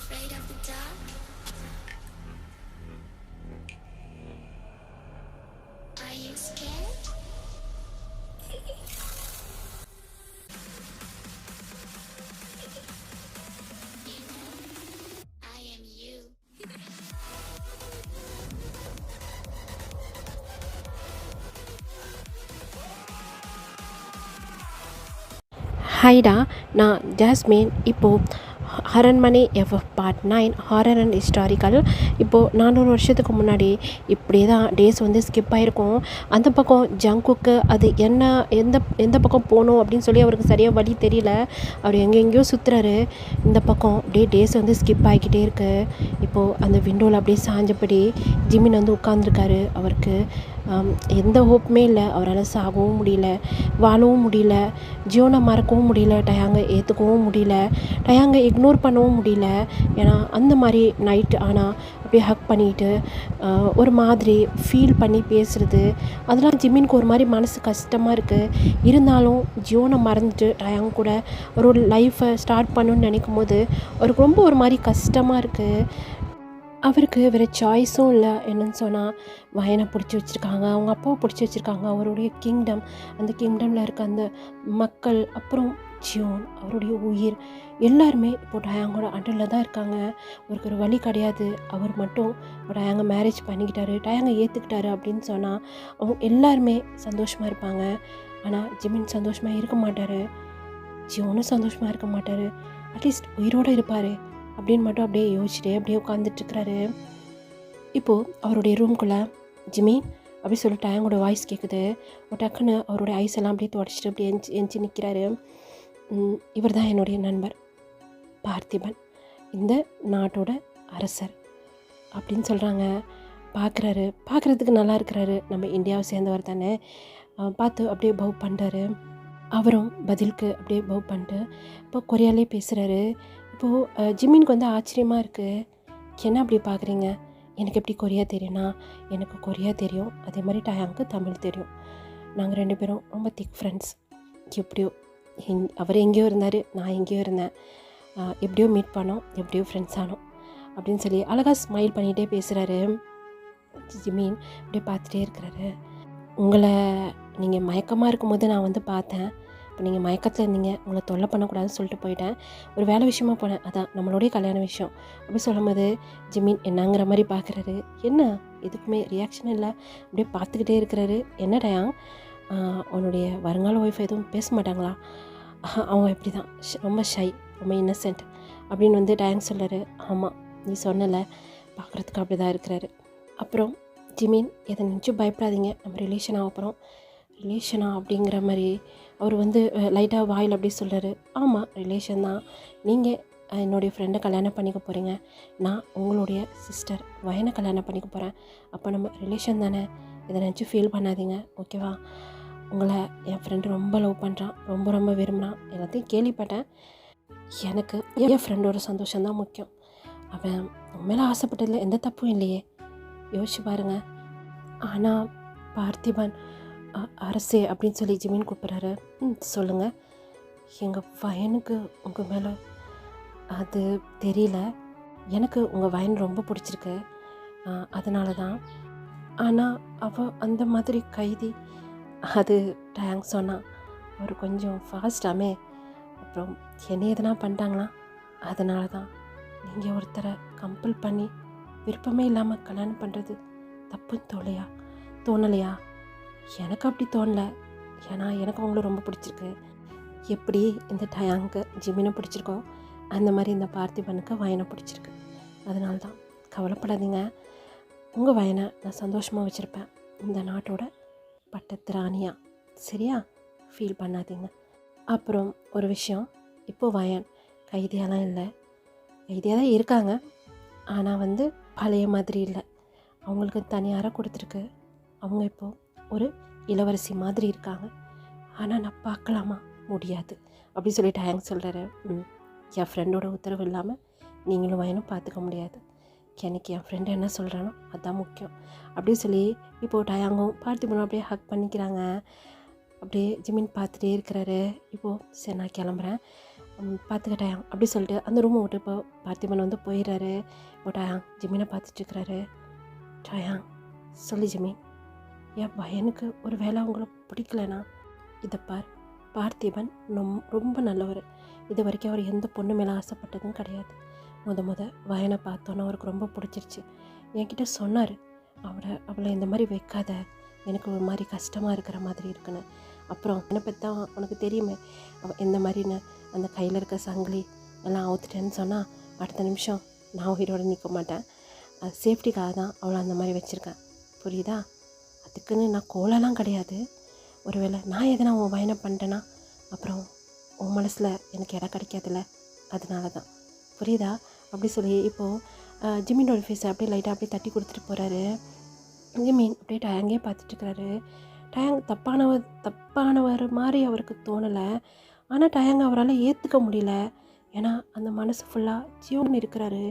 afraid of the dark? Are you scared? You know, I am you. ஹாய்டா, நான் jasmine. இப்போது அரண்மனை FF part 9 horror and historical. இப்போது 400 வருஷத்துக்கு முன்னாடி இப்படியே தான் டேஸ் வந்து ஸ்கிப் ஆகிருக்கும். அந்த பக்கம் ஜங்குக்கு அது என்ன எந்த எந்த பக்கம் போகணும் அப்படின்னு சொல்லி அவருக்கு சரியாக வழி தெரியல. அவர் எங்கெங்கேயோ சுற்றுறாரு. இந்த பக்கம் அப்படியே டேஸ் வந்து ஸ்கிப் ஆகிக்கிட்டே இருக்குது. இப்போது அந்த விண்டோவில் அப்படியே சாஞ்சபடி ஜிமின் வந்து உட்காந்துருக்காரு. அவருக்கு எந்த ஹோப்புமே இல்லை. அவரால் சாகவும் முடியல, வாழவும் முடியல, ஜியோனை மறக்கவும் முடியல, டயாங்கை ஏற்றுக்கவும் முடியல, டயாங்கை இக்னோர் பண்ணவும் முடியல. ஏன்னா அந்த மாதிரி நைட் ஆனால் அப்படியே ஹக் பண்ணிக்கிட்டு ஒரு மாதிரி ஃபீல் பண்ணி பேசுகிறது, அதெல்லாம் ஜிமினுக்கு ஒரு மாதிரி மனசு கஷ்டமாக இருக்குது. இருந்தாலும் ஜியோனை மறந்துட்டு டயாங் கூட ஒரு லைஃப்பை ஸ்டார்ட் பண்ணணுன்னு நினைக்கும் போது அவருக்கு ரொம்ப ஒரு மாதிரி கஷ்டமாக இருக்குது. அவருக்கு வேறு சாய்ஸும் இல்லை. என்னன்னு சொன்னால், வயனை பிடிச்சி வச்சுருக்காங்க, அவங்க அப்பாவை பிடிச்சி வச்சுருக்காங்க, அவருடைய கிங்டம், அந்த கிங்டமில் இருக்க அந்த மக்கள், அப்புறம் ஜியோன், அவருடைய உயிர், எல்லாருமே இப்போ டயாங்கோட அண்டரில் தான் இருக்காங்க. அவருக்கு ஒரு வழி கிடையாது. அவர் மட்டும் டயாங்கை மேரேஜ் பண்ணிக்கிட்டாரு, டயாங்கை ஏற்றுக்கிட்டாரு அப்படின்னு சொன்னால் அவங்க எல்லாருமே சந்தோஷமாக இருப்பாங்க. ஆனால் ஜிமின் சந்தோஷமாக இருக்க மாட்டார், ஜியோனும் சந்தோஷமாக இருக்க மாட்டார். அட்லீஸ்ட் உயிரோடு இருப்பார் அப்படின்னு மட்டும் அப்படியே யோசிச்சுட்டே அப்படியே உட்காந்துட்ருக்கிறாரு. இப்போது அவருடைய ரூம்குள்ளே ஜிமின் அப்படி சொல்லி டயாங்கோட வாய்ஸ் கேட்குது. டக்குன்னு அவருடைய ஐஸ் எல்லாம் அப்படியே தொடச்சிட்டு அப்படியே எஞ்சி நிற்கிறாரு. இவர் தான் என்னுடைய நண்பர் பார்த்திபன், இந்த நாட்டோட அரசர் அப்படின்னு சொல்கிறாங்க. பார்க்குறதுக்கு நல்லா இருக்கிறாரு, நம்ம இந்தியாவை சேர்ந்தவர் தானே. பார்த்து அப்படியே பவ் பண்ணுறாரு. அவரும் பதிலுக்கு அப்படியே பவ் பண்ணிட்டு இப்போ கொரியாலே பேசுகிறாரு. இப்போது ஜிமினுக்கு வந்து ஆச்சரியமாக இருக்குது. என்ன அப்படி பார்க்குறீங்க? எனக்கு எப்படி கொரியா தெரியும்னா, எனக்கு கொரியா தெரியும், அதே மாதிரி டயாங்க்கு தமிழ் தெரியும். நாங்கள் 2 பேரும் ரொம்ப திக் ஃப்ரெண்ட்ஸ். எப்படியோ அவர் எங்கேயோ இருந்தார், நான் எங்கேயோ இருந்தேன். எப்படியோ மீட் பண்ணோம், எப்படியோ ஃப்ரெண்ட்ஸ் ஆனோம் அப்படின்னு சொல்லி அழகாக ஸ்மைல் பண்ணிகிட்டே பேசுகிறாரு. ஜிமின் அப்படியே பார்த்துட்டே இருக்கிறாரு. உங்களை நீங்கள் மயக்கமாக இருக்கும்போது நான் வந்து பார்த்தேன். இப்போ நீங்கள் மயக்கத்தில் இருந்தீங்க, உங்களை தொல்லை பண்ணக்கூடாதுன்னு சொல்லிட்டு போயிட்டேன். ஒரு வேலை விஷயமா போனேன், அதான் நம்மளுடைய கல்யாண விஷயம் அப்படி சொல்லும்போது ஜிமின் என்னங்கிற மாதிரி பார்க்குறாரு. என்ன எதுக்குமே ரியாக்ஷன் இல்லை, அப்படியே பார்த்துக்கிட்டே இருக்கிறாரு. என்ன டயாங், உன்னுடைய வருங்கால ஒய்ஃப் எதுவும் பேச மாட்டாங்களா? அவங்க இப்படி தான் ரொம்ப ஷை, ரொம்ப இன்னசென்ட் அப்படின்னு வந்து டயாங் சொல்கிறாரு. ஆமாம், நீ சொன்னலை, பார்க்குறதுக்கு அப்படி தான் இருக்கிறாரு. அப்புறம் ஜிமின், எதை நினச்சும் பயப்படாதீங்க, நம்ம ரிலேஷன் ஆக போகிறோம். ரிலேஷனா அப்படிங்கிற மாதிரி அவர் வந்து லைட்டாக வாயில் அப்படி சொல்கிறாரு. ஆமாம், ரிலேஷன் தான். நீங்கள் என்னுடைய ஃப்ரெண்டை கல்யாணம் பண்ணிக்க போகிறீங்க, நான் உங்களுடைய சிஸ்டர் வயனை கல்யாணம் பண்ணிக்க போகிறேன். அப்போ நம்ம ரிலேஷன் தானே, இதை நினச்சி ஃபீல் பண்ணாதீங்க, ஓகேவா? உங்களை என் ஃப்ரெண்டு ரொம்ப லவ் பண்ணுறான், ரொம்ப ரொம்ப விரும்புகிறான், எல்லாத்தையும் கேள்விப்பட்டேன். எனக்கு என் ஃப்ரெண்டோட சந்தோஷம்தான் முக்கியம். அவன் உண்மையில ஆசைப்பட்டதில் எந்த தப்பும் இல்லையே, யோசிச்சு பாருங்கள். ஆனால் பார்த்திபன், அரசே அப்படின்னு சொல்லி ஜிமின் கூப்பிட்றாரு. சொல்லுங்கள். எங்கள் வயனுக்கு உங்கள் மேலே அது தெரியல, எனக்கு உங்கள் வயன் ரொம்ப பிடிச்சிருக்கு, அதனால தான். ஆனால் அவள் அந்த மாதிரி கைதி, அது டயாங் சொன்னான். அவர் கொஞ்சம் ஃபாஸ்டாமே, அப்புறம் என்ன எதனா பண்ணிட்டாங்களா, அதனால தான். நீங்கள் ஒருத்தரை கம்பல் பண்ணி விருப்பமே இல்லாமல் கல்யாணம் பண்ணுறது தப்புன்னு தோணலையா? எனக்கு அப்படி தோணலை, ஏன்னா எனக்கு அவங்கள ரொம்ப பிடிச்சிருக்கு. எப்படி இந்த டயாங்க்கு ஜிமினை பிடிச்சிருக்கோ அந்த மாதிரி இந்த பார்த்திபனுக்கு வயனை பிடிச்சிருக்கு. அதனால தான். கவலைப்படாதீங்க, உங்கள் வயனை நான் சந்தோஷமாக வச்சுருப்பேன், இந்த நாட்டோட பட்டத்து ராணியா, சரியா? ஃபீல் பண்ணாதீங்க. அப்புறம் ஒரு விஷயம், இப்போது வயன் கைதியாலாம் இல்லை, கைதியாக தான் இருக்காங்க. ஆனால் வந்து பழைய மாதிரி இல்லை, அவங்களுக்கு தனியாராக கொடுத்துருக்கு. அவங்க இப்போது ஒரு இளவரசி மாதிரி இருக்காங்க. ஆனால் நான் பார்க்கலாமா? முடியாது அப்படி சொல்லி டயாங் சொல்கிறாரு. என் ஃப்ரெண்டோட உத்தரவு இல்லாமல் நீங்களும் வயனும் பார்த்துக்க முடியாது, எனக்கு என் ஃப்ரெண்டு என்ன சொல்கிறானோ அதுதான் முக்கியம் அப்படின்னு சொல்லி இப்போது டயாங்கும் பார்த்திபனும் அப்படியே ஹக் பண்ணிக்கிறாங்க. அப்படியே ஜிமின் பார்த்துட்டே இருக்கிறாரு. இப்போது சரி நான் கிளம்புறேன், பார்த்துக்கிட்டாயாம் அப்படி சொல்லிட்டு அந்த ரூமை விட்டு இப்போ பார்த்திபன் வந்து போயிடுறாரு. போட்டாயாம் ஜிமினை பார்த்துட்ருக்கிறாரு. டாயாங் சொல்லு ஜிமி, என் பையனுக்கு ஒரு வேளை அவங்கள பிடிக்கலனா இதை பார், பார்த்திபன் ரொம்ப நல்லவர். இது வரைக்கும் அவர் எந்த பொண்ணு மேலே ஆசைப்பட்டதும் கிடையாது. முத வயனை பார்த்தோன்னே அவருக்கு ரொம்ப பிடிச்சிருச்சு. என்கிட்ட சொன்னார், அவளை இந்த மாதிரி வைக்காத, எனக்கு ஒரு மாதிரி கஷ்டமாக இருக்கிற மாதிரி இருக்குன்னு. அப்புறம் என்னை பற்றி தான் உனக்கு தெரியுமே, அவள் எந்த மாதிரின்னு. அந்த கையில் இருக்க சங்கிலி எல்லாம் அவுத்துட்டேன்னு சொன்னால் அடுத்த நிமிஷம் நான் உயிரோடு நிற்க மாட்டேன். அது சேஃப்டிக்காக தான் அவளை அந்த மாதிரி வச்சுருக்கேன், புரியுதா? அதுக்குன்னு நான் கோலெல்லாம் கிடையாது. ஒருவேளை நான் எதனா உன் பயனை பண்ணிட்டேன்னா அப்புறம் உன் மனசில் எனக்கு இடம் கிடைக்காதுல்ல, அதனால தான், புரியுதா? அப்படி சொல்லி இப்போது ஜிமினோட ஃபேஸை அப்படியே லைட்டாக அப்படியே தட்டி கொடுத்துட்டு போகிறாரு. ஜிமின் அப்படியே டயாங்கே பார்த்துட்ருக்கிறாரு. டயாங் தப்பானவர் மாதிரி அவருக்கு தோணலை. ஆனால் டயாங் அவரால் ஏற்றுக்க முடியல. ஏன்னா அந்த மனசு ஃபுல்லாக ஜியோன்னு இருக்கிறாரு.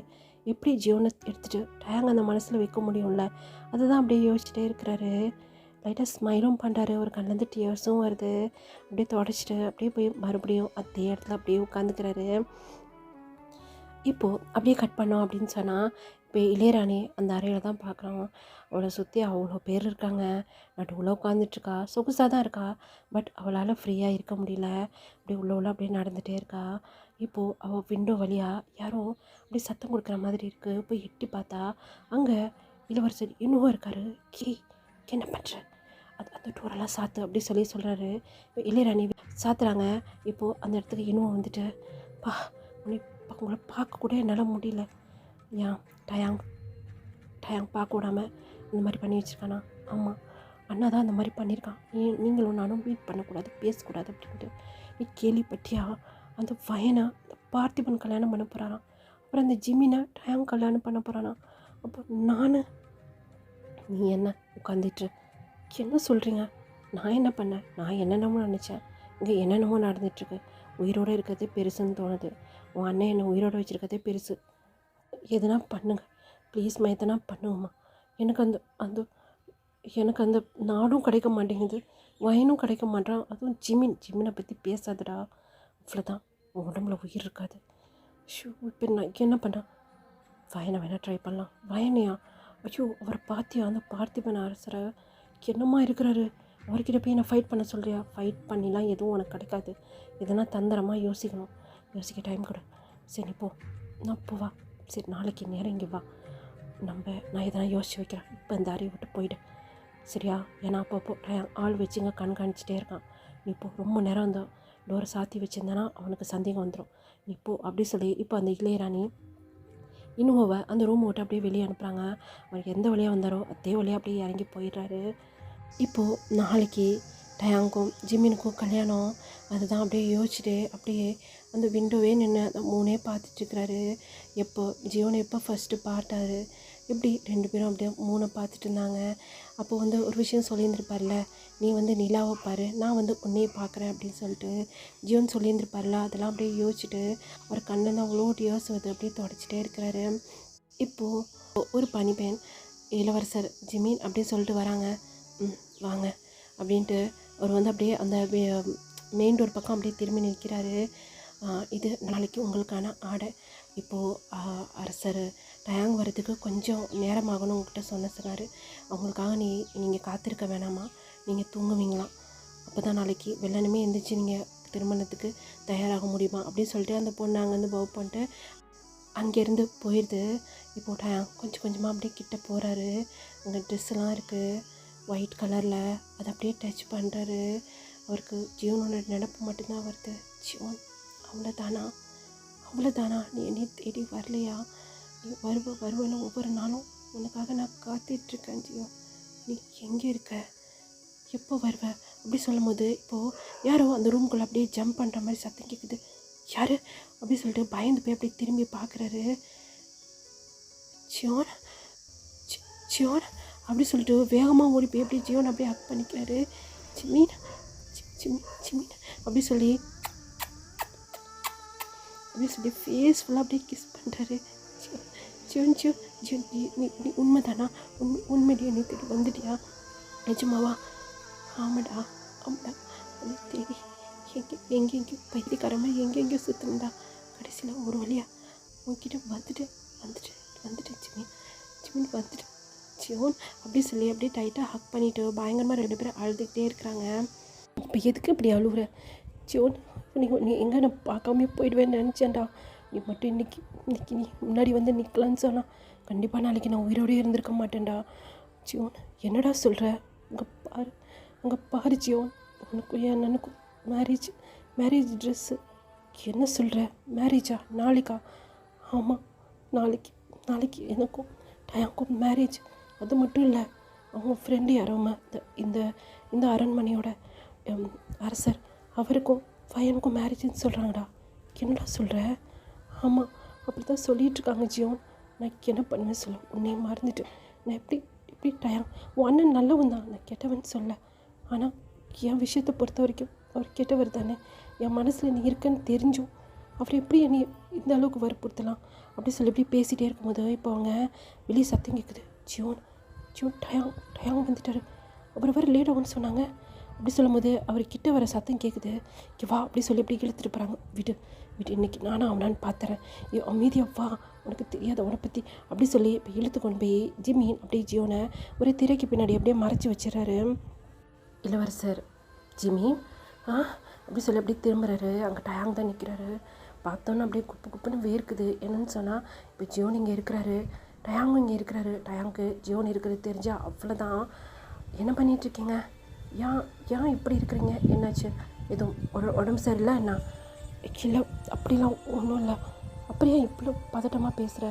எப்படி ஜியோனை எடுத்துகிட்டு டயாங் அந்த மனசில் வைக்க முடியும்ல, அதுதான் அப்படியே யோசிச்சுட்டே இருக்கிறாரு. லைட்டாக ஸ்மைலும் பண்ணுறாரு, ஒரு கண்ணிலேருந்து டியர்ஸும் வருது. அப்படியே தொடச்சிட்டு அப்படியே போய் மறுபடியும் அதே இடத்துல அப்படியே உட்காந்துக்கிறாரு. இப்போது அப்படியே கட் பண்ணோம் அப்படின்னு சொன்னால் இப்போ இளையராணி அந்த அறையில் தான் பார்க்குறோம். அவளை சுற்றி அவ்வளோ பேர் இருக்காங்க. நடுவில் உட்காந்துட்ருக்கா, சொகுசாக தான் இருக்கா. பட் அவளால் ஃப்ரீயாக இருக்க முடியல. அப்படியே உள்ள அப்படியே நடந்துகிட்டே இருக்கா. இப்போது அவள் விண்டோ வழியாக யாரோ அப்படியே சத்தம் கொடுக்குற மாதிரி இருக்குது. போய் எட்டி பார்த்தா அங்கே இளவரசர் இன்னும் இருக்கார். என்ன பண்ணுற, அந்த டோரெல்லாம் சாத்து அப்படி சொல்கிறாரு. இப்போ இளையராணி சாத்துறாங்க. இப்போது அந்த இடத்துக்கு இன்னும் வந்துட்டு, உங்களை பார்க்கக்கூட என்னால் முடியல. ஏன் டயாங் பார்க்க விடாமல் இந்த மாதிரி பண்ணி வச்சுருக்கானா? ஆமாம், அண்ணா தான் அந்த மாதிரி பண்ணியிருக்கான். நீங்களும் நானும் மீட் பண்ணக்கூடாது, பேசக்கூடாது அப்படின்ட்டு. நீ கேள்விப்பட்டியா? அந்த வயனை அந்த பார்த்திபன் கல்யாணம் பண்ண போகிறாராம். அப்புறம் அந்த ஜிமினை டயாங் கல்யாணம் பண்ண போகிறானா? அப்போ நீ என்ன உட்காந்துட்டு என்ன சொல்கிறீங்க? நான் என்ன பண்ணேன்? நான் என்னென்னமோ நினச்சேன். இங்கே என்னென்னமோ நடந்துகிட்ருக்கு. உயிரோடு இருக்கிறதே பெருசுன்னு தோணுது. உன் அண்ணன் என்னை உயிரோடு வச்சுருக்கதே பெருசு. எதுனா பண்ணுங்க ப்ளீஸ்மா, எதனா பண்ணுங்கம்மா. எனக்கு அந்த நாடும் கிடைக்க மாட்டேங்குது, வயனும் கிடைக்க மாட்டான். அதுவும் ஜிமினை பற்றி பேசாதடா, அவ்வளோதான், உன் உடம்புல உயிர் இருக்காது. இப்போ நான் என்ன பண்ணேன்? வயனை வேணால் ட்ரை பண்ணலாம். வயனையா? ஐயோ, அவரை பார்த்தியா? அந்த பார்த்திபன் அரசரை என்னம்மா இருக்கிறாரு, அவர்கிட்ட போய் நான் ஃபைட் பண்ண சொல்கிறியா? ஃபைட் பண்ணிலாம் எதுவும் உனக்கு கிடைக்காது. எதனா தந்திரமாக யோசிக்க டைம் கொடு. சரி போ, நான் போவா. சரி, நாளைக்கு நேரம் இங்கே வா, நான் எதனா யோசிச்சு வைக்கிறேன். இப்போ இந்த அறையை விட்டு போயிடு, சரியா? ஏன்னா அப்பப்போ ஆள் வச்சுங்க கண்காணிச்சிட்டே இருக்கான். நீ இப்போ ரொம்ப நேரம் அந்த டோரை சாத்தி வச்சுருந்தேன்னா அவனுக்கு சந்தேகம் வந்துடும். நீ போ அப்படி சொல்லி இப்போ அந்த இளையராணி இன்னும் அந்த ரூம் விட்டு அப்படியே வெளியே அனுப்புகிறாங்க. அவருக்கு எந்த வழியாக வந்தாரோ அதே வழியாக அப்படியே இறங்கி போயிடுறாரு. இப்போது நாளைக்கு டயாங்கும் ஜிமினுக்கும் கல்யாணம். அதுதான் அப்படியே யோசிச்சுட்டு அப்படியே அந்த விண்டோவே நின்று அந்த மூணே பார்த்துட்ருக்கிறாரு. ஜியோனை எப்போ ஃபஸ்ட்டு பார்த்தாரு, இப்படி 2 பேரும் அப்படியே மூணை பார்த்துட்டு இருந்தாங்க. அப்போது ஒரு விஷயம் சொல்லியிருந்துருப்பார்ல, நீ நிலாவை பாரு, நான் உன்னையே பார்க்குறேன் அப்படின்னு சொல்லிட்டு ஜியோன்னு சொல்லியிருந்துருப்பார்ல. அதெல்லாம் அப்படியே யோசிச்சுட்டு அவர் கண்ணில் அவ்வளோ டியர்ஸ் வருது, அப்படியே தொடச்சிட்டே இருக்கிறாரு. இப்போது ஒரு பனிப்பெண் இளவரசர் ஜிமின் அப்படின்னு சொல்லிட்டு வராங்க. வாங்க அப்படின்ட்டு அவர் அப்படியே அந்த மெயின் டோர் பக்கம் அப்படியே திரும்பி நிற்கிறாரு. இது நாளைக்கு உங்களுக்கான ஆடை. இப்போது அரசர் டயாங் வரதுக்கு கொஞ்சம் நேரமாகணும் உங்கள்கிட்ட சொன்னார். அவங்களுக்காக நீங்கள் காத்திருக்க வேணாமா, நீங்கள் தூங்குவீங்களாம். அப்போ தான் நாளைக்கு வெள்ளனமே எழுந்திரிச்சு நீங்கள் திருமணத்துக்கு தயாராக முடியுமா அப்படின்னு சொல்லிட்டு அந்த பொண்ணு அங்கேருந்து பவ் பண்ணிட்டு அங்கேருந்து போயிடுது. இப்போது டயாங் கொஞ்சம் கொஞ்சமாக அப்படியே கிட்ட போகிறாரு. அங்கே ட்ரெஸ்ஸெல்லாம் இருக்குது ஒயிட் கலரில், அதை அப்படியே டச் பண்ணுறாரு. அவருக்கு ஜியோனோட நினப்பு மட்டும்தான் வருது. ஜியோன் அவ்வளோதானா, நீ என்னை தேடி வரலையா? நீ வருவல ஒவ்வொரு நாளும் உனக்காக நான் காத்துட்ருக்கேன் ஜியோ. நீ எங்கே இருக்க, எப்போ வருவ அப்படி சொல்லும் போது இப்போது யாரோ அந்த ரூம்குள்ளே அப்படியே ஜம்ப் பண்ணுற மாதிரி சத்தம் கேட்குது. யார் அப்படி சொல்லிட்டு பயந்து போய் அப்படியே திரும்பி பார்க்குறாரு. ஜியோன் அப்படி சொல்லிட்டு வேகமாக ஓடி போய் அப்படியே ஜியோன் அப்படியே ஹக் பண்ணிக்கிறாரு. ஜிமின் அப்படி சொல்லி ஃபேஸ் ஃபுல்லாக அப்படியே கிஸ் பண்ணுறாரு. ஜியோன் நீ உண்மைதானா? உண்மையிலேயே நீ தேடி வந்துட்டியா? நிஜமாவா? ஆமாடா உன்னை தேடி எங்கெங்கேயோ பைத்தியக்காரமாக எங்கெங்கேயோ சுற்றுனடா. கடைசியில் ஒரு வழியாக உன்கிட்ட வந்துட்டேன் ஜிமின் வந்துட்டேன் ஜியோன் அப்படி சொல்லி அப்படியே டைட்டாக ஹக் பண்ணிவிட்டு பயங்கரமாக 2 பேரும் அழுதுகிட்டே இருக்கிறாங்க. இப்போ எதுக்கு இப்படி அழுகுற ஜியோன்? நீ எங்கே நான் பார்க்காம போயிடுவேன்னு நினச்சேன்டா. நீ மட்டும் இன்னைக்கு நீ முன்னாடி வந்து நிற்கலான்னு சொன்னால் கண்டிப்பாக நாளைக்கு நான் உயிரோடய இருந்திருக்க மாட்டேன்டா. ஜியோன் என்னடா சொல்கிற? அங்கே பாரு ஜியோன், உனக்கும் என் அண்ணனுக்கும் மேரேஜ் ட்ரெஸ்ஸு. என்ன சொல்கிற? மேரேஜா? நாளைக்கா? ஆமாம், நாளைக்கு எனக்கும் டயாங்க்கும் மேரேஜ். அது மட்டும் இல்லை, அவங்க ஃப்ரெண்டு யாரோமா இந்த அரண்மனையோட அரசர், அவருக்கும் பையனுக்கும் மேரேஜ்னு சொல்கிறாங்கடா. என்னடா சொல்கிற? ஆமாம், அப்படி தான் சொல்லிகிட்ருக்காங்க ஜியோன். நான் என்ன பண்ணுவேன் சொல்ல? உன்னையே மறந்துட்டு நான் எப்படி டயாங் உன் அண்ணன் நல்லவன் தான், நான் கெட்டவன் சொல்ல. ஆனால் என் விஷயத்தை பொறுத்த வரைக்கும் அவர் கெட்டவர் தானே. என் மனசில் நீ இருக்கன்னு தெரிஞ்சும் அவர் எப்படி என்னை இந்த அளவுக்கு வற்புறுத்தலாம் அப்படி சொல்லி இப்படி பேசிகிட்டே இருக்கும்போது இப்போ அவங்க வெளியே சத்தம் கேட்குது. ஜியோன் டயாங் வந்துட்டார், அப்புறம் வர லேட் ஆகும்னு சொன்னாங்க. அப்படி சொல்லும்போது அவர் கிட்ட வர சத்தம் கேட்குது. வா அப்படி சொல்லி இப்படி இழுத்துட்டு போகிறாங்க. விடு இன்றைக்கி நானும் அவனான்னு பார்த்துறேன், அமைதியாக வா, உனக்கு தெரியாத உன்னை பற்றி அப்படி சொல்லி இப்போ இழுத்து கொண்டு போய் ஜிமின் அப்படியே ஜியோனை ஒரு திரைக்கு பின்னாடி அப்படியே மறைச்சி வச்சிடறாரு. இளவரசர் ஜிமி அப்படி சொல்லி அப்படியே திரும்புறாரு. அங்கே டயாங் தான் நிற்கிறாரு. பார்த்தோன்னா அப்படியே குப்புன்னு வேர்க்குது. என்னன்னு சொன்னால் இப்போ ஜியோன் இங்கே இருக்கிறாரு, டயாங்கும் இங்கே இருக்கிறாரு. டயாங்க்கு ஜியோன் இருக்கிறது தெரிஞ்சால் அவ்வளோதான். என்ன பண்ணிகிட்ருக்கீங்க? ஏன் இப்படி இருக்கிறீங்க? என்னாச்சு? எதுவும் உடம்பு சரியில்லை என்ன? இல்லை, அப்படிலாம் ஒன்றும் இல்லை. அப்படியே இவ்வளோ பதட்டமாக பேசுகிற?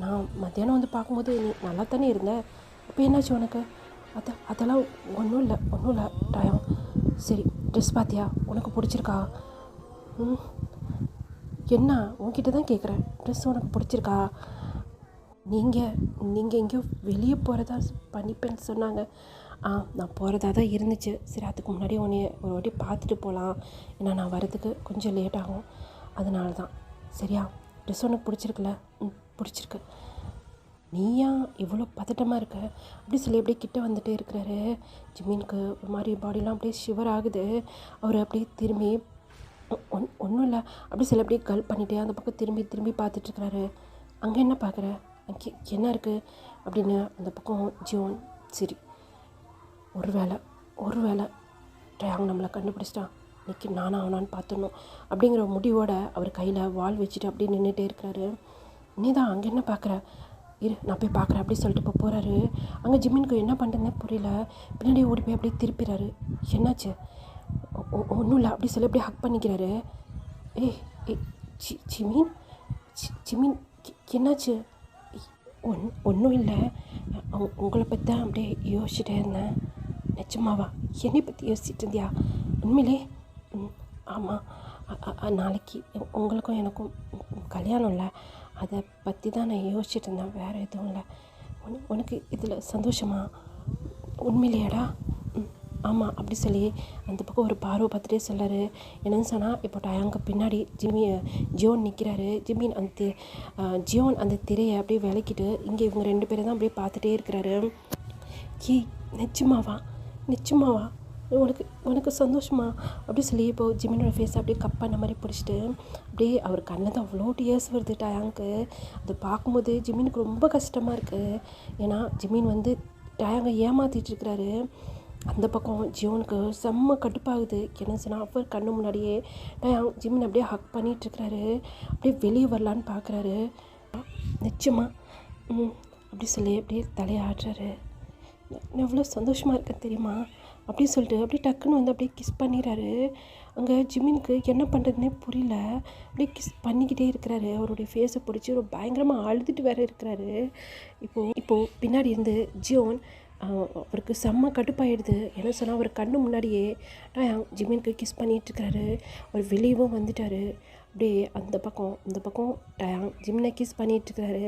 நான் மத்தியானம் வந்து பார்க்கும்போது நீ நல்லா தானே இருந்த, இப்போ என்னாச்சு உனக்கு? அதெல்லாம் ஒன்றும் இல்லை டயாங். சரி, ட்ரெஸ் பார்த்தியா? உனக்கு பிடிச்சிருக்கா? என்ன உன்கிட்ட தான் கேட்குறேன், ட்ரெஸ் உனக்கு பிடிச்சிருக்கா? நீங்கள் எங்கேயோ வெளியே போகிறதா பண்ணிப்பேன்னு சொன்னாங்க. நான் போகிறதா தான் இருந்துச்சு. சரி, அதுக்கு முன்னாடி உன்னை ஒரு வாட்டி பார்த்துட்டு போகலாம், ஏன்னா நான் வரதுக்கு கொஞ்சம் லேட் ஆகும், அதனால தான். சரியா? ட்ரெஸ் உனக்கு பிடிச்சிருக்குல்ல? பிடிச்சிருக்கு. நீ ஏன் இவ்வளோ பதட்டமாக இருக்க? அப்படி சொல்லி அப்படியே கிட்ட வந்துட்டே இருக்கிறாரு. ஜிமினுக்கு ஒரு மாதிரி பாடிலாம் அப்படியே ஷிவர் ஆகுது. அவர் அப்படியே திரும்பி ஒன்றும் இல்லை அப்படி சொல்லி அப்படியே கல் பண்ணிவிட்டு அந்த பக்கம் திரும்பி பார்த்துட்ருக்குறாரு. அங்கே என்ன பார்க்குற? அங்கே என்ன இருக்குது அப்படின்னு அந்த பக்கம் ஜியோன். சரி, ஒரு வேளை டயாங் நம்மளை கண்டுபிடிச்சிட்டான், இன்றைக்கி ஆனான்னு பார்த்துடணும் அப்படிங்கிற முடிவோடு அவர் கையில் வாள் வச்சுட்டு அப்படியே நின்றுட்டே இருக்கிறாரு. நீ தான் அங்கே என்ன பார்க்குற? இரு, நான் போய் பார்க்குறேன் அப்படி சொல்லிட்டு இப்போ போகிறாரு. அங்கே ஜிமினுக்கு என்ன பண்ணுறதுனே புரியல. பின்னாடியே ஓடி போய் அப்படியே திருப்பிறாரு. என்னாச்சு? ஒன்றும் இல்லை அப்படி சொல்லி அப்படியே ஹக் பண்ணிக்கிறாரு. ஜிமின் என்னாச்சு? ஒன்றும் இல்லை, உங்களை பற்றி தான் அப்படியே யோசிச்சுட்டே இருந்தேன். நிஜமாவா? என்னை பற்றி யோசிச்சுட்டு இருந்தியா? உண்மையிலே? ஆமாம், நாளைக்கு உங்களுக்கும் எனக்கும் கல்யாணம் இல்லை, அதை பற்றி தான் நான் யோசிச்சுட்டு இருந்தேன், வேறு எதுவும் இல்லை. உனக்கு இதில் சந்தோஷமா? உண்மையிலேயாடா? ஆமாம் அப்படி சொல்லி அந்த பக்கம் ஒரு பார்வை பார்த்துட்டே சொல்லாரு. என்னன்னு சொன்னால் இப்போ டயாங்க்கு பின்னாடி ஜியோன் நிற்கிறாரு. ஜியோன் அந்த திரையை அப்படியே விளக்கிட்டு இங்கே இவங்க 2 பேரும் தான் அப்படியே பார்த்துட்டே இருக்கிறாரு. நிச்சயமாவா உனக்கு சந்தோஷமா? அப்படி சொல்லி இப்போது ஜிமினோட ஃபேஸ் அப்படியே கப் பண்ண மாதிரி பிடிச்சிட்டு அப்படியே அவர் கண்ணில் தான் அவ்வளோ டியர்ஸ் வருது டயாங்க்கு. அதை பார்க்கும்போது ஜிமினுக்கு ரொம்ப கஷ்டமாக இருக்குது. ஏன்னா ஜிமின் வந்து டயாங்கை ஏமாற்றிட்டுருக்கிறாரு. அந்த பக்கம் ஜியோனுக்கு செம்ம கடுப்பாகுது. என்ன சொன்னால் அவர் கண்ணு முன்னாடியே டயாங் ஜிமின் அப்படியே ஹக் பண்ணிகிட்ருக்கிறாரு. அப்படியே வெளியே வரலான்னு பார்க்குறாரு. நிச்சயமா அப்படி சொல்லி அப்படியே தலையாடுறாரு. நான் எவ்வளோ சந்தோஷமாக இருக்கேன் தெரியுமா? அப்படி சொல்லிட்டு அப்படியே டக்குன்னு வந்து அப்படியே கிஸ் பண்ணிடுறாரு. அங்கே ஜிமினுக்கு என்ன பண்ணுறதுனே புரியல. அப்படியே கிஸ் பண்ணிக்கிட்டே இருக்கிறாரு. அவருடைய ஃபேஸை பிடிச்சி ஒரு பயங்கரமாக அழுதுட்டு வேறு இருக்கிறாரு. இப்போது பின்னாடி இருந்து ஜியோன் அவருக்கு செம்ம கடுப்பாயிடுது. என்ன சொன்னால் அவர் கண்ணு முன்னாடியே டயாங் ஜிமினுக்கு கிஸ் பண்ணிகிட்ருக்கிறாரு. அவர் வெளியவும் வந்துட்டார். அப்படியே இந்த பக்கம் டயாங் ஜிமினை கிஸ் பண்ணிகிட்ருக்கிறாரு.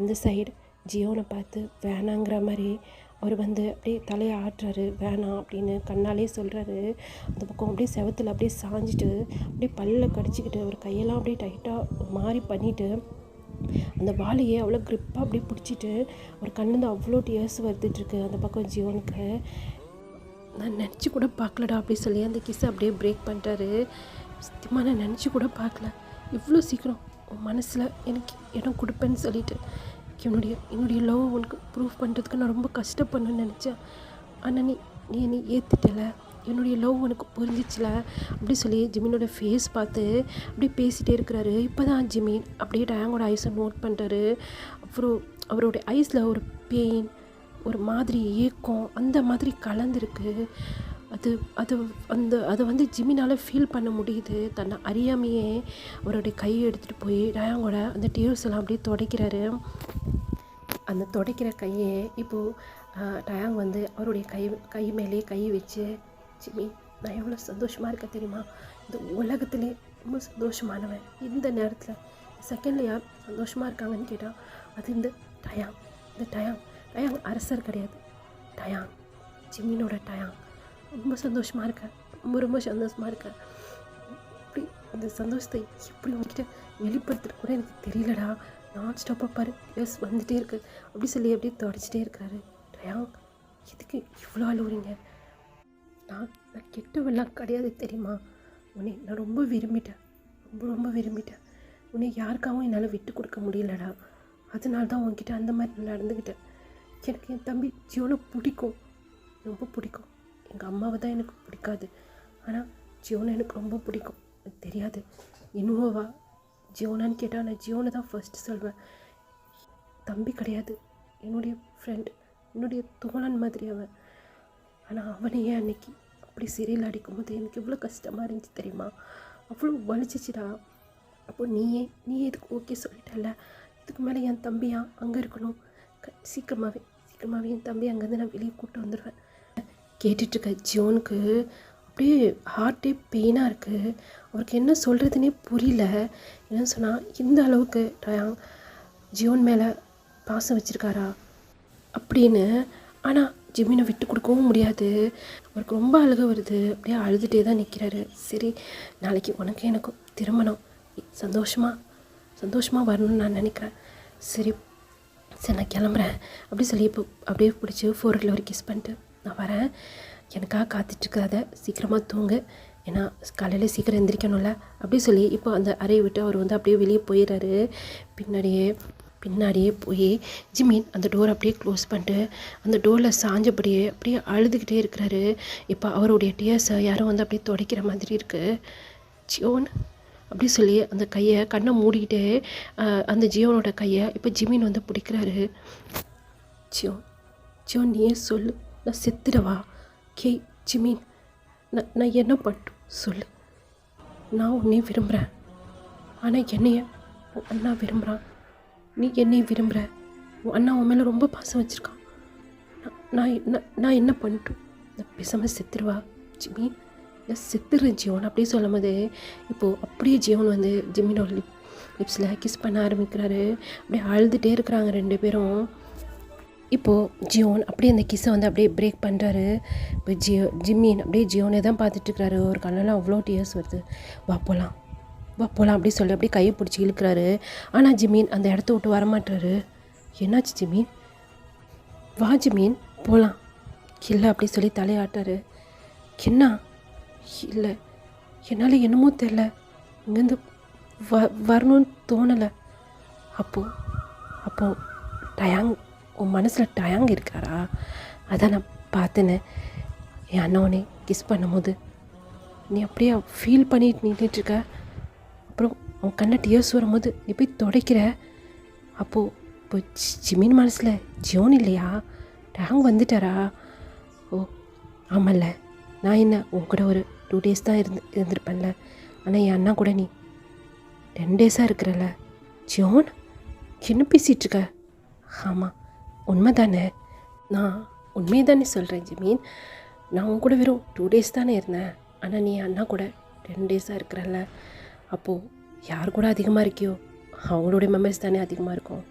அந்த சைடு ஜியோனை பார்த்து வேணாங்கிற மாதிரி அவர் வந்து அப்படியே தலையை ஆட்டுறாரு. வேணாம் அப்படின்னு கண்ணாலே சொல்கிறாரு. அந்த பக்கம் அப்படியே செவத்தில் அப்படியே சாஞ்சிட்டு அப்படியே பல்ல கடிச்சிக்கிட்டு அவர் கையெல்லாம் அப்படியே டைட்டாக மாறி பண்ணிவிட்டு அந்த வாழையை அவ்வளோ க்ரிப்பாக அப்படியே பிடிச்சிட்டு அவர் கண்ணுந்து அவ்வளோ டியர்ஸ் வருதுட்டுருக்கு. அந்த பக்கம் ஜியோனுக்கு நான் நினச்சி கூட பார்க்கலடா அப்படி சொல்லி அந்த கிஸ்ஸை அப்படியே பிரேக் பண்ணிட்டாரு. சத்தியமாக நான் நினச்சி கூட பார்க்கல இவ்வளோ சீக்கிரம் உன் மனசில் எனக்கு இடம் கொடுப்பேன்னு சொல்லிட்டு. என்னுடைய லவ் உனக்கு ப்ரூவ் பண்ணுறதுக்கு நான் ரொம்ப கஷ்டப்படணும்னு நினச்சேன். ஆனால் நீ என்னை ஏற்றுட்டல, என்னுடைய லவ் உனக்கு புரிஞ்சிச்சுல அப்படி சொல்லி ஜிமினோட ஃபேஸ் பார்த்து அப்படியே பேசிகிட்டே இருக்கிறாரு. இப்போ தான் ஜிமின் அப்படியே டயாங்கோட ஐஸை நோட் பண்ணுறாரு. அப்புறம் அவருடைய ஐஸில் ஒரு பெயின், ஒரு மாதிரி ஏக்கம் அந்த மாதிரி கலந்துருக்கு. அது வந்து ஜிமினால் ஃபீல் பண்ண முடியுது. தன்னை அறியாமையே அவருடைய கையை எடுத்துகிட்டு போய் டயாங்கோட அந்த டியர்ஸ் எல்லாம் அப்படியே துடைக்கிறாரு. அந்த துடைக்கிற கையை இப்போது டயாங் வந்து அவருடைய கை மேலேயே கை வச்சு, ஜிமி நான் எவ்வளோ சந்தோஷமாக இருக்கேன் தெரியுமா, இந்த உலகத்திலே ரொம்ப சந்தோஷமானவன். இந்த நேரத்தில் செகண்டில் யார் சந்தோஷமாக இருக்காங்கன்னு கேட்டால் அது இந்த டயாங் அரசர் கிடையாது, டயாங் ஜிமினோட டயாங். ரொம்ப சந்தோஷமாக இருக்கேன், ரொம்ப சந்தோஷமாக இருக்கேன். இப்படி அந்த சந்தோஷத்தை எப்படி உங்ககிட்ட வெளிப்படுத்துறது கூட எனக்கு தெரியலடா. நான் ஸ்டாப்பாக பாரு எஸ் வந்துகிட்டே இருக்கு அப்படி சொல்லி அப்படியே தொடச்சிட்டே இருக்கிறாரு. டயாங் இதுக்கு இவ்வளோ அழுவுறீங்க? நான் கெட்டவெல்லாம் கிடையாது தெரியுமா, உன்னை நான் ரொம்ப விரும்பிட்டேன், ரொம்ப விரும்பிட்டேன். உன்னை யாருக்காகவும் என்னால் விட்டு கொடுக்க முடியலடா. அதனால தான் உன்கிட்ட அந்த மாதிரி நான் நடந்துக்கிட்டேன். எனக்கு என் தம்பி ஜியோனை பிடிக்கும், ரொம்ப பிடிக்கும். எங்கள் அம்மாவை தான் எனக்கு பிடிக்காது, ஆனால் ஜியோனை எனக்கு ரொம்ப பிடிக்கும். எனக்கு தெரியாது இன்னும்வா ஜியோனான்னு கேட்டால் நான் ஜியோனை தான் ஃபர்ஸ்ட் சொல்வேன். தம்பி கிடையாது, என்னுடைய ஃப்ரெண்ட், என்னுடைய தோழன் மாதிரி அவன். ஆனால் அவனையே அன்னைக்கு அப்படி சிறையில் அடிக்கும்போது எனக்கு எவ்வளோ கஷ்டமாக இருந்துச்சு தெரியுமா, அவ்வளோ வலிச்சிச்சுடா. அப்போ நீயே இதுக்கு ஓகே சொல்லிட்டல, இதுக்கு மேலே என் தம்பியா அங்கே இருக்கணும், சீக்கிரமாகவே என் தம்பி அங்கேருந்து நான் வெளியே கூப்பிட்டு வந்துடுவேன். கேட்டுட்ருக்க ஜியோனுக்கு அப்படியே ஹார்ட்டே பெயினாக இருக்குது. அவருக்கு என்ன சொல்கிறதுனே புரியல. என்ன சொன்னால் இந்த அளவுக்கு டயாங் ஜியோன் மேலே பாசம் வச்சுருக்காரா அப்படின்னு. ஆனால் ஜிமினை விட்டு கொடுக்கவும் முடியாது. அவருக்கு ரொம்ப அழுக வருது. அப்படியே அழுதுகிட்டே தான் நிற்கிறாரு. சரி நாளைக்கு உனக்கு எனக்கும் திருமணம், சந்தோஷமாக வரணும்னு நான் நினைக்கிறேன். சரி நான் கிளம்புறேன் அப்படி சொல்லி இப்போ அப்படியே பிடிச்சி ஃபோரில் ஒரு கிஸ் பண்ணிட்டு நான் வரேன், எனக்காக காத்துட்ருக்காத, சீக்கிரமாக தூங்கு, ஏன்னா காலையில் சீக்கிரம் எந்திரிக்கணும்ல அப்படி சொல்லி இப்போ அந்த அறையை விட்டு அவர் வந்து அப்படியே வெளியே போயிடுறாரு. பின்னாடியே போய் ஜிமின் அந்த டோரை அப்படியே க்ளோஸ் பண்ணிட்டு அந்த டோரில் சாஞ்சபடியே அப்படியே அழுதுகிட்டே இருக்கிறாரு. இப்போ அவருடைய டியர்ஸை யாரும் வந்து அப்படியே துடைக்கிற மாதிரி இருக்குது. ஜியோன் அப்படி சொல்லி அந்த கையை கண்ணை மூடிக்கிட்டே அந்த ஜியோனோட கையை இப்போ ஜிமின் வந்து பிடிக்கிறாரு. ஜியோன் நீயே சொல்லு, நான் செத்துடவா? ஜிமின் நான் என்ன பண்ணட்டும் சொல்லு. நான் உன்னை விரும்புகிறேன், ஆனால் என்னைய உன் அண்ணா விரும்புகிறான். நீ என்னையை விரும்புகிற, உன் அண்ணா உன் மேலே ரொம்ப பாசம் வச்சுருக்கான். நான் என்ன பண்ணட்டும்? நான் பேசாமல் செத்துருவா ஜிமின், நான் செத்துடுறேன் ஜியோன் அப்படியே சொல்லும் போது இப்போது அப்படியே ஜியோன் வந்து ஜிமினோட லிப்ஸில் கிஸ் பண்ண ஆரம்பிக்கிறாரு. அப்படியே அழுதுகிட்டே இருக்கிறாங்க ரெண்டு பேரும். இப்போது ஜியோன் அப்படியே அந்த கிஸ்ஸை வந்து அப்படியே பிரேக் பண்ணுறாரு. இப்போ ஜிமின் அப்படியே ஜியோனே தான் பார்த்துட்ருக்காரு. ஒரு கண்ணெல்லாம் அவ்வளோ டியர்ஸ் வருது. வா போகலாம் அப்படி சொல்லி அப்படியே கையை பிடிச்சி இழுக்கிறாரு. ஆனால் ஜிமின் அந்த இடத்த விட்டு வரமாட்டாரு. என்னாச்சு ஜிமின்? வா ஜிமின் போகலாம். இல்லை அப்படி சொல்லி தலையாட்டாரு. என்ன? இல்லை என்னால் என்னமோ தெரில, இங்கேருந்து வரணும்னு தோணலை. அப்போது டயாங் உன் மனசில் டயாங் இருக்காரா? அதான் நான் பார்த்தேன்னு என் அண்ணாவனே கிஸ் பண்ணும்போது நீ அப்படியே ஃபீல் பண்ணிட்டு நின்றுட்டுருக்க. அப்புறம் அவன் கண்ணை டியர்ஸ் வரும்போது நீ போய் துடைக்கிற. இப்போ ஜிமின் மனசில் ஜியோன் இல்லையா? டயாங் வந்துட்டாரா? ஓ ஆமல்ல, நான் என்ன உன் கூட ஒரு 2 days தான் இருந்திருப்பேன்ல, ஆனால் என் அண்ணா கூட நீ 10 days இருக்கிறல்ல. ஜியோன் என்ன பேசிகிட்ருக்க? ஆமாம் உண்மை தானே, நான் உண்மையை தானே சொல்கிறேன் ஜிமின். நான் உன் கூட வெறும் 2 days தானே இருந்தேன், ஆனால் நீ அண்ணா கூட 10 days இருக்கிறல்ல. அப்போது யார் கூட அதிகமாக இருக்கியோ அவங்களுடைய மெமரிஸ் தானே அதிகமாக இருக்கும்.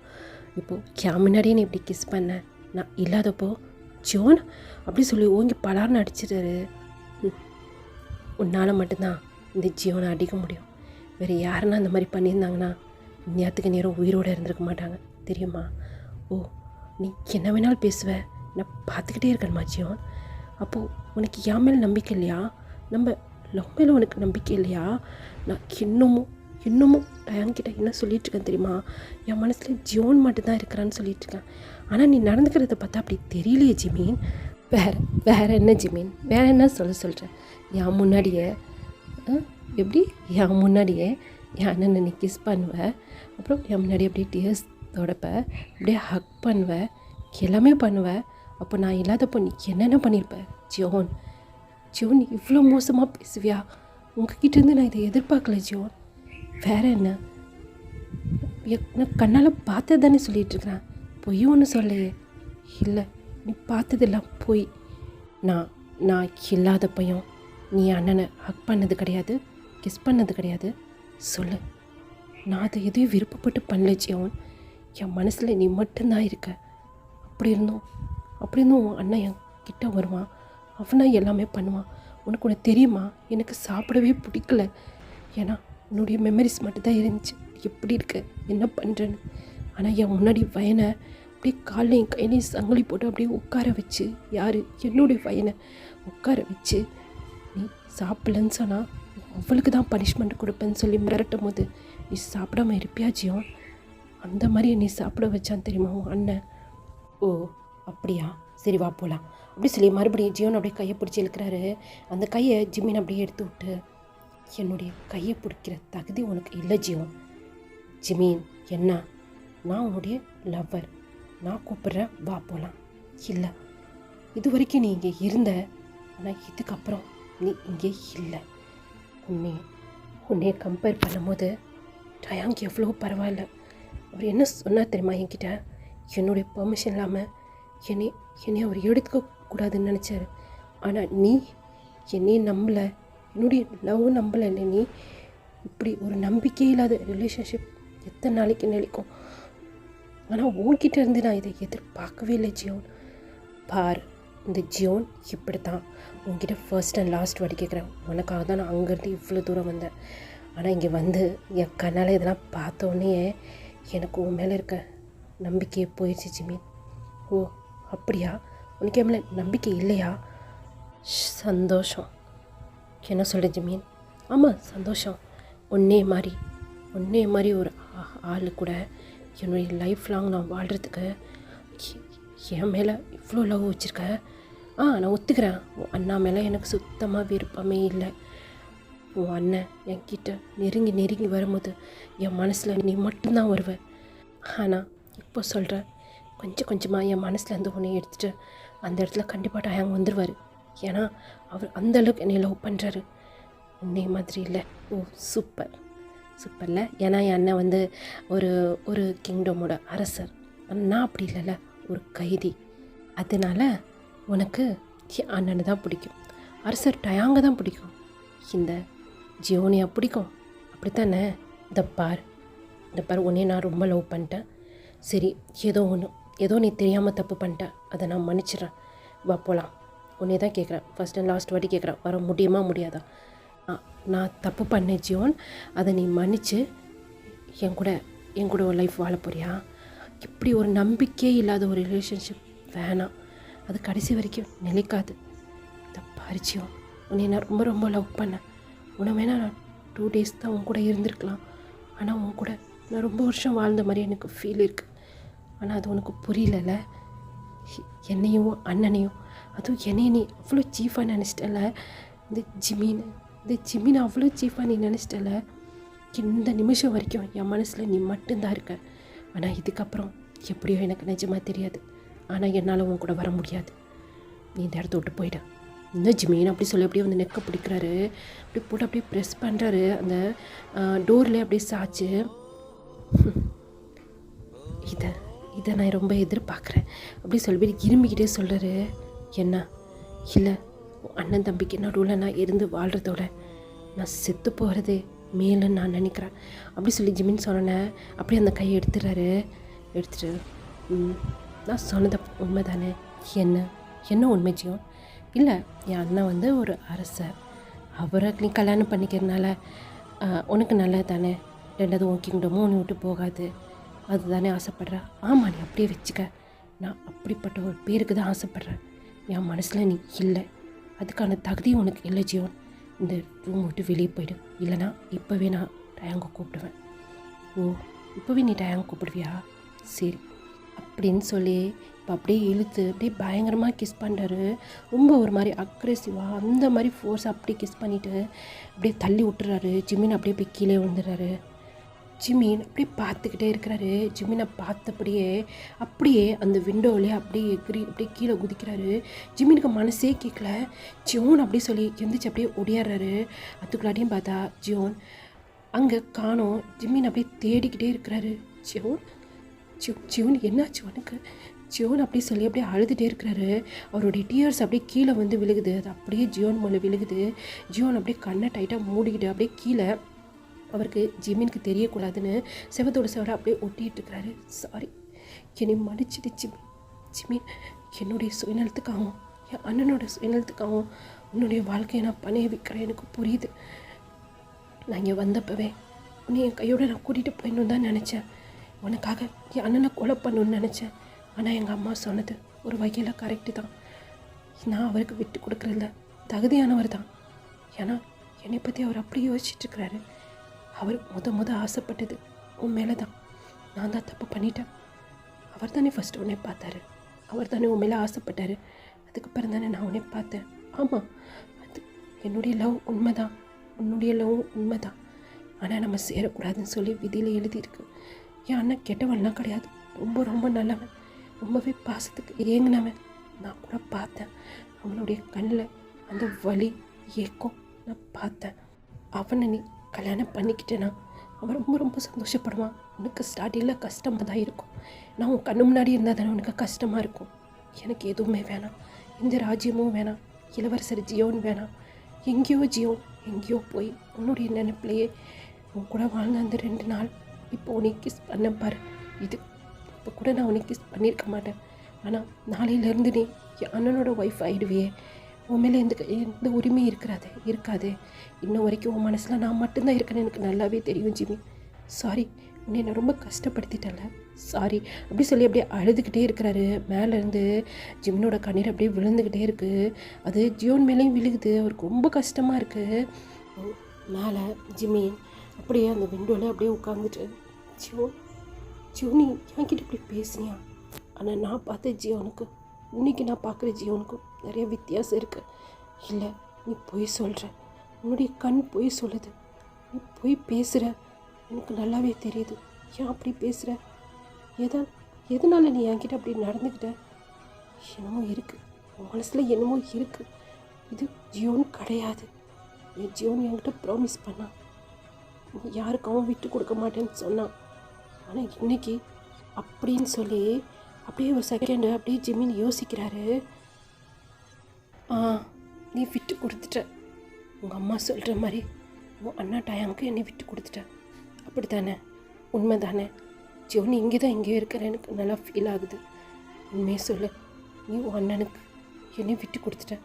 இப்போது முன்னாடியே நீ இப்படி கிஸ் பண்ண, நான் இல்லாதப்போ ஜோன் அப்படி சொல்லி ஓங்கி பலார்னு அடிச்சிட்டாரு. உன்னால் மட்டும்தான் இந்த ஜியோனை அடிக்க முடியும். வேறு யாருன்னா அந்த மாதிரி பண்ணியிருந்தாங்கன்னா நேரத்துக்கு நேரம் உயிரோடு இருந்திருக்க மாட்டாங்க தெரியுமா? ஓ நீ என்ன வேணாலும் பேசுவ, நான் பார்த்துக்கிட்டே இருக்கணுமா ஜியோன்? அப்போது உனக்கு என் மேலே நம்பிக்கை இல்லையா? நம்ம லவ் மேலே உனக்கு நம்பிக்கை இல்லையா? நான் இன்னமும் டயான்கிட்ட என்ன சொல்லிகிட்ருக்கேன் தெரியுமா? என் மனசில் ஜியோன் மட்டும்தான் இருக்கிறான்னு சொல்லிகிட்ருக்கேன். ஆனால் நீ நடந்துக்கிறத பார்த்தா அப்படி தெரியலையே ஜிமீன். வேறு என்ன ஜிமீன், வேறு என்ன சொல்கிறேன்? என் முன்னாடியே எப்படி என் முன்னாடியே என் அண்ணனை நீ கிஸ் பண்ணுவேன், அப்புறம் என் முன்னாடி அப்படியே டியர்ஸ் தொடப்ப, அப்படியே ஹக் பண்ணுவேன், எல்லாமே பண்ணுவேன். அப்போ நான் இல்லாதப்போ நீ என்னென்ன பண்ணியிருப்ப? ஜியோன் நீ இவ்வளோ மோசமாக பேசுவியா? உங்ககிட்டேருந்து நான் இதை எதிர்பார்க்கல ஜியோன். வேறு என்ன? நான் கண்ணால் பார்த்தது தானே சொல்லிகிட்ருக்கிறேன், பொய்யும் ஒன்று சொல்லையே. இல்லை, நீ பார்த்ததெல்லாம் பொய். நான் இல்லாதப்பையும் நீ அண்ணனை ஹக் பண்ணது கிடையாது, கிஸ் பண்ணது கிடையாது. சொல்லு, நான் அதை எதையும் விருப்பப்பட்டு பண்ணல ஜியோன். என் மனசில் நீ மட்டும்தான் இருக்க. அப்படி இருந்தும் உன் அண்ணன் என் கிட்ட வருவான், அவனா எல்லாமே பண்ணுவான். உனக்கு தெரியுமா, எனக்கு சாப்பிடவே பிடிக்கல. ஏன்னா உன்னுடைய மெமரிஸ் மட்டும்தான் இருந்துச்சு, எப்படி இருக்க, என்ன பண்ணுறேன்னு. ஆனால் என் முன்னாடி வயனை அப்படியே காலையும் கையிலையும் சங்கிலி போட்டு அப்படியே உட்கார வச்சு, யார் என்னுடைய வயனை உட்கார வச்சு, நீ சாப்பிடலன்னு சொன்னால் அவளுக்கு தான் பனிஷ்மெண்ட் கொடுப்பேன்னு சொல்லி மிரட்டும் போது நீ சாப்பிடாம இருப்பியா ஜியோன்? அந்த மாதிரி நீ சாப்பிட வச்சான் தெரியுமா உன் அண்ணன். ஓ அப்படியா, சரி வா போகலாம் அப்படி சொல்லி மறுபடியும் ஜியோன் அப்படியே கையை பிடிச்சி இழுக்கிறாரு. அந்த கையை ஜிமின் அப்படியே எடுத்து விட்டு, என்னுடைய கையை பிடிக்கிற தகுதி உனக்கு இல்லை ஜியோன். ஜிமீன், என்ன? நான் உன்னுடைய லவ்வர், நான் கூப்பிட்றேன், வா போகலாம். இல்லை, இது வரைக்கும் நீ இங்கே இருந்த, ஆனால் இதுக்கப்புறம் நீ இங்கே இல்லை. உன்னைய கம்பேர் பண்ணும்போது டயாங் எவ்வளோ பரவாயில்ல. அவர் என்ன சொன்னார் தெரியுமா என்கிட்ட? என்னுடைய பெர்மிஷன் இல்லாமல் என்னை அவர் எடுத்துக்க கூடாதுன்னு நினச்சாரு. ஆனால் நீ என்னையும் நம்பலை, என்னுடைய லவ் நம்பலை. இல்லை, நீ இப்படி ஒரு நம்பிக்கை இல்லாத ரிலேஷன்ஷிப் எத்தனை நாளைக்கு நிலைக்கும்? ஆனால் உன்கிட்ட இருந்து நான் இதை எதிர்பார்க்கவே இல்லை ஜியோன். பார், இந்த ஜியோன் இப்படி தான் உன்கிட்ட ஃபர்ஸ்ட் அண்ட் லாஸ்ட் வாட்டி கேட்குறேன். உனக்காக தான் நான் அங்கேருந்து இவ்வளோ தூரம் வந்தேன். ஆனால் இங்கே வந்து என் கண்ணால் இதெல்லாம் பார்த்தோன்னே எனக்கு உன் மேலே இருக்க நம்பிக்கையை போயிடுச்சு ஜிமீன். ஓ அப்படியா, உனக்கு என் மேலே நம்பிக்கை இல்லையா? சந்தோஷம். என்ன சொல்கிறேன் ஜிமீன்? ஆமாம் சந்தோஷம். ஒன்னே மாதிரி ஒரு ஆள் கூட என்னுடைய லைஃப் லாங் நான் வாழ்கிறதுக்கு என் மேலே இவ்வளோ லவ் வச்சுருக்கேன். நான் ஒத்துக்கிறேன், உன் அண்ணா மேலே எனக்கு சுத்தமாக விருப்பமே இல்லை. உன் அண்ணன் என்கிட்ட நெருங்கி வரும்போது என் மனசில் நீ மட்டும்தான் வருவேன். ஆனால் இப்போ சொல்கிறேன், கொஞ்சமாக என் மனசுலேருந்து உன்னை எடுத்துகிட்டு அந்த இடத்துல கண்டிப்பாக டயாங் வந்துடுவார். ஏன்னா அவர் அந்தளவுக்கு என்னை லவ் பண்ணுறாரு. உன்னை மாதிரி இல்லை. ஓ சூப்பரில். ஏன்னா என் அண்ணன் வந்து ஒரு கிங்டமோட அரசர், நான் அப்படி இல்லைல்ல, ஒரு கைதி. அதனால் உனக்கு என் அண்ணனை தான் பிடிக்கும், அரசர் டயாங்க தான் பிடிக்கும், இந்த ஜியோனியா பிடிக்கும், அப்படித்தானே? இந்த பார் உன்னையே நான் ரொம்ப லவ் பண்ணிட்டேன். சரி, ஏதோ நீ தெரியாமல் தப்பு பண்ணிட்டேன், அதை நான் மன்னிச்சிடுறேன். வா போகலாம். உன்னை தான் கேட்குறேன், ஃபஸ்ட் அண்ட் லாஸ்ட் வாட்டி கேட்குறேன், வர முடியுமா முடியாதா? நான் தப்பு பண்ணேன் ஜியோன், அதை நீ மன்னிச்சு என் கூட ஒரு லைஃப் வாழ போறியா? இப்படி ஒரு நம்பிக்கையே இல்லாத ஒரு ரிலேஷன்ஷிப் வேணாம், அது கடைசி வரைக்கும் நிலைக்காது. இந்த பரிச்சயம், உன்னை நான் ரொம்ப ரொம்ப லவ் பண்ணேன். உன்னை வேணா நான் 2 days தான் உன் கூட இருந்திருக்கலாம், ஆனால் உன் கூட நான் ரொம்ப வருஷம் வாழ்ந்த மாதிரி எனக்கு ஃபீல் இருக்குது. ஆனால் அது உனக்கு புரியல. என்னையும் அண்ணனையும், அதுவும் என்னையும் நீ அவ்வளோ சீஃபாக நினச்சிட்டல. இந்த ஜிமீனை அவ்வளோ சீஃபாக நீ நினச்சிட்டல. இந்த நிமிஷம் வரைக்கும் என் மனசில் நீ மட்டும்தான் இருக்க. ஆனால் இதுக்கப்புறம் எப்படியோ எனக்கு நிஜமாக தெரியாது, ஆனால் என்னால் உன் கூட வர முடியாது. நீ இந்த இடத்த விட்டு போயிட. இந்த ஜிமீன் அப்படி சொல்லி அப்படியே வந்து நெக்கை பிடிக்கிறாரு, அப்படி போட்டு அப்படியே ப்ரெஸ் பண்ணுறாரு அந்த டோர்லேயே அப்படியே சாச்சு. இதை நான் ரொம்ப எதிர்பார்க்குறேன் அப்படி சொல்லி இரும்பிக்கிட்டே சொல்கிறாரு. என்ன? இல்லை, அண்ணன் தம்பிக்கு நடுவில் நான் இருந்து வாழ்கிறதோட நான் செத்து போகிறதே மேலுன்னு நான் நினைக்கிறேன் அப்படி சொல்லி ஜிமின் சொன்னேன். அப்படியே அந்த கையை எடுத்துட்டு நான் சொன்னது உண்மை தானே? என்ன உண்மை ஜியோன்? இல்லை, என் அண்ணன் வந்து ஒரு அரசர், அவரை நீ கல்யாணம் பண்ணிக்கிறதுனால உனக்கு நல்லது தானே? 2வது உன் கிங்டமும் உன்னை விட்டு போகாது, அதுதானே ஆசைப்பட்ற? ஆமாம், நீ அப்படியே வச்சுக்க. நான் அப்படிப்பட்ட ஒரு பேருக்கு தான் ஆசைப்பட்றேன். என் மனசில் நீ இல்லை. அதுக்கான தகுதி உனக்கு இல்லை ஜியோன். இந்த ரூம் விட்டு வெளியே போயிடு, இல்லைனா இப்போவே நான் டயாங்கோ கூப்பிடுவேன். ஓ, இப்போவே நீ டயாங்கோ கூப்பிடுவியா? சரி அப்படின்னு சொல்லி இப்போ அப்படியே இழுத்து அப்படியே பயங்கரமாக கிஸ் பண்ணுறாரு. ரொம்ப ஒரு மாதிரி அக்ரெசிவாக அந்த மாதிரி ஃபோர்ஸ் அப்படியே கிஸ் பண்ணிவிட்டு அப்படியே தள்ளி விட்டுறாரு. ஜிமின் அப்படியே போய் கீழே விழுந்துடுறாரு. ஜிமின் அப்படியே பார்த்துக்கிட்டே இருக்கிறாரு. ஜிமினை பார்த்தபடியே அப்படியே அந்த விண்டோவிலே அப்படியே எகிரி அப்படியே கீழே குதிக்கிறாரு. ஜிமினுக்கு மனசே கேட்கல. ஜியோன் அப்படி சொல்லி எந்திரிச்சு அப்படியே ஒடியாடுறாரு. அதுக்குள்ளாட்டியும் பார்த்தா ஜியோன் அங்கே காணோம். ஜிமின் அப்படியே தேடிக்கிட்டே இருக்கிறாரு. ஜியோன் என்னாச்சு உனக்கு? ஜியோன் அப்படி சொல்லி அப்படியே அழுதுகிட்டே இருக்கிறாரு. அவருடைய டியர்ஸ் அப்படியே கீழே வந்து விழுகுது. அது அப்படியே ஜியோன் மேலே விழுகுது. ஜியோன் அப்படியே கண்ணை டைட்டாக மூடிக்கிட்டு அப்படியே கீழே அவருக்கு ஜிமினுக்கு தெரியக்கூடாதுன்னு செவத்தோட செவட அப்படியே ஒட்டிகிட்டு இருக்கிறாரு. சாரி, என்னை மன்னிச்சிடு ஜிமின். ஜிமின், என்னுடைய சுயநலத்துக்காகவும் என் அண்ணனோட சுயநலத்துக்காகவும் உன்னுடைய வாழ்க்கையை நான் பணைய வைக்கிறேன். எனக்கு புரியுது. நான் இங்கே வந்தப்பவே உன்னை என் கையோடு நான் கூட்டிகிட்டு போயிடணும் தான் நினச்சேன். உனக்காக என் அண்ணனை கொலை பண்ணணுன்னு நினச்சேன். ஆனால் எங்கள் அம்மா சொன்னது ஒரு வகையில் கரெக்டு தான். நான் அவருக்கு விட்டு கொடுக்குறதில்ல, தகுதியானவர் தான். ஏன்னா என்னை பற்றி அவர் அப்படியே யோசிச்சுட்ருக்கிறாரு. அவர் முத ஆசைப்பட்டது உன் மேலே தான். நான் தான் தப்பு பண்ணிட்டேன். அவர் தானே ஃபஸ்ட்டு உன்னை பார்த்தாரு. அவர் தானே உன் மேலே ஆசைப்பட்டார். அதுக்கப்புறம் தானே நான் உன்னை பார்த்தேன். ஆமாம், அது என்னுடைய லவ் உண்மை தான், உன்னுடைய லவ் உண்மை தான். ஆனால் நம்ம சேரக்கூடாதுன்னு சொல்லி விதியில் எழுதியிருக்கு. என் அண்ணன் கெட்டவன்லாம் கிடையாது, ரொம்ப நல்லவன், ரொம்பவே பாசத்துக்கு ஏங்கினவன். நான் கூட பார்த்தேன் அவனுடைய கண்ணில் அந்த வலி ஏக்கம் நான் பார்த்தேன். அவனை நீ கல்யாணம் பண்ணிக்கிட்டேன்னா அவன் ரொம்ப சந்தோஷப்படுவான். உனக்கு ஸ்டார்டிங்கில் கஷ்டமாக தான் இருக்கும். நான் உன் கண்ணு முன்னாடி இருந்தால் தானே உனக்கு கஷ்டமாக இருக்கும். எனக்கு எதுவுமே வேணாம், இந்த ராஜ்யமும் வேணாம், இளவரசர் ஜியோன் வேணாம். எங்கேயோ போய் உன்னுடைய நினைப்பிலேயே உன் கூட வாழ்ந்த அந்த 2 நாள் இப்போ உனக்கு கிஸ் பண்ண பாரு. இது இப்போ கூட நான் உனக்கு கிஸ் பண்ணியிருக்க மாட்டேன். ஆனால் நாளையிலேருந்து நீ என் அண்ணனோட ஒய்ஃப் ஆகிடுவியே. உன் மேலே எந்த உரிமையும் இருக்காது. இன்னும் வரைக்கும் உன் மனசில் நான் மட்டும்தான் இருக்கேன்னு எனக்கு நல்லாவே தெரியும் ஜிமி. சாரி, உன்னை நான் ரொம்ப கஷ்டப்படுத்திட்டேன்ல, சாரி அப்படி சொல்லி அப்படியே அழுதுகிட்டே இருக்கிறாரு. மேலேருந்து ஜிமினோட கண்ணீர் அப்படியே விழுந்துக்கிட்டே இருக்குது. அது ஜியோன் மேலேயும் விழுகுது. அவருக்கு ரொம்ப கஷ்டமாக இருக்குது. மேலே ஜிமின் அப்படியே அந்த விண்டோவில் அப்படியே உட்காந்துட்டு, ஜியோ நீ என்கிட்ட இப்படி பேசுனியா? ஆனால் நான் பார்த்த ஜியோனுக்கும் இன்னைக்கு நான் பார்க்குற ஜியோனுக்கும் நிறைய வித்தியாசம் இருக்குது. இல்லை, நீ பொய் சொல்கிற, உன்னுடைய கண் பொய் சொல்லுது, நீ பொய் பேசுகிற, எனக்கு நல்லாவே தெரியுது. ஏன் அப்படி பேசுகிற? எதனால் நீ என்கிட்ட அப்படி நடந்துக்கிட்ட? என்னமோ இருக்குது, உன் மனசில் என்னமோ இருக்குது. இது ஜியோன் கிடையாது. என் ஜியோன் என்கிட்ட ப்ராமிஸ் பண்ணான், யாருக்காகவும் விட்டு கொடுக்க மாட்டேன்னு சொன்னான். ஆனால் இன்னைக்கு அப்படின்னு சொல்லி அப்படியே ஒரு செகண்டு அப்படியே ஜிமின் யோசிக்கிறாரு. நீ விட்டு கொடுத்துட்ட, உங்கள் அம்மா சொல்கிற மாதிரி உன் அண்ணா டயாங்க்கு என்னை விட்டு கொடுத்துட்ட, அப்படி தானே? உண்மை தானே? ஜியோனி எங்கேயோ இருக்கிற எனக்கு நல்லா ஃபீல் ஆகுது. உண்மையை சொல்லு, நீ உன் அண்ணனுக்கு என்னை விட்டு கொடுத்துட்ட,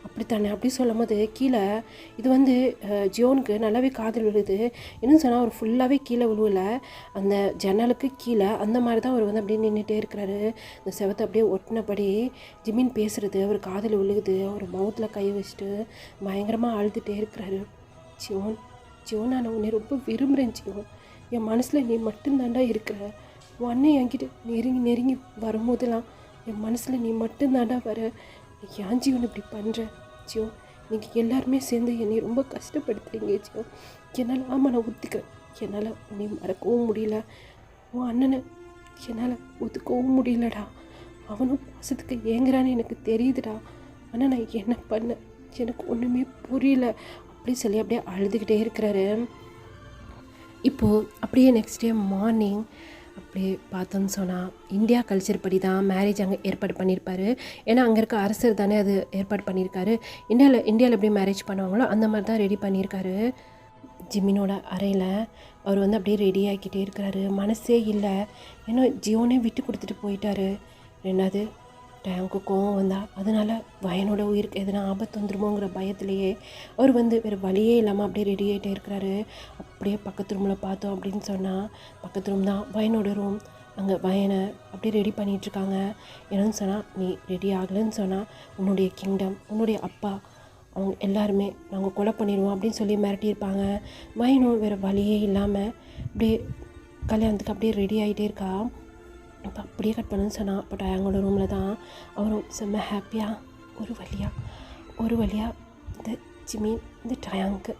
அப்படித்தானே? அப்படி சொல்லும் போது கீழே இது ஜியோனுக்கு நல்லாவே காதல் விழுது. இன்னும் சொன்னால் அவர் ஃபுல்லாகவே கீழே விழுவலை, அந்த ஜன்னலுக்கு கீழே அந்த மாதிரி தான் அவர் அப்படியே நின்றுட்டே இருக்கிறாரு. இந்த செவத்தை அப்படியே ஒட்டினபடி ஜிமின் பேசுகிறது அவர் காதல் விழுகுது. அவர் மவுத்தில் கை வச்சுட்டு பயங்கரமாக அழுதுகிட்டே இருக்கிறாரு. ஜியோன் நான் உன்னை ரொம்ப விரும்புகிறேன் ஜியோன், என் மனசில் நீ மட்டும்தாண்டா இருக்கிற. உன் அண்ணன் என்கிட்ட நெருங்கி வரும்போதெல்லாம் என் மனசில் நீ மட்டும்தாண்டா வர. ஏன் ஜியோன் இப்படி பண்ணுற? ஜியோ, நீங்கள் எல்லாருமே சேர்ந்து என்னை ரொம்ப கஷ்டப்படுத்துறீங்க ஜியோ. என்னால் நான் ஒத்துக்கிறேன், என்னால் உன்னை மறக்கவும் முடியல, உன் அண்ணனை என்னால் ஒத்துக்கவும் முடியலடா. அவனும் பாசத்துக்கு ஏங்குறான்னு எனக்கு தெரியுதுடா. ஆனால் நான் என்ன பண்ண எனக்கு ஒன்றுமே புரியல அப்படி சொல்லி அப்படியே அழுதுகிட்டே இருக்கிறாரு. இப்போது அப்படியே நெக்ஸ்ட் டே மார்னிங் அப்படியே பார்த்தோன்னு சொன்னால் இந்தியா கல்ச்சர் படி தான் மேரேஜ் அங்கே ஏற்பாடு பண்ணியிருப்பார். ஏன்னா அங்கே இருக்க அரசர் தானே அது ஏற்பாடு பண்ணியிருக்காரு. இந்தியாவில் எப்படி மேரேஜ் பண்ணுவாங்களோ அந்த மாதிரி தான் ரெடி பண்ணியிருக்காரு. ஜிமினோட அறையில் அவர் அப்படியே ரெடி ஆகிக்கிட்டே இருக்கிறாரு. மனசே இல்லை, ஏன்னா ஜியோனே விட்டு கொடுத்துட்டு போயிட்டாரு. ரெண்டாவது டேங்க்கு கோவம் வந்தா, அதனால் வயனோட உயிருக்கு எதனா ஆபத்து வந்துருமோங்கிற பயத்துலேயே அவர் வேறு வழியே இல்லாமல் அப்படியே ரெடி ஆகிட்டே இருக்கிறாரு. அப்படியே பக்கத்து ரூமில் பார்த்தோம் அப்படின்னு சொன்னால் பக்கத்து ரூம் தான் வயனோட ரூம். அங்கே வயனை அப்படியே ரெடி பண்ணிகிட்ருக்காங்க. என்னன்னு சொன்னால், நீ ரெடி ஆகலைன்னு சொன்னால் உன்னுடைய கிங்டம், உன்னுடைய அப்பா, அவங்க எல்லாருமே நாங்கள் கொலை பண்ணிடுவோம் அப்படின்னு சொல்லி மிரட்டியிருப்பாங்க. வயனும் வேறு வழியே இல்லாமல் அப்படியே கல்யாணத்துக்கு அப்படியே ரெடி ஆகிட்டே இருக்கா. இப்போ அப்படியே கட் பண்ணுன்னு சொன்னால், பட் அவங்களோட ரூமில் தான் அவரும் செம்ம ஹாப்பியாக ஒரு வழியாக இந்த ஜிம்மி இந்த டயாங்க்கு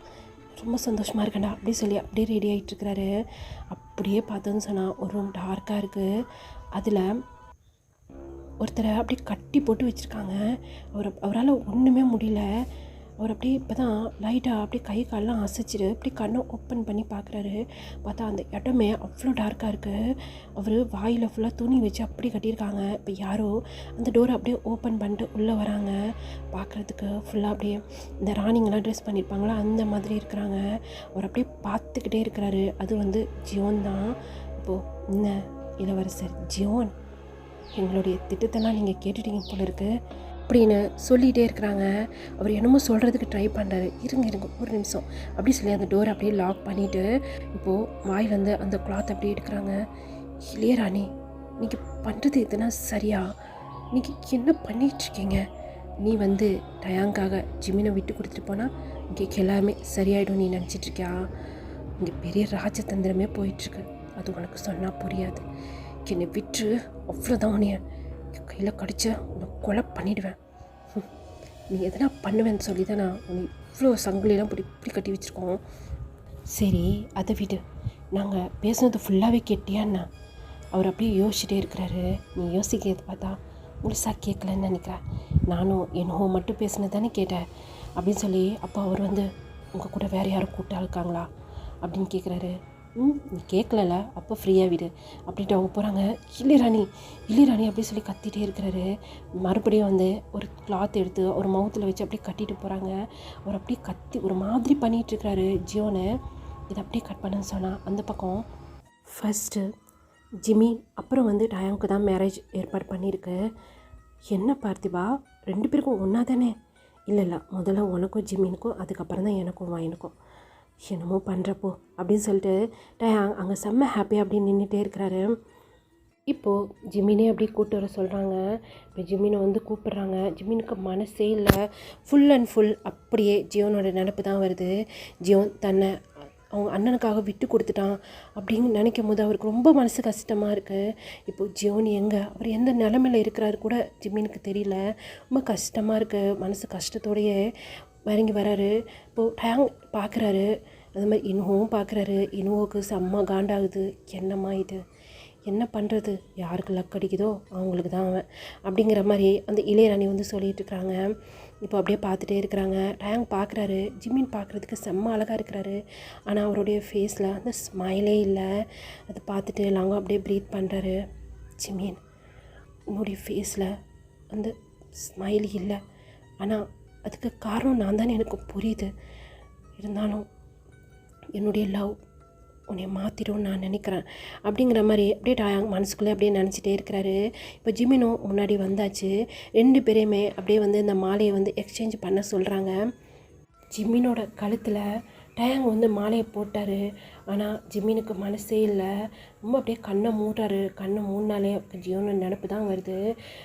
ரொம்ப சந்தோஷமாக இருக்கண்டா அப்படி சொல்லி அப்படியே ரெடி ஆகிட்டுருக்கிறாரு. அப்படியே பார்த்தோன்னு சொன்னால் ஒரு ரூம் டார்க்காக இருக்குது. அதில் ஒருத்தரை அப்படியே கட்டி போட்டு வச்சுருக்காங்க. அவரால் ஒன்றுமே முடியல. அவர் அப்படியே இப்போ தான் லைட்டாக அப்படியே கை காலெலாம் அசைச்சிட்டு அப்படி கண்ணை ஓப்பன் பண்ணி பார்க்குறாரு. பார்த்தா அந்த இடமே அவ்வளோ டார்க்காக இருக்குது. அவர் வாயில் ஃபுல்லாக துணி வச்சு அப்படி கட்டியிருக்காங்க. இப்போ யாரோ அந்த டோரை அப்படியே ஓப்பன் பண்ணிட்டு உள்ளே வராங்க. பார்க்குறதுக்கு ஃபுல்லாக அப்படியே இந்த ராணிங்கெல்லாம் ட்ரெஸ் பண்ணியிருப்பாங்களா அந்த மாதிரி இருக்கிறாங்க. அவர் அப்படியே பார்த்துக்கிட்டே இருக்கிறாரு. அது ஜியோன் தான். இப்போது என்ன இளவரசர் ஜியோன், எங்களுடைய திட்டத்தெல்லாம் நீங்கள் கேட்டுட்டீங்க போல இருக்குது அப்படின்னு சொல்லிகிட்டே இருக்கிறாங்க. அவர் என்னமோ சொல்கிறதுக்கு ட்ரை பண்ணுறாரு. இருங்க ஒரு நிமிஷம் அப்படி சொல்லி அந்த டோரை அப்படியே லாக் பண்ணிவிட்டு இப்போது வாயிலேருந்து அந்த கிளாத் அப்படியே எடுக்கிறாங்க. இளையராணி, நீங்கள் பண்ணுறது இதுனா சரியா? நீங்கள் என்ன பண்ணிகிட்ருக்கீங்க? நீ டயாங்காக ஜிமினை விட்டு கொடுத்துட்டு போனால் இங்கே எல்லாமே சரியாயிடும் நீ நினச்சிட்ருக்கியா? இங்கே பெரிய ராஜதந்திரமே போயிட்டுருக்கு. அது உனக்கு சொன்னால் புரியாது. என்னை விட்டு அவ்வளோதான், உன்னைய கையில் கடிச்ச உன்னை கொலை பண்ணிவிடுவேன். நீ எதனா பண்ணுவேன்னு சொல்லி தான் நான் உன்னை இவ்வளோ சங்கிலியெல்லாம் இப்படி கட்டி வச்சுருக்கோம். சரி, அதை விடு. நாங்கள் பேசுனது ஃபுல்லாகவே கேட்டியான்னா? அவர் அப்படியே யோசிச்சுட்டே இருக்கிறாரு. நீ யோசிக்கிறது பார்த்தா முழுசாக கேட்கலன்னு நினைக்கிறேன். நானும் என்னோ மட்டும் பேசுனது தானே கேட்டேன் அப்படின்னு சொல்லி அப்போ அவர் உங்கள் கூட வேறு யாரும் கூட்டாக இருக்காங்களா அப்படின்னு கேட்குறாரு. நீ கேட்கல, அப்போ ஃப்ரீயாக விடு அப்படின்ட்டு அவங்க போகிறாங்க. இளையராணி அப்படி சொல்லி கத்திகிட்டே இருக்கிறாரு. மறுபடியும் ஒரு கிளாத் எடுத்து ஒரு மவுத்தில் வச்சு அப்படியே கட்டிட்டு போகிறாங்க. அவர் அப்படியே கத்தி ஒரு மாதிரி பண்ணிகிட்ருக்கிறாரு ஜியோனை. இதை அப்படியே கட் பண்ணுன்னு சொன்னால் அந்த பக்கம் ஃபஸ்ட்டு ஜிம்மி அப்புறம் டயாங்க்கு தான் மேரேஜ் ஏற்பாடு பண்ணியிருக்கு. என்ன பார்த்திபா, 2 பேருக்கும் ஒன்றா தானே? இல்லை, முதல்ல உனக்கும் ஜிம்மினுக்கும், அதுக்கப்புறம் தான் எனக்கும் வயனுக்கும். என்னமோ பண்ணுறப்போ அப்படின்னு சொல்லிட்டு டயாங் அங்கே செம்ம ஹாப்பியாக அப்படின்னு நின்றுட்டே இருக்கிறாரு. இப்போது ஜிம்மினே அப்படியே கூப்பிட்டு வர சொல்கிறாங்க. இப்போ ஜிம்மினை கூப்பிட்றாங்க. ஜிம்மினுக்கு மனசே இல்லை. ஃபுல் அண்ட் ஃபுல் அப்படியே ஜியோனோட நினப்பு தான் வருது. ஜியோன் தன்னை அவங்க அண்ணனுக்காக விட்டு கொடுத்துட்டான் அப்படின்னு நினைக்கும் போது அவருக்கு ரொம்ப மனசு கஷ்டமாக இருக்குது. இப்போது ஜியோன் அவர் எந்த நிலமையில் இருக்கிறாரு கூட ஜிம்மினுக்கு தெரியல. ரொம்ப கஷ்டமாக இருக்குது. மனசு கஷ்டத்தோடையே இறங்கி வராரு. இப்போது டயாங் பார்க்குறாரு. அது மாதிரி இனுவும் பார்க்குறாரு. இனுவோக்கு செம்ம காண்டாகுது. என்னம்மா இது, என்ன பண்ணுறது, யாருக்கு லக் அடிக்குதோ அவங்களுக்கு தான் அவன் அப்படிங்கிற மாதிரி அந்த இளையராணி சொல்லிகிட்டு இருக்கிறாங்க. இப்போ அப்படியே பார்த்துட்டே இருக்கிறாங்க. டயாங் பார்க்குறாரு. ஜிம்மின் பார்க்குறதுக்கு செம்ம அழகாக இருக்கிறாரு. ஆனால் அவருடைய ஃபேஸில் அந்த ஸ்மைலே இல்லை. அதை பார்த்துட்டு லாங்காக அப்படியே ப்ரீத் பண்ணுறாரு. ஜிம்மின், உன்னுடைய ஃபேஸில் அந்த ஸ்மைல் இல்லை. ஆனால் அதுக்கு காரணம் நான் தானே, எனக்கு புரியுது. இருந்தாலும் என்னுடைய லவ் உன்னை மாற்றிடும் நான் நினைக்கிறேன் அப்படிங்கிற மாதிரி அப்படியே டயாங் மனசுக்குள்ளே அப்படியே நினச்சிட்டே இருக்கிறாரு. இப்போ ஜிம்மினும் முன்னாடி வந்தாச்சு. 2 பேரையுமே அப்படியே இந்த மாலையை எக்ஸ்சேஞ்ச் பண்ண சொல்கிறாங்க. ஜிம்மினோட கழுத்தில் டயாங் மாலையை போட்டார். ஆனால் ஜிம்மினுக்கு மனசே இல்லை. ரொம்ப அப்படியே கண்ணை மூடுறாரு. கண்ணை மூடினாலே ஜியோனோட நினப்பு தான் வருது.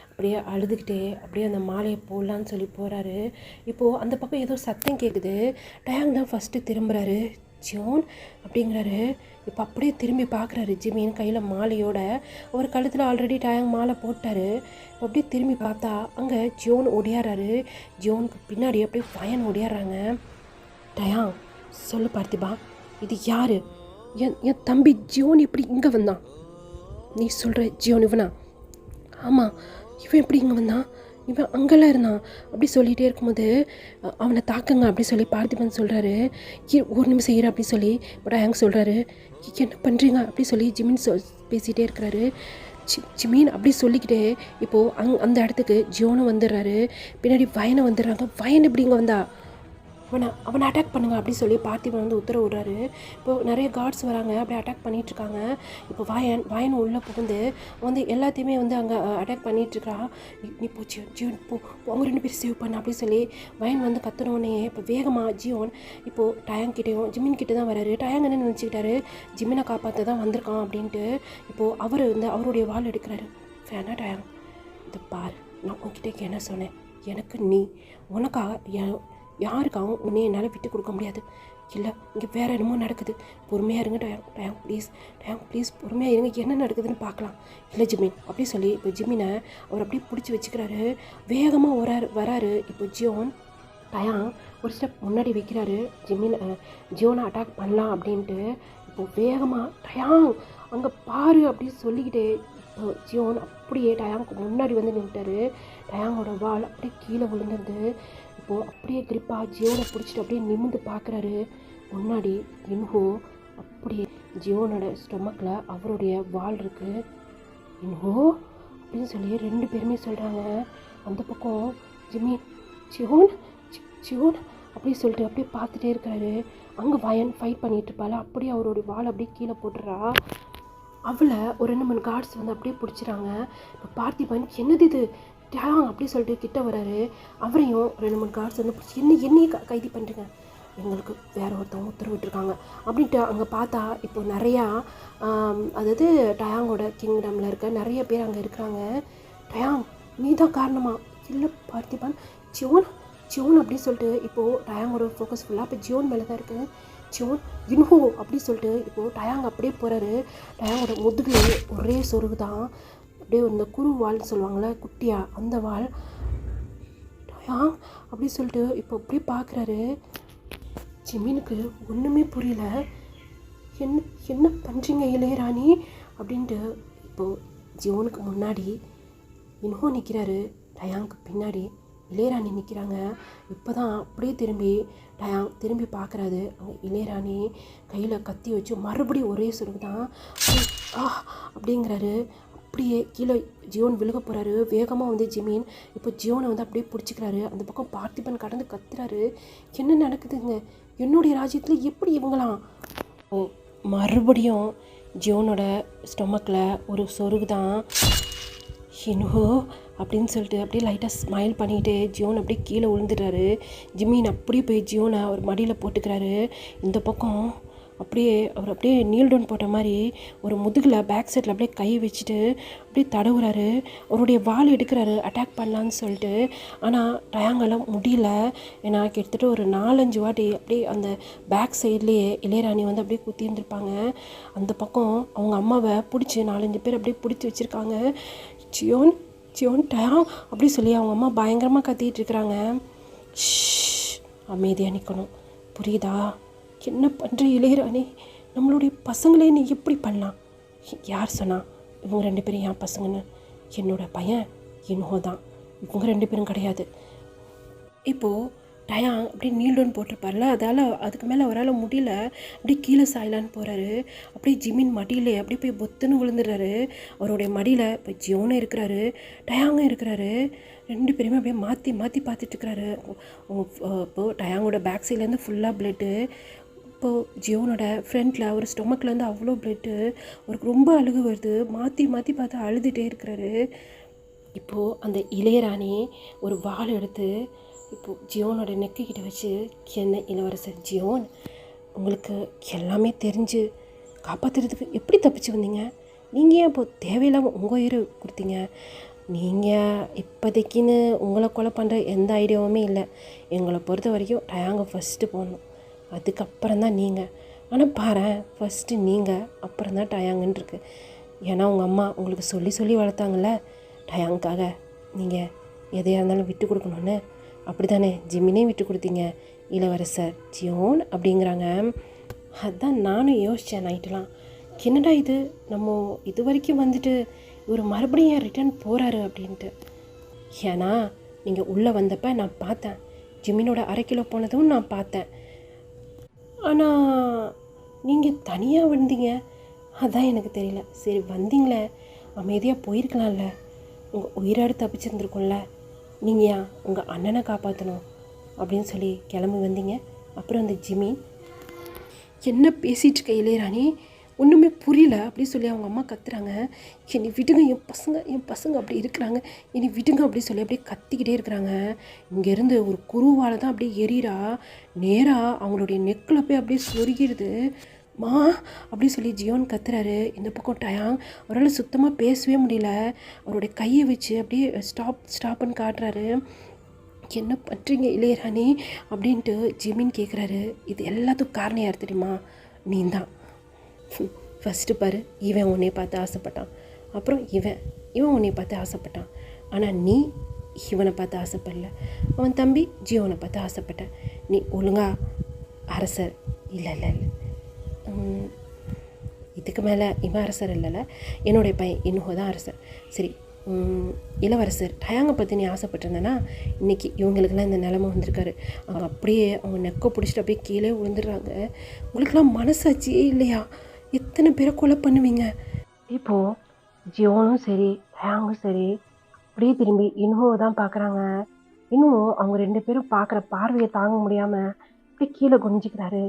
அப்படியே அழுதுகிட்டே அப்படியே அந்த மாலையை போடலான்னு சொல்லி போகிறாரு. இப்போது அந்த பக்கம் ஏதோ சத்தம் கேட்குது. டயாங் தான் ஃபஸ்ட்டு திரும்புகிறாரு. ஜியோன் அப்படிங்கிறாரு. இப்போ அப்படியே திரும்பி பார்க்குறாரு. ஜிம்மின் கையில் மாலையோட அவர் கழுத்தில் ஆல்ரெடி டயாங் மாலை போட்டார். இப்போ அப்படியே திரும்பி பார்த்தா அங்கே ஜியோன் ஓடியாடுறாரு. ஜியோனுக்கு பின்னாடி அப்படியே வயன் ஓடியாடுறாங்க. டயாங், சொல்லு பார்த்திபா, இது யார்? என் தம்பி ஜியோன் எப்படி இங்கே வந்தான்? நீ சொல்கிற ஜியோன் இவனா? ஆமாம், இவன் எப்படி இங்கே வந்தான்? இவன் அங்கெல்லாம் இருந்தான் அப்படி சொல்லிகிட்டே இருக்கும்போது அவனை தாக்குங்க அப்படி சொல்லி பார்த்திபன் சொல்கிறாரு. ஒரு நிமிஷம் இரு அப்படி சொல்லி டயாங் சொல்கிறாரு. என்ன பண்ணுறீங்க அப்படி சொல்லி ஜிமின் பேசிகிட்டே இருக்கிறாரு. ஜிமின் அப்படி சொல்லிக்கிட்டே இப்போது அந்த இடத்துக்கு ஜியோனும் வந்துடுறாரு. பின்னாடி வயனை வந்துடுறாங்க. வயன் எப்படி இங்கே வந்தா? அவனை அட்டாக் பண்ணுங்க அப்படி சொல்லி பார்த்திபன் வந்து உத்தரவு விடுறாரு. இப்போது நிறைய கார்ட்ஸ் வராங்க, அப்படியே அட்டாக் பண்ணிகிட்ருக்காங்க. இப்போ வாயன் உள்ளே புகுந்து வந்து எல்லாத்தையுமே வந்து அங்கே அட்டாக் பண்ணிகிட்ருக்கா. நீ போ ஜியோன் போ, அவங்க 2 பேரும் சேவ் பண்ண அப்படி சொல்லி வயன் வந்து கத்துனோடனே இப்போ வேகமாக ஜியோன் இப்போது டயாங்கிட்டேயும் ஜிமின் கிட்டே தான் வராரு. டயாங் என்ன நினச்சிக்கிட்டாரு, ஜிமினை காப்பாற்ற தான் வந்திருக்கான் அப்படின்ட்டு. இப்போது அவர் வந்து அவருடைய வாள் எடுக்கிறாரு. வேணா டயாங், இதை பார், நான் உன்கிட்ட என்ன சொன்னேன், எனக்கு நீ உனக்காக யாருக்காகவும் உன்னை என்னால் விட்டு கொடுக்க முடியாது. இல்லை, இங்கே வேறு என்னமோ நடக்குது, பொறுமையாக இருங்க டயாங் ப்ளீஸ் பொறுமையாக இருங்க, என்ன நடக்குதுன்னு பார்க்கலாம். இல்லை ஜிமின் அப்படி சொல்லி இப்போ ஜிமினை அவர் அப்படியே பிடிச்சி வச்சுக்கிறாரு. வேகமாக வராரு. இப்போ ஜியோன் டயாங் ஒரு ஸ்டெப் முன்னாடி வைக்கிறாரு, ஜியோனை அட்டாக் பண்ணலாம் அப்படின்ட்டு. இப்போது வேகமாக டயாங் அங்கே பாரு அப்படின்னு சொல்லிக்கிட்டே இப்போ ஜியோன் அப்படியே டயாங்க்கு முன்னாடி வந்து நின்றுட்டாரு. டயாங்கோட வால் அப்படியே கீழே விழுந்துருந்து. இப்போது அப்படியே கிரிப்பாக ஜியோனை பிடிச்சிட்டு அப்படியே நிமிந்து பார்க்குறாரு. முன்னாடி இன்ஹோ அப்படியே ஜியோனோட ஸ்டொமக்கில் அவருடைய வால் இருக்குது. இன்ஹோ அப்படின்னு சொல்லி 2 பேருமே சொல்கிறாங்க. அந்த பக்கம் ஜியோன் அப்படி சொல்லிட்டு அப்படியே பார்த்துட்டே இருக்காரு. அங்கே வயன் ஃபைட் பண்ணிகிட்டு இருப்பாள். அப்படியே அவருடைய வால் அப்படியே கீழே போட்டுறா. அவளை ஒரு 2-3 கார்ட்ஸ் வந்து அப்படியே பிடிச்சிறாங்க. இப்போ பார்த்திபன் என்னது இது டயாங் அப்படி சொல்லிட்டு கிட்ட வராரு. அவரையும் 2-3 கார்ட்ஸ் வந்து பிடிச்சி என்னையே கைது பண்ணுறீங்க, எங்களுக்கு வேறு ஒருத்தவங்க உத்தரவிட்டுருக்காங்க அப்படின்ட்டு அங்கே பார்த்தா இப்போ நிறையா அதாவது டயாங்கோட கிங்டமில் இருக்க நிறைய பேர் அங்கே இருக்கிறாங்க. டயாங் நீ தான் காரணமா? இல்லை பார்த்திபன், ஜியோன் அப்படி சொல்லிட்டு இப்போது டயாங்கோட ஃபோக்கஸ் ஃபுல்லாக இப்போ ஜியோன் மேலே தான் இருக்குது. ஜியோன் இன்ஹோ அப்படி சொல்லிட்டு இப்போது டயாங் அப்படியே போகிறாரு. டயாங்கோட முதுகுலேயே ஒரே சொருகு தான், அப்படியே இந்த குரு வால்னு சொல்லுவாங்கள்ல குட்டியா, அந்த வால். டயாங் அப்படி சொல்லிட்டு இப்போ அப்படியே பார்க்குறாரு. ஜிமினுக்கு ஒன்றுமே புரியல. என்ன பண்ணுறீங்க இளையராணி அப்படின்ட்டு. இப்போது ஜியோனுக்கு முன்னாடி இன்ஹோ நிற்கிறாரு, டயாங்க்கு பின்னாடி இளையராணி நிற்கிறாங்க. இப்போ தான் அப்படியே டயாங் திரும்பி பார்க்குறாரு. அங்கே இளையராணி கையில் கத்தி வச்சு மறுபடியும் ஒரே சுருக்கு தான் அப்படிங்கிறாரு. அப்படியே கீழே ஜியோன் விழுக போகிறாரு. வேகமாக வந்து ஜிமின் இப்போ ஜியோனை வந்து அப்படியே பிடிச்சிக்கிறாரு. அந்த பக்கம் பார்த்திபன் கடந்து கத்துறாரு. என்ன நடக்குதுங்க, என்னுடைய ராஜ்யத்தில் எப்படி இவங்களாம்? மறுபடியும் ஜியோனோட ஸ்டொமக்கில் ஒரு சொருகு தான். இன்ஹோ அப்படின்னு சொல்லிட்டு அப்படியே லைட்டாக ஸ்மைல் பண்ணிவிட்டு ஜியோன் அப்படியே கீழே விழுந்துடுறாரு. ஜிமின் அப்படியே போய் ஜியோனை அவர் மடியில் போட்டுக்கிறாரு. இந்த பக்கம் அவர் அப்படியே நீல் டவுன் போட்ட மாதிரி ஒரு முதுகில் பேக் சைடில் அப்படியே கை வச்சுட்டு அப்படியே தடவுறாரு. அவருடைய வால் எடுக்கிறாரு அட்டாக் பண்ணலான்னு சொல்லிட்டு. ஆனால் டயாங்கெல்லாம் முடியல. ஏன்னா கிட்டத்தட்ட ஒரு 4-5 வாட்டி அப்படியே அந்த பேக் சைட்லேயே இளையராணி வந்து அப்படியே குத்தி இருந்திருப்பாங்க. அந்த பக்கம் அவங்க அம்மாவை பிடிச்சி 4-5 பேர் அப்படியே பிடிச்சி வச்சுருக்காங்க. ஜியோன் டயாங் அப்படி சொல்லி அவங்க அம்மா பயங்கரமாக கத்திகிட்டு இருக்கிறாங்க. அமைதியாக நிற்கணும், புரியுதா? என்ன பண்ணுற இளையராணி, நம்மளுடைய பசங்களே நீ எப்படி பண்ணலாம்? யார் சொன்னா இவங்க 2 பேரும் என் பசங்கன்னு? என்னோட பையன் இன்ஹோ தான், இவங்க 2 பேரும் கிடையாது. இப்போது டயாங் அப்படியே நீல் டவுன் போட்டிருப்பார்ல, அதுக்கு மேலே அவரால் முடியல. அப்படியே கீழே சாயலான்னு போகிறாரு. அப்படியே ஜிமின் மடியில் அப்படியே போய் பொத்துன்னு விழுந்துடுறாரு. அவருடைய மடியில் இப்போ ஜியோனும் இருக்கிறாரு, டயாங்கும் இருக்கிறாரு. 2 பேருமே அப்படியே மாற்றி பார்த்துட்ருக்கிறாரு. இப்போது டயாங்கோட பேக் சைட்லேருந்து ஃபுல்லாக பிளட்டு. இப்போது ஜியோனோட ஃப்ரண்ட்டில் ஒரு ஸ்டொமக்லேருந்து அவ்வளோ பிளட்டு. அவருக்கு ரொம்ப அழுகு வருது. மாற்றி பார்த்து அழுதுகிட்டே இருக்கிறாரு. இப்போது அந்த இளையராணி ஒரு வாள் எடுத்து இப்போது ஜியோனோட நெக்கிட்ட வச்சு, என்ன இளவரசர் ஜியோன், உங்களுக்கு எல்லாமே தெரிஞ்சு காப்பாற்றுறதுக்கு எப்படி தப்பிச்சு வந்தீங்க? நீங்கள் ஏன் இப்போது தேவையில்லாமல் உங்கள் உயிரை கொடுத்தீங்க? நீங்கள் இப்போதைக்குன்னு உங்களை கொலை பண்ணுற எந்த ஐடியாவுமே இல்லை. எங்களை பொறுத்த வரைக்கும் டயாங்கை ஃபஸ்ட்டு போடணும், அதுக்கப்புறம் தான் நீங்கள். ஆனால் பாரு, ஃபஸ்ட்டு நீங்கள் அப்புறம் தான் டயாங்கன்னு இருக்கு. ஏன்னா உங்கள் அம்மா உங்களுக்கு சொல்லி வளர்த்தாங்கல்ல, டயாங்காக நீங்கள் எதையாக இருந்தாலும் விட்டு கொடுக்கணுன்னு. அப்படி தானே ஜிமினே விட்டு கொடுத்தீங்க, இளவரசர் ஜியோன் அப்படிங்கிறாங்க. அதுதான் நானும் யோசித்தேன் நைட்டெலாம், என்னடா இது, நம்ம இது வரைக்கும் வந்துட்டு இவர் மறுபடியும் ஏன் ரிட்டர்ன் போகிறாரு அப்படின்ட்டு. ஏன்னா நீங்கள் உள்ளே வந்தப்போ நான் பார்த்தேன், ஜிமினோட 1/2 கிலோ போனதும் நான் பார்த்தேன். ஆனால் நீங்கள் தனியாக வந்தீங்க, அதுதான் எனக்கு தெரியல. சரி வந்தீங்களே, அமைதியாக போயிருக்கலாம்ல, உங்கள் உயிரோடு தப்பிச்சிருந்துருக்கும்ல. நீங்கள் ஏன் உங்கள் அண்ணனை காப்பாற்றணும்? அப்படின்னு சொல்லி கிளம்பி வந்தீங்க. அப்புறம் அந்த ஜிமின், என்ன பேசிகிட்டு இருக்க இளையராணி, ஒன்றுமே புரியல அப்படி சொல்லி அவங்க அம்மா கத்துறாங்க. என்னை விடுங்க, என் பசங்க அப்படி இருக்கிறாங்க, என்னை விடுங்க அப்படி சொல்லி அப்படியே கத்திக்கிட்டே இருக்கிறாங்க. இங்கேருந்து ஒரு குருவால் தான் அப்படியே எறிகிறா, நேராக அவங்களுடைய நெக்கில் போய் அப்படியே சொருகிடுது. மா அப்படி சொல்லி ஜியோன் கத்துறாரு. இந்த பக்கம் டயாங், அவரால் சுத்தமாக பேசவே முடியல. அவருடைய கையை வச்சு அப்படியே ஸ்டாப்னு காட்டுறாரு. என்ன பண்ணுறீங்க இளையராணி அப்படின்ட்டு ஜிமின் கேட்குறாரு. இது எல்லாத்துக்கும் காரணம் யார் தெரியுமா? நீ தான். ஃபஸ்ட்டு பாரு, இவன் உன்னை பார்த்து ஆசைப்பட்டான், அப்புறம் இவன் உன்னை பார்த்து ஆசைப்பட்டான். ஆனால் நீ இவனை பார்த்து ஆசைப்படல, அவன் தம்பி ஜியோனை பார்த்து ஆசைப்பட்ட. நீ ஒழுங்கா அரசர் இல்லை இதுக்கு மேலே இவன் அரசர் இல்லைல்ல, என்னுடைய பையன் இன்னும் தான் அரசர். சரி, இளவரசர் டயாங்கை பற்றி நீ ஆசைப்பட்டிருந்தேன்னா இன்றைக்கி இவங்களுக்கெல்லாம் இந்த நிலமை வந்திருக்காரு. அவங்க அப்படியே அவங்க நெக்கை பிடிச்சிட்டு அப்படியே கீழே விழுந்துடுறாங்க. உங்களுக்கெல்லாம் மனசாட்சியே இல்லையா? எத்தனை பேரை கொலை பண்ணுவீங்க? இப்போது ஜியோனும் சரி டயாங்கும் சரி அப்படியே திரும்பி இன்ஹோவை தான் பார்க்குறாங்க. இன்னும் அவங்க 2 பேரும் பார்க்குற பார்வையை தாங்க முடியாமல் அப்படியே கீழே குனிஞ்சிக்கிறாரு.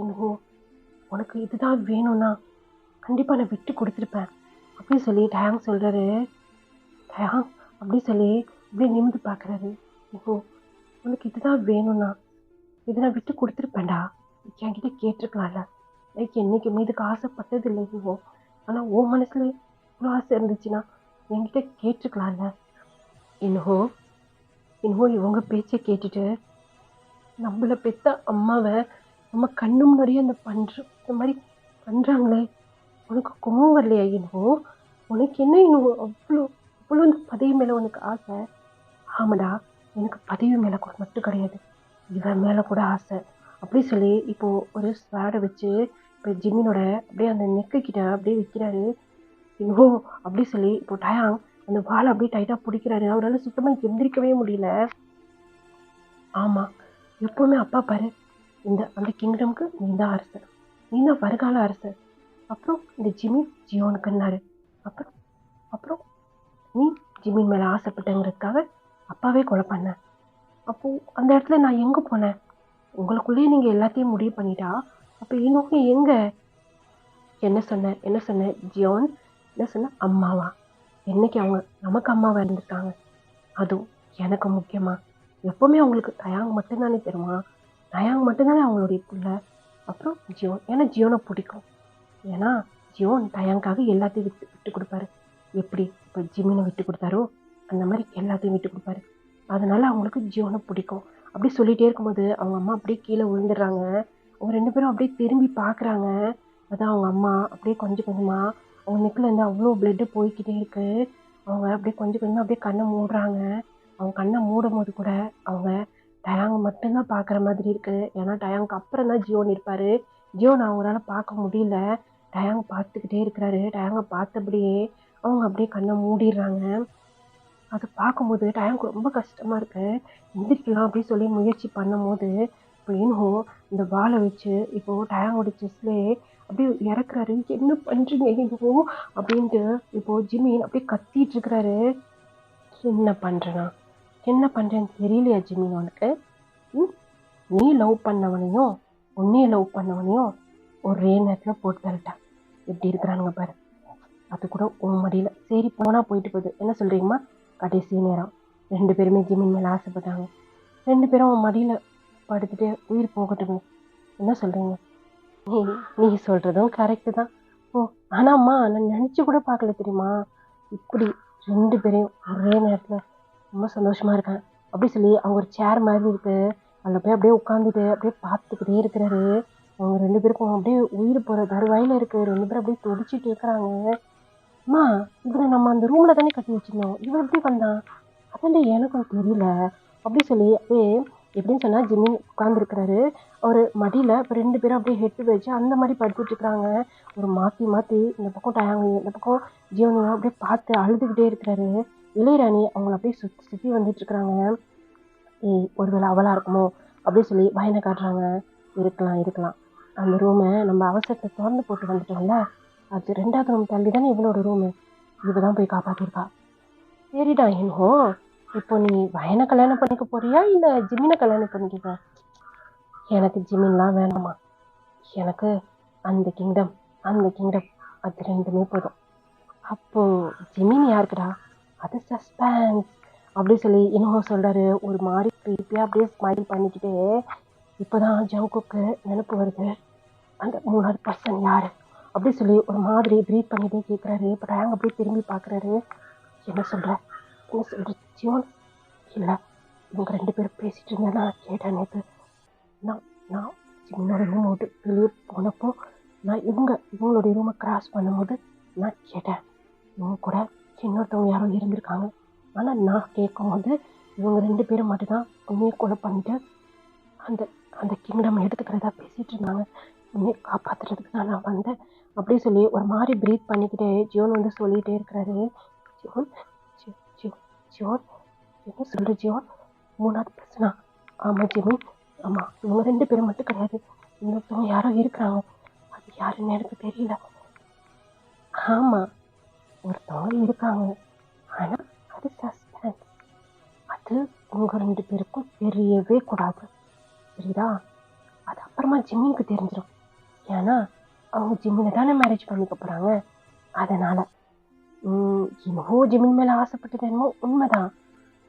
இன்ஹோ, உனக்கு இதுதான் வேணும்னா கண்டிப்பாக நான் விட்டு கொடுத்துருப்பேன் அப்படின்னு சொல்லி டயாங் சொல்கிறாரு. டயாங் அப்படி சொல்லி அப்படியே நிமிந்து பார்க்குறாரு. இப்போ உனக்கு இதுதான் வேணும்னா இதை நான் விட்டு கொடுத்துருப்பேன்டா, என்கிட்ட கேட்டிருக்கலாம்ல. எனக்கு என்றைக்குமே இதுக்கு ஆசைப்பட்டது இல்லை இப்போ, ஆனால் உன் மனசில் இவ்வளோ ஆசை இருந்துச்சுன்னா என்கிட்ட கேட்டிருக்கலாம்ல. இன்னோ இவங்க பேச்சை கேட்டுட்டு நம்மளை பெற்ற அம்மாவை நம்ம கண்ணு முன்னாடியே இந்த மாதிரி பண்ணுறாங்களே, உனக்கு கோவம் வரலையா? இன்னும் உனக்கு என்ன இன்னும் அவ்வளோ இந்த பதவி மேலே உனக்கு ஆசை? ஆமாடா, எனக்கு பதவி மேலே கூட மட்டும் கிடையாது, இவன் மேலே கூட ஆசை அப்படி சொல்லி இப்போது ஒரு ஸ்வாடை வச்சு இப்போ ஜிமினோட அப்படியே அந்த நெக்கு கிட்ட அப்படியே வைக்கிறாரு. இன்னும் அப்படி சொல்லி இப்போ டயாங் அந்த வாழை அப்படியே டைட்டாக பிடிக்கிறாரு. அவரால் சுத்தமாக எந்திரிக்கவே முடியல. ஆமாம், எப்போவுமே அப்பா பாரு, அந்த கிங்டம்க்கு நீ தான் அரசர், நீ தான் வருகால அரசர். அப்புறம் இந்த ஜியோனுக்குன்னாரு. அப்புறம் நீ ஜிமின் மேலே ஆசைப்பட்டங்கிறதுக்காக அப்பாவே கொலை பண்ண. அப்போது அந்த இடத்துல நான் எங்கே போனேன்? உங்களுக்குள்ளேயே நீங்கள் எல்லாத்தையும் முடிவு பண்ணிட்டா அப்போ இன்னொன்று எங்கே? என்ன சொன்ன ஜியோன்? என்ன சொன்ன? அம்மாவா? என்னைக்கு அவங்க நமக்கு அம்மாவாக இருந்திருக்காங்க, அதுவும் எனக்கு முக்கியமாக. எப்போவுமே அவங்களுக்கு டயாங் மட்டும்தானே தெரியுமா, டயாங் மட்டும்தானே அவங்களுடைய பிள்ளை. அப்புறம் ஜியோன், ஏன்னா ஜியோனை பிடிக்கும், ஏன்னா ஜியோன் டயாங்காக எல்லாத்தையும் விட்டு கொடுப்பாரு. எப்படி இப்போ ஜிமினை விட்டு கொடுத்தாரோ அந்த மாதிரி எல்லாத்தையும் விட்டு கொடுப்பாரு. அதனால் அவங்களுக்கு ஜியோனை பிடிக்கும். அப்படி சொல்லிகிட்டே இருக்கும்போது அவங்க அம்மா அப்படியே கீழே விழுந்துடுறாங்க. அவங்க 2 பேரும் அப்படியே திரும்பி பார்க்குறாங்க. அதான் அவங்க அம்மா அப்படியே கொஞ்சம் கொஞ்சமாக அவங்க நெக்கில் இருந்து அவ்வளோ பிளட்டு போய்கிட்டே இருக்குது. அவங்க அப்படியே கொஞ்சம் கொஞ்சமாக அப்படியே கண்ணை மூடுறாங்க. அவங்க கண்ணை மூடும் போது கூட அவங்க டயாங் மட்டும்தான் பார்க்குற மாதிரி இருக்குது. ஏன்னா டயாங்க்கு அப்புறம் தான் ஜியோன் இருப்பார். ஜியோன் அவங்களால பார்க்க முடியல. டயாங் பார்த்துக்கிட்டே இருக்கிறாரு. டயாங்கை பார்த்தபடியே அவங்க அப்படியே கண்ணை மூடிடுறாங்க. அதை பார்க்கும்போது டயாங்க்கு ரொம்ப கஷ்டமாக இருக்குது. எந்திரிக்கலாம் அப்படின்னு சொல்லி முயற்சி பண்ணும்போது இப்போ இன்னோ இந்த வாழை வச்சு இப்போது டயாங்கோட செஸ்லேயே அப்படியே இறக்குறாரு. என்ன பண்ணுறீங்க இன்னோ அப்படின்ட்டு இப்போது ஜிமின் அப்படியே கத்திட்டு இருக்கிறாரு. என்ன பண்ணுறேன்னு தெரியலையா ஜிமின் உனக்கு? நீ லவ் பண்ணவனையும் உன்னையே லவ் பண்ணவனையும் ஒரே நேரத்தில் போட்டு தரட்டேன். எப்படி இருக்கிறானுங்க பாரு, அது கூட உன் மடியில். சரி போனால் போயிட்டு போகுது, என்ன சொல்கிறீங்கம்மா? கடைசி நேரம் 2 பேருமே ஜிமின் மேலே ஆசைப்பட்டாங்க. 2 பேரும் அவன் மடியில் படுத்துட்டு உயிர் போகட்டுமே, என்ன சொல்கிறீங்க? நீ சொல்கிறதும் கரெக்டு தான். ஓ ஆனாம்மா, நான் நினச்சி கூட பார்க்கல தெரியுமா, இப்படி 2 பேரையும் ஒரே நேரத்தில். ரொம்ப சந்தோஷமாக இருக்கேன் அப்படி சொல்லி அவங்க ஒரு சேர் மாதிரி இருக்குது, அதில் போய் அப்படியே உட்காந்துட்டு அப்படியே பார்த்துக்கிட்டே இருக்கிறாரு. அவங்க 2 பேருக்கும் அப்படியே உயிர் போகிற தருவாயில் இருக்குது. 2 பேரும் அப்படியே துடிச்சிட்டு இருக்கிறாங்க. அம்மா, இவனை நம்ம அந்த ரூமில் தானே கட்டி வச்சுருந்தோம், இவன் எப்படி வந்தான்? அதான்டே எனக்கும் தெரியல அப்படி சொல்லி அப்படியே எப்படின்னு சொன்னால் ஜிமின் உட்காந்துருக்கிறாரு. அவர் மடியில் இப்போ 2 பேரும் அப்படியே ஹெட்டு வச்சு அந்த மாதிரி படுத்துட்ருக்குறாங்க. ஒரு மாற்றி இந்த பக்கம் டயாங்கையும் இந்த பக்கம் ஜியோனையும் அப்படியே பார்த்து அழுதுகிட்டே இருக்கிறாரு. இளையராணி அவங்கள அப்படியே சுற்றி வந்துட்டுருக்குறாங்க. ஒருவேளை அவளாக இருக்குமோ அப்படின்னு சொல்லி பயனை காட்டுறாங்க. இருக்கலாம். அந்த ரூமை நம்ம அவசரத்தை திறந்து போட்டு வந்துட்டோம்ல, அது 2வது ரூம் தள்ளி தானே இவளோட ரூமு, இவ தான் போய் காப்பாற்றிருக்கா. சரிடா இன்னும் இப்போ நீ வயனை கல்யாணம் பண்ணிக்க போறியா இல்லை ஜிமினை கல்யாணம் பண்ணிக்க? எனக்கு ஜிமின்லாம் வேணாமா. எனக்கு அந்த கிங்டம் அது ரெண்டுமே போதும். அப்போ ஜிமின் யாருக்குடா? அது சஸ்பென்ஸ் அப்படி சொல்லி இன்னும் சொல்றாரு. ஒரு மாதிரி க்ரீப்பியாக அப்படியே ஸ்மைல் பண்ணிக்கிட்டே இப்போதான் ஜங்குக்கு நினைப்பு வருது, அந்த மூணாவது பர்சன் யாரு அப்படி சொல்லி ஒரு மாதிரி ப்ரீத் பண்ணிட்டே கேட்குறாரு. இப்போ டயாங் அப்படியே திரும்பி பார்க்குறாரு. என்ன சொல்ற ஜியோன்? இல்லை, இவங்க 2 பேரும் பேசிட்டு இருந்தேன்னா கேட்டேன் நேற்று. நான் நான் ஜிமினோட ரூம் விட்டு வெளியே போனப்போ நான் இவங்களுடைய ரூமை கிராஸ் பண்ணும்போது நான் கேட்டேன், இவங்க கூட இன்னொருத்தவங்க யாரோ இருந்திருக்காங்க. ஆனால் நான் கேட்கும் போது இவங்க 2 பேரும் மட்டும்தான் உண்மையை கொலை பண்ணிட்டு அந்த அந்த கிங்டம் எடுத்துக்கிறதா பேசிகிட்டு இருந்தாங்க. உண்மையை காப்பாற்றுறதுக்கு தான் நான் வந்தேன் அப்படி சொல்லி ஒரு மாதிரி ப்ரீத் பண்ணிக்கிட்டே ஜியோன் வந்து சொல்லிகிட்டே இருக்கிறாரு. ஜியோன் ஜியோன் என்ன சொல்கிற ஜியோன்? மூணாவது பிரச்சனை? ஆமாம் ஜிமி, ஆமாம். இவங்க 2 பேரும் மட்டும் கிடையாது, இன்னொருத்தவங்க யாரோ இருக்கிறாங்க. அது யாருன்னு எனக்கு தெரியல. ஆமாம், ஒருத்தவங்க இருக்காங்க. ஆனால் அது சஸ்பென்ஸ். அது உங்கள் 2 பேருக்கும் தெரியவே கூடாது, சரிதா? அது அப்புறமா ஜிம்மிக்கு தெரிஞ்சிடும். ஏன்னா அவங்க ஜிம்மினை தானே மேரேஜ் பண்ணிக்க போகிறாங்க. அதனால் இன்னும் ஜிம்மின் மேலே ஆசைப்பட்டது என்னமோ உண்மைதான்.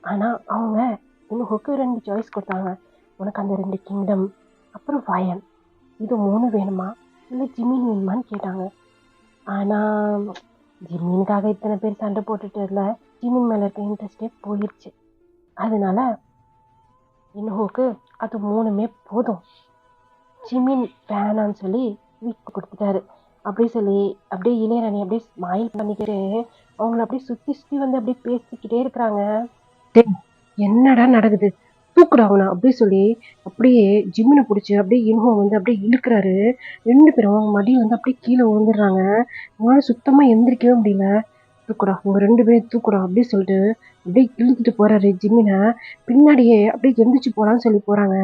ஆனால் அவங்க இன்னும் 2 சாய்ஸ் கொடுத்தாங்க. உனக்கு அந்த 2 கிங்டம் அப்புறம் வயன், இது 3 வேணுமா இல்லை ஜிமின் வேணுமான்னு கேட்டாங்க. ஆனால் ஜிமினுக்காக இத்தனை பேர் சண்டை போட்டுட்டு இல்லை, ஜிமின் மேலே இருக்க இன்ட்ரெஸ்டே போயிடுச்சு. அதனால இன்னும் அது 3மே போதும், ஜிமின் வேணான்னு சொல்லி வீட்டு கொடுத்துட்டாரு. அப்படி சொல்லி அப்படியே இளையராணி அப்படியே ஸ்மைல் பண்ணிக்கிட்டு அவங்கள அப்படியே சுற்றி வந்து அப்படியே பேசிக்கிட்டே இருக்கிறாங்க. என்னடா நடக்குது, தூக்குறாங்கண்ணா அப்படி சொல்லி அப்படியே ஜிம்மினை பிடிச்சி அப்படியே இன்ஹோ வந்து அப்படியே இழுக்கிறாரு. 2 பேரும் மடி வந்து அப்படியே கீழே விழுந்துடுறாங்க. அவங்களால சுத்தமாக எந்திரிக்கவே முடியல. தூக்குறா, உங்க 2 பேரும் தூக்குறா அப்படி சொல்லிட்டு அப்படியே இழுத்துட்டு போறாரு ஜிம்மினை. பின்னாடியே அப்படியே எந்திரிச்சு போலான்னு சொல்லி போறாங்க.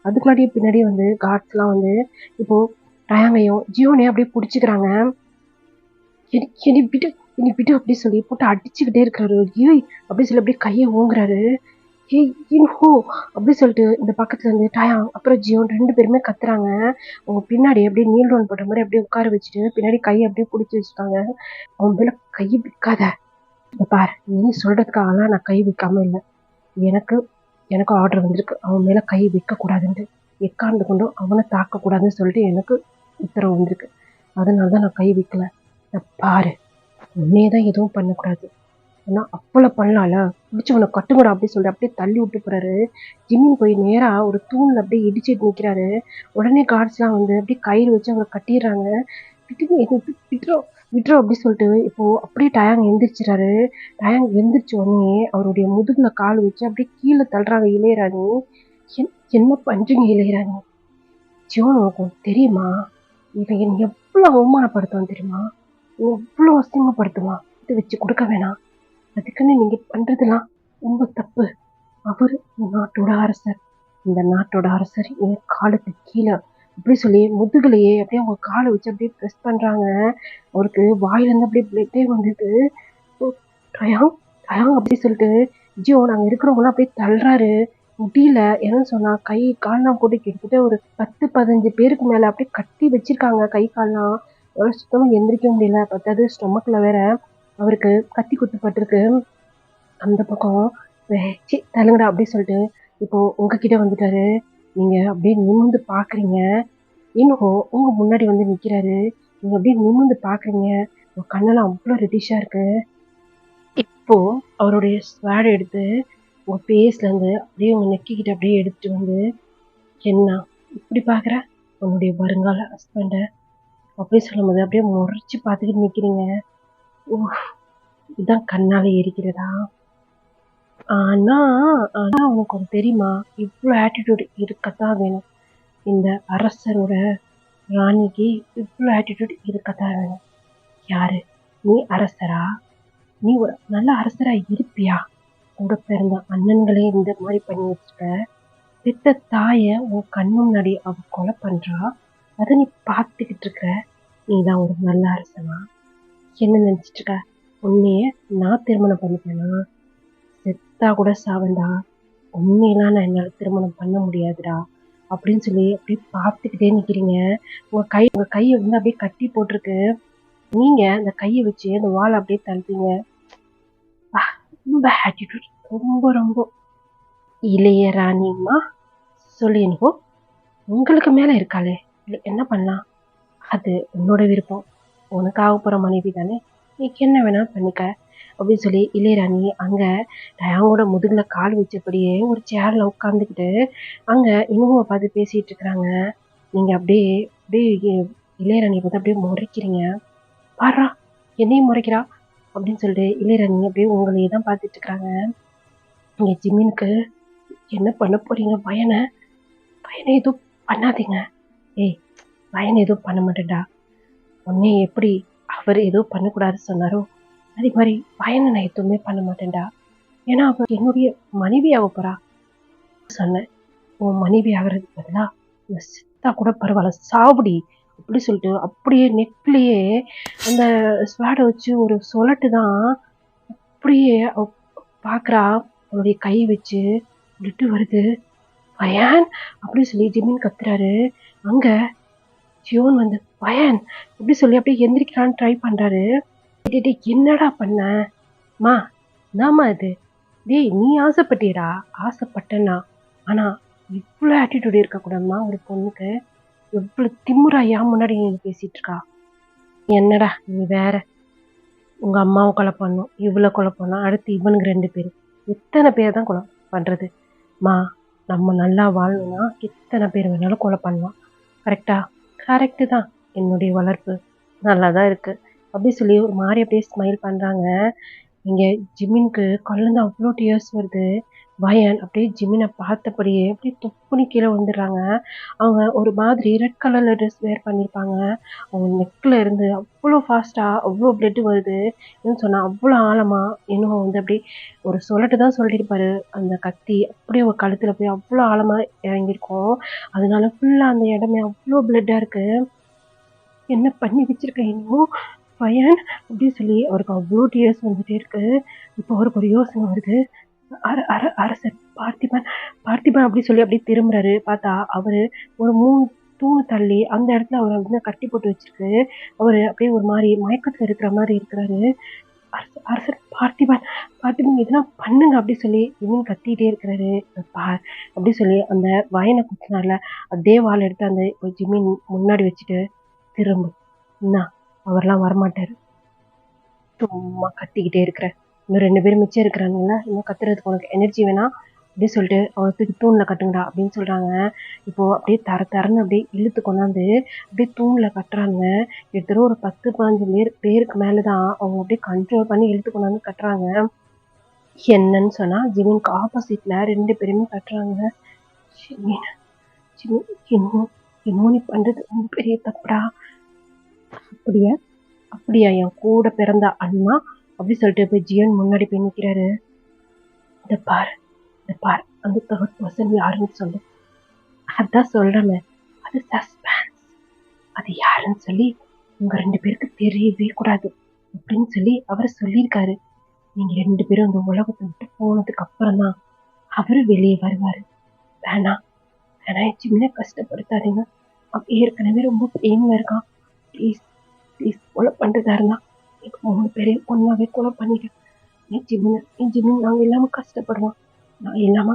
அதுக்குள்ளாடியே பின்னாடியே வந்து கார்ட்ஸ்லாம் வந்து இப்போ டயாங்கையும் ஜியோனையும் அப்படியே பிடிச்சிக்கிறாங்க. என்னை விட்டு அப்படி சொல்லி போட்டு அடிச்சுக்கிட்டே இருக்கிறாரு. ஏய் அப்படி சொல்லி அப்படியே கையை ஓங்குறாரு. ஏய் இன்ஹோ அப்படி சொல்லிட்டு இந்த பக்கத்துல இருந்து டயாங் அப்புறம் ஜியோன் 2 பேருமே கத்துறாங்க. அவங்க பின்னாடி அப்படியே நீல் டவுன் போட்ட மாதிரி அப்படியே உட்கார வச்சுட்டு பின்னாடி கையை அப்படியே பிடிச்சி வச்சுட்டாங்க. அவன் மேல கை வைக்காத, பாரு நீ சொல்றதுக்காகலாம் நான் கை வைக்காம இல்லை. எனக்கு ஆர்டர் வந்திருக்கு, அவன் மேல கை வைக்க கூடாதுன்ட்டு. எக்காந்து கொண்டும் அவனை தாக்க கூடாதுன்னு சொல்லிட்டு எனக்கு உத்தரவு வந்திருக்கு. அதனாலதான் நான் கை வைக்கல. பாரு, உன்னையதான் எதுவும் பண்ணக்கூடாது, ஆனா அப்பள பண்ணலாம்ல, பிடிச்சி உன்னை கட்டுங்கடா அப்படி சொல்லிட்டு அப்படியே தள்ளி விட்டு போறாரு. ஜிம்மின் போய் நேரா ஒரு தூண்ல அப்படியே இடிச்சிட்டு நிக்கிறாரு. உடனே கார்ட்ஸ்லாம் வந்து அப்படியே கயிறு வச்சு அவங்க கட்டிடுறாங்க. விட்டுறோம் அப்படி சொல்லிட்டு இப்போ அப்படியே டயாங் எந்திரிச்சிட்டாரு. டயாங் எந்திரிச்ச உடனே அவருடைய முதுகுல கால் வச்சு அப்படியே கீழே தள்ளுறாங்க இளையராணி. என்ன பண்றீங்க இளையராணி? ஜியோன் உனக்கு தெரியுமா, இவன் என்னை எவ்வளவு அவமானப்படுத்துவான் தெரியுமா, எவ்வளவு அசிங்கப்படுத்துவான். இதை வச்சு கொடுக்க வேணாம், அதுக்குன்னு நீங்க பண்றதெல்லாம் ரொம்ப தப்பு. அவரு நாட்டோட அரசர், இந்த நாட்டோட அரசர் என் காலுக்கு கீழே அப்படி சொல்லி முதுகுலையே அப்படியே அவங்க காலை வச்சு அப்படியே ப்ரெஸ் பண்றாங்க. அவருக்கு வாயிலிருந்து அப்படியே பிளட்டே வந்தது. டயாங் அப்படி சொல்லிட்டு ஜியோ நாங்க இருக்கிறவங்களாம் அப்படியே தள்ளுறாரு. முடியல, என்னன்னு சொன்னா கை கால்லாம் போட்டு கிட்டத்தட்ட ஒரு 10-15 பேருக்கு மேல அப்படியே கட்டி வச்சிருக்காங்க கை கால்லாம். சுத்தமா எந்திரிக்க முடியல. பத்தாது ஸ்டொமக்ல வேற அவருக்கு கத்தி குத்துப்பட்டிருக்கு. அந்த பக்கம் வச்சு தள்ளுங்கடா அப்படி சொல்லிட்டு இப்போ உங்ககிட்ட வந்துட்டாரு. நீங்க அப்படியே நிமிர்ந்து பாக்குறீங்க. இன்னும் உங்க முன்னாடி வந்து நிக்கிறாரு. நீங்க அப்படியே நிமிர்ந்து பாக்குறீங்க. உங்க கண்ணெல்லாம் அவ்வளவு ரெட்டிஷா இருக்கு. இப்போ அவருடைய ஸ்வாட் எடுத்து உங்க பேஸ்ல இருந்து அப்படியே உங்க நெக்கிக்கிட்ட அப்படியே எடுத்துட்டு வந்து, என்ன இப்படி பாக்குற உன்னுடைய வருங்கால ஹஸ்பண்ட அப்படி சொல்லும் போது அப்படியே முறைச்சு பார்த்துக்கிட்டு நிக்கிறீங்க. ஓ, இதுதான் கண்ணால எரிக்கிறதா? ஆனா உனக்கு ஒன்று தெரியுமா, இவ்வளோ ஆட்டிடியூட் இருக்கத்தான் வேணும். இந்த அரசரோட ராணிக்கு இவ்வளோ ஆட்டிடியூட் இருக்கத்தான் வேணும். யாரு நீ? அரசரா? நீ ஒரு நல்ல அரசரா இருப்பியா? கூட பிறந்த அண்ணன்களே இந்த மாதிரி பண்ணி வச்சுக்க. பெத்த தாய உன் கண்ணு முன்னாடி அவ கொலை பண்றா, அதை நீ பார்த்துக்கிட்டு இருக்க. நீதான் ஒரு நல்ல அரசனா? என்ன நினைச்சிட்டு இருக்க? உன்னைய நான் திருமணம் பண்ணிப்பேனா? செத்தா கூட சாவேன்டா. உண்மையெல்லாம் நான் என்னால திருமணம் பண்ண முடியாதுடா அப்படின்னு சொல்லி அப்படியே பார்த்துக்கிட்டே நிக்கிறீங்க. உங்க கையை வந்து அப்படியே கட்டி போட்டிருக்கு. நீங்க அந்த கையை வச்சு அந்த வாழை அப்படியே தள்ளுறீங்க. ரொம்ப ஆட்டிடியூட், ரொம்ப ரொம்ப. இளையராணிம்மா சொல்லி எனக்கோ உங்களுக்கு மேல இருக்காளே, என்ன பண்ணலாம்? அது உன்னோட விருப்பம். உனக்கு ஆக போற மனைவி தானே, நீ என்ன வேணா பண்ணிக்க அப்படின்னு சொல்லி இளையராணி அங்க டயாங்கோட முதுகுல கால் வச்சபடியே ஒரு சேர்ல உட்காந்துக்கிட்டு அங்க இனுவை பார்த்து பேசிட்டு இருக்கிறாங்க. நீங்க அப்படியே அப்படியே இளையராணியை பார்த்து அப்படியே முறைக்கிறீங்க. பாடுறா என்னையும் முறைக்கிறா அப்படின்னு சொல்லிட்டு இளையராணி அப்படியே உங்களையே தான் பார்த்துட்டு இருக்கிறாங்க. இங்க ஜிம்மினுக்கு என்ன பண்ண போறீங்க? பயனை எதுவும் பண்ணாதீங்க. ஏய், பயனை எதுவும் பண்ண மாட்டேன்டா. உன்னை எப்படி அவர் எதுவும் பண்ணக்கூடாதுன்னு சொன்னாரோ அதே மாதிரி பயனை நான் எதுவுமே பண்ண மாட்டேன்டா. ஏன்னா அவர் என்னுடைய மனைவி ஆக போறா. சொன்னேன், உன் மனைவி ஆகிறதுக்கு பதிலா இந்த செத்தா கூட பரவாயில்ல, சாவுடி அப்படி சொல்லிட்டு அப்படியே நெக்லேயே அந்த ஸ்வாடை வச்சு ஒரு சொலட்டு தான் அப்படியே பாக்குறா. அவளுடைய கை வச்சு விட்டு வருது. பயன் அப்படி சொல்லி ஜிமின் கத்துறாரு. அங்க ஜியோன் வந்து பயன் அப்படி சொல்லி அப்படியே எந்திரிக்கிறான்னு ட்ரை பண்றாரு. என்னடா பண்ண மா? நாமா இது? டேய், நீ ஆசைப்பட்டியடா. ஆசைப்பட்டேன்னா ஆனா இவ்வளவு ஆட்டிடியூட் இருக்க கூடாதுமா ஒரு பொண்ணுக்கு. எவ்வளவு திமுறா யா முன்னாடி நீ பேசிட்டு இருக்கா? என்னடா நீ வேற, உங்க அம்மாவை கொலை பண்ணும், இவ்வளவு கொலை பண்ணும், அடுத்து இவனுக்கு 2 பேரு, எத்தனை பேர் தான் கொலை பண்றது? மா, நம்ம நல்லா வாழணும்னா எத்தனை பேர் வேணாலும் கொலை பண்ணலாம். கரெக்டா? கரெக்டு தான். என்னுடைய வளர்ப்பு நல்லா தான் இருக்கு அப்படி சொல்லி ஒரு மாதிரி அப்படியே ஸ்மைல் பண்றாங்க. இங்க ஜிமினுக்கு கல்லுந்து அவ்வளோ டியர்ஸ் வருது. பயன் அப்படியே ஜிமினை பார்த்தபடியே அப்படியே தொப்புனி கீழே வந்துடுறாங்க. அவங்க ஒரு மாதிரி ரெட் கலர்ல ட்ரெஸ் வேர் பண்ணியிருப்பாங்க. அவங்க நெக்ல இருந்து அவ்வளோ ஃபாஸ்டா அவ்வளோ பிளட் வருது. என்னன்னு சொன்னா அவ்வளோ ஆழமா இன்னும் வந்து அப்படியே ஒரு சொல்லட்டு தான் சொல்லியிருப்பாரு. அந்த கத்தி அப்படியே ஒரு கழுத்துல போய் அவ்வளோ ஆழமா இறங்கியிருக்கும். அதனால ஃபுல்லா அந்த இடமே அவ்வளோ பிளட்டா இருக்கு. என்ன பண்ணி வச்சிருக்க இன்னும் பயன் அப்படின்னு சொல்லி அவருக்கு அவ்வளோ டியர்ஸ் வந்துட்டே இருக்கு. இப்போ அவருக்கு ஒரு யோசனை வருது. அரசர் பார்த்திபன் அப்படி சொல்லி அப்படியே திரும்புறாரு. பார்த்தா அவரு ஒரு 3 தூணு தள்ளி அந்த இடத்துல அவரை வந்து கட்டி போட்டு வச்சிருக்கு. அவரு அப்படியே ஒரு மாதிரி மயக்கத்துல இருக்கிற மாதிரி இருக்கிறாரு. அரசர் பார்த்திபன் இதெல்லாம் பண்ணுங்க அப்படி சொல்லி இவன் கத்திட்டே இருக்கிறாரு. அப்படி சொல்லி அந்த வயனை குத்தினால அதே வாள் எடுத்து அந்த ஜிமின் முன்னாடி வச்சுட்டு திரும்ப என்ன அவர்லாம் வரமாட்டாரு, சும்மா கத்திக்கிட்டே இருக்கிற, இன்னும் 2 பேரும் மிச்சம் இருக்கிறாங்கல்ல, இன்னும் கத்துறதுக்கு உனக்கு எனர்ஜி வேணா அப்படின்னு சொல்லிட்டு அவர் தூக்கி தூண்ல கட்டுங்கடா அப்படின்னு சொல்றாங்க. இப்போ அப்படியே தரன்னு அப்படியே இழுத்து கொண்டாந்து அப்படியே தூண்ல கட்டுறாங்க. கிட்டத்தட்ட ஒரு 10-15 பேருக்கு மேலதான் அவங்க அப்படியே கண்ட்ரோல் பண்ணி இழுத்து கொண்டாந்து கட்டுறாங்க. என்னன்னு சொன்னா ஜிமினுக்கு ஆப்போசிட்ல 2 பேருமே கட்டுறாங்க. என்னமோ நீ பண்றது ரொம்ப பெரிய தப்புடா. அப்படியா என் கூட பிறந்த அண்ணா அப்படி சொல்லிட்டு போய் ஜியன் முன்னாடி போய் நிக்கிறாரு. இந்த பார் அந்த 3rd person யாருன்னு சொல்லு. அதான் சொல்றேன், அது சஸ்பென்ஸ். அது யாருன்னு சொல்லி உங்க 2 பேருக்கு தெரியவே கூடாது அப்படின்னு சொல்லி அவர் சொல்லியிருக்காரு. நீங்க 2 பேரும் அந்த உலகத்தை விட்டு போனதுக்கு அப்புறம் தான் அவரு வெளியே வருவாரு. வேணாம் சின்ன கஷ்டப்படுத்தாதீங்க. அப்படி ஏற்கனவே ரொம்ப பெயின்ல இருக்கான். ப்ளீஸ் கொலை பண்றதா இருந்தா எங்க 3 பேரையும் ஒன்னாவே கொலை பண்ணிட்டு என் ஜிமின் நாங்க இல்லாம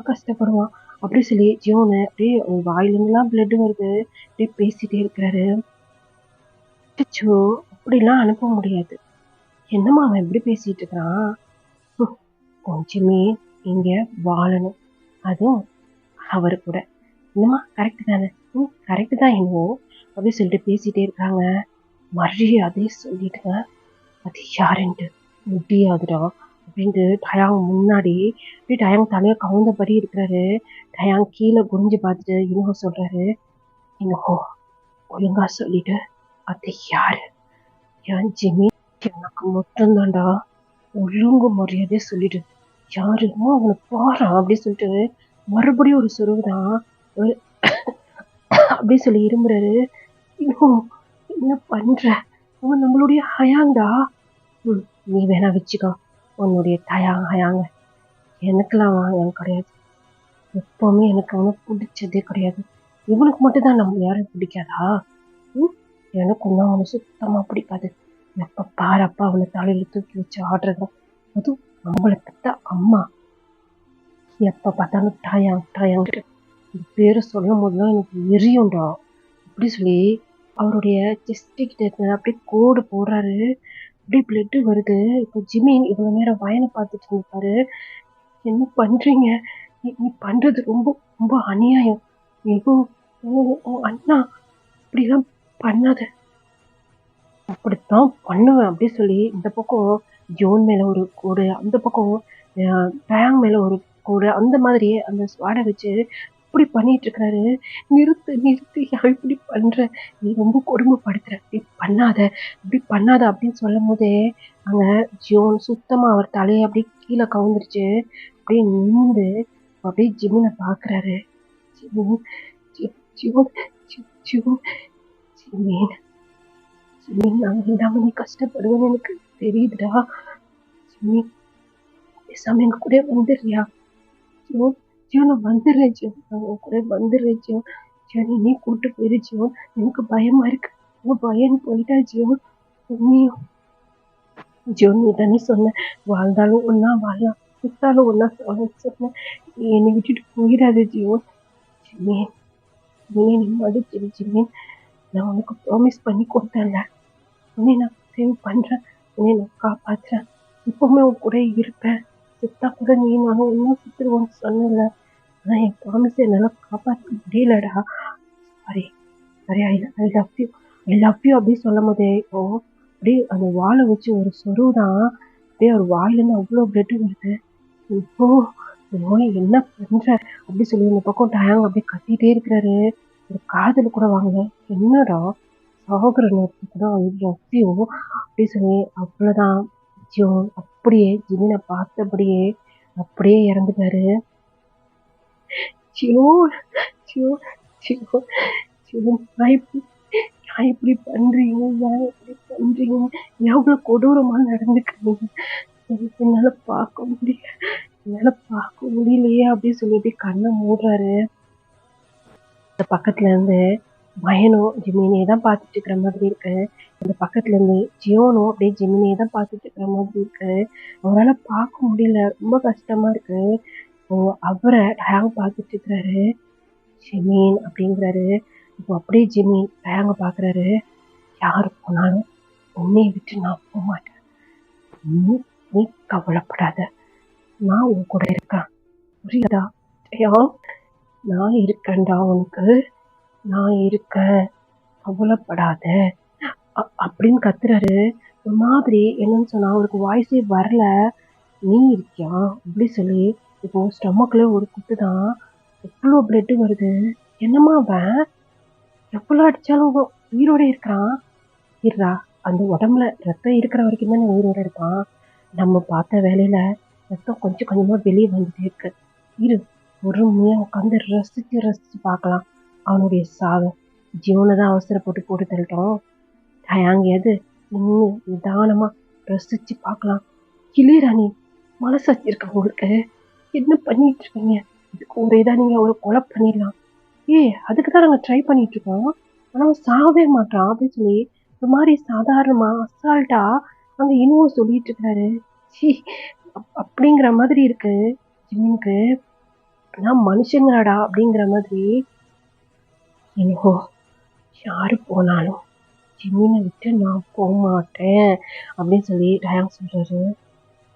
கஷ்டப்படுவான் அப்படி சொல்லி ஜியோனு அப்படியே வாயிலிருந்துலாம் பிளட் வருது. அப்படியே பேசிட்டே இருக்கிறாரு. அப்படிலாம் அனுப்ப முடியாது. என்னம்மா அவன் எப்படி பேசிட்டு இருக்கிறான்? கொஞ்சமே இங்க வாழணும், அதுவும் அவரு கூட. என்னம்மா கரெக்ட் தானே? கரெக்ட் தான் என்னவோ அப்படி சொல்லிட்டு பேசிட்டே இருக்காங்க. மரியாதை சொல்லிடுங்க, அது யாருன்ட்டு. முடியாதுடா அப்படின்ட்டு டயாங் முன்னாடி அப்படியே டயாங் தலையை கவுந்தபடி இருக்கிறாரு. டயாங் கீழே குனிஞ்சு பார்த்துட்டு இனோ சொல்றாரு, இனோ ஒழுங்கா சொல்லிட்டு அது யாரு? என் ஜிமி எனக்கு மட்டும்தான்டா, ஒழுங்கு மரியாதையை சொல்லிடு. யாருமோ அவனை பாரு அப்படி சொல்லிட்டு மறுபடியும் ஒரு சொருவுதான் அப்படி சொல்லி இரும்புறாரு. இன்னும் என்ன பண்ற? அவன் நம்மளுடைய ஹயாங்கடா. நீ வேணா வச்சுக்கோ உன்னுடைய ஹயாங்க. எனக்கெல்லாம் அவன் கிடையாது. எப்பவுமே எனக்கு அவனை பிடிச்சதே கிடையாது. இவனுக்கு மட்டும்தான் நம்ம யாரும் பிடிக்காதா? ம்? எனக்கும் தான் அவனை சுத்தமா பிடிக்காது. எப்ப பாரப்பா அவனை தலையில தூக்கி வச்சு ஆடுறதும், அதுவும் நம்மளை பெத்த அம்மா எப்ப பார்த்தாலும் டாயாங் டாயாங் பேரை சொல்லும் போதுலாம் எனக்கு எரியும்டா. அப்படி சொல்லி அவருடைய செஸ்ட் கிட்ட இருக்கிற அப்படியே கோடு போடுறாரு. அப்படியே பிளட் வருது. இப்போ ஜிமின் இவ்வளவு நேரம் வயனை பார்த்துட்டு இருப்பாரு. என்ன பண்றீங்க? நீ பண்றது ரொம்ப ரொம்ப அநியாயம். ஐயோ, உன் அண்ணா இப்படிலாம் பண்ணாத. அப்படித்தான் பண்ணுவேன் அப்படி சொல்லி இந்த பக்கம் ஜோன் மேல ஒரு கோடு, அந்த பக்கம் டயாங் மேல ஒரு கோடு, அந்த மாதிரியே அந்த ஸ்வாடை வச்சு இப்படி பண்ணிட்டு இருக்கிறாரு. நிறுத்து நிறுத்து, ஏன் இப்படி பண்ற? நீ ரொம்ப கொடுமைப்படுத்துற, இப்படி பண்ணாத அப்படின்னு சொல்லும் போதே அங்க ஜோன் சுத்தமா அவர் தலையை அப்படியே கீழே கவுந்துருச்சு. அப்படியே நிமிந்து அப்படியே ஜிமினை பாக்குறாரு. Jimin, Zion, Zion, Jimin, Jimin, நான் இல்லாம நீ கஷ்டப்படுவேன்னு எனக்கு தெரியுதுடா. ஜிமின், பேசாம எங்க கூட வந்துடுறியா? ஜியோன், ஜியோன், நான் வந்துடுறேன் ஜியோன், நான் உன் கூட வந்துடுறேன் ஜியோன். ஜியோன், நீ கூட்டு போயிரு ஜியோன், எனக்கு பயமா இருக்கு. உன் பயம் போயிட்டா ஜியோன். நீயும் ஜியோன், நீ தானே சொன்ன வாழ்ந்தாலும் ஒன்னா வாழலாம், சுத்தாலும் ஒன்னா சொன்ன. நீ என்னை விட்டுட்டு போயிடாது ஜியோன். ஜிமின், ஜிமின், நீ மடிச்சிரு ஜிமின். நான் உனக்கு ப்ராமிஸ் பண்ணி கொடுத்தேன்ல, உன்னை நான் சேவ் பண்றேன், உன்னை நான் காப்பாத்துறேன், எப்பவுமே உன் கூட இருப்பேன், சுத்தா கூட நீ நானும் ஒன்னும் சுத்துருவோன்னு சொன்னல. ஆனா என் ப்ராமிஸ் என்னால காப்பாற்ற முடியலடா. Sorry sorry, I love you, I love you அப்படின்னு சொல்லும் போதே இப்போ அப்படியே அந்த வாழை வச்சு ஒரு சொருவுதான். அப்படியே ஒரு வாயிலிருந்து அவ்வளோ பிளட் வருது. இப்போ நோய் என்ன பண்ற அப்படி சொல்லி இந்த பக்கம் டயாங் அப்படியே கத்திட்டே இருக்கிறாரு. ஒரு காதல் கூட வாங்கல. என்னடா சாகுற நேரத்துக்கு தான் லவ்யூ அப்படி சொல்லி அவ்வளவுதான். ஜியோன் அப்படியே ஜிமினை பார்த்தபடியே அப்படியே இறந்துட்டாரு. ஜியோன், ஜியோன், ஜியோன், ஜியோன், நான் இப்படி பண்றீங்க? ஏன் இப்படி பண்றீங்க? எவ்வளவு கொடூரமா நடந்துக்கிறீங்க? என்னால பார்க்க முடியல, என்னால பார்க்க முடியலையே அப்படின்னு சொல்லிட்டு கண்ணை மூடுறாரு. இந்த பக்கத்துல இருந்து பயனும் ஜிமினியை தான் பார்த்துட்டு இருக்கிற மாதிரி இருக்கு. இந்த பக்கத்துல இருந்து ஜியோனும் அப்படியே ஜிமினியை தான் பார்த்துட்டு இருக்கிற மாதிரி இருக்கு. அவரால் பார்க்க முடியல, ரொம்ப கஷ்டமா இருக்கு. இப்போ அவரை டயாங் பார்த்துட்டு இருக்கிறாரு. ஜிமின் அப்படிங்கிறாரு. இப்போ அப்படியே ஜிமின் டயாங்க பாக்குறாரு. யாரு போனாலும் உன்னை விட்டு நான் போக மாட்டேன், நீ கவலைப்படாத, நான் உன் கூட இருக்கேன், புரியுதா? டயாங், நான் இருக்கேன்டா உனக்கு, நான் இருக்கேன், கவலைப்படாத அப்படின்னு கத்துறாரு. ஒரு மாதிரி என்னன்னு சொன்னா அவருக்கு வாய்ஸே வரல. நீ இருக்கியா அப்படி சொல்லி இப்போ ஸ்டொமக்ல ஒரு குத்துதான். எவ்வளோ பிளட் வருது. என்னம்மா அவன் எவ்வளோ அடிச்சாலும் உயிரோட இருக்கிறான். இருடா, அந்த உடம்புல ரத்தம் இருக்கிற வரைக்கும் தானே உயிரோட இருப்பான். நம்ம பார்த்த வேலையில ரத்தம் கொஞ்சம் கொஞ்சமா வெளியே வந்துட்டே இருக்கு. இரு, பொறுமையா உட்காந்து ரசிச்சு ரசிச்சு பார்க்கலாம் அவனுடைய சாவை. ஜீவனை தான் அவசரப்பட்டு போட்டு தள்ளிட்டோம். டயாங்கியது இன்னும் நிதானமா ரசிச்சு பார்க்கலாம். கிளிராணி, மனசாட்சி இருக்கா உங்களுக்கு? என்ன பண்ணிட்டு இருக்கீங்க? இதுக்கு ஒரே தான் நீங்க அவரை கொலை பண்ணிடலாம். அதுக்கு தான் நாங்கள் ட்ரை பண்ணிட்டு இருக்கோம், ஆனா அவன் சாகவே மாட்டான் அப்படின்னு சொல்லி ஒரு மாதிரி சாதாரணமா அசால்ட்டா அங்க இன்னும் சொல்லிட்டு இருக்காரு. சி, அப்படிங்கிற மாதிரி இருக்கு ஜிம்முக்கு. நான் மனுஷங்களாடா அப்படிங்கிற மாதிரி. இன்னோ யாரு போனாலும் ஜிம்மினை விட்டு நான் போக மாட்டேன் அப்படின்னு சொல்லி டயாங் சொல்றாரு.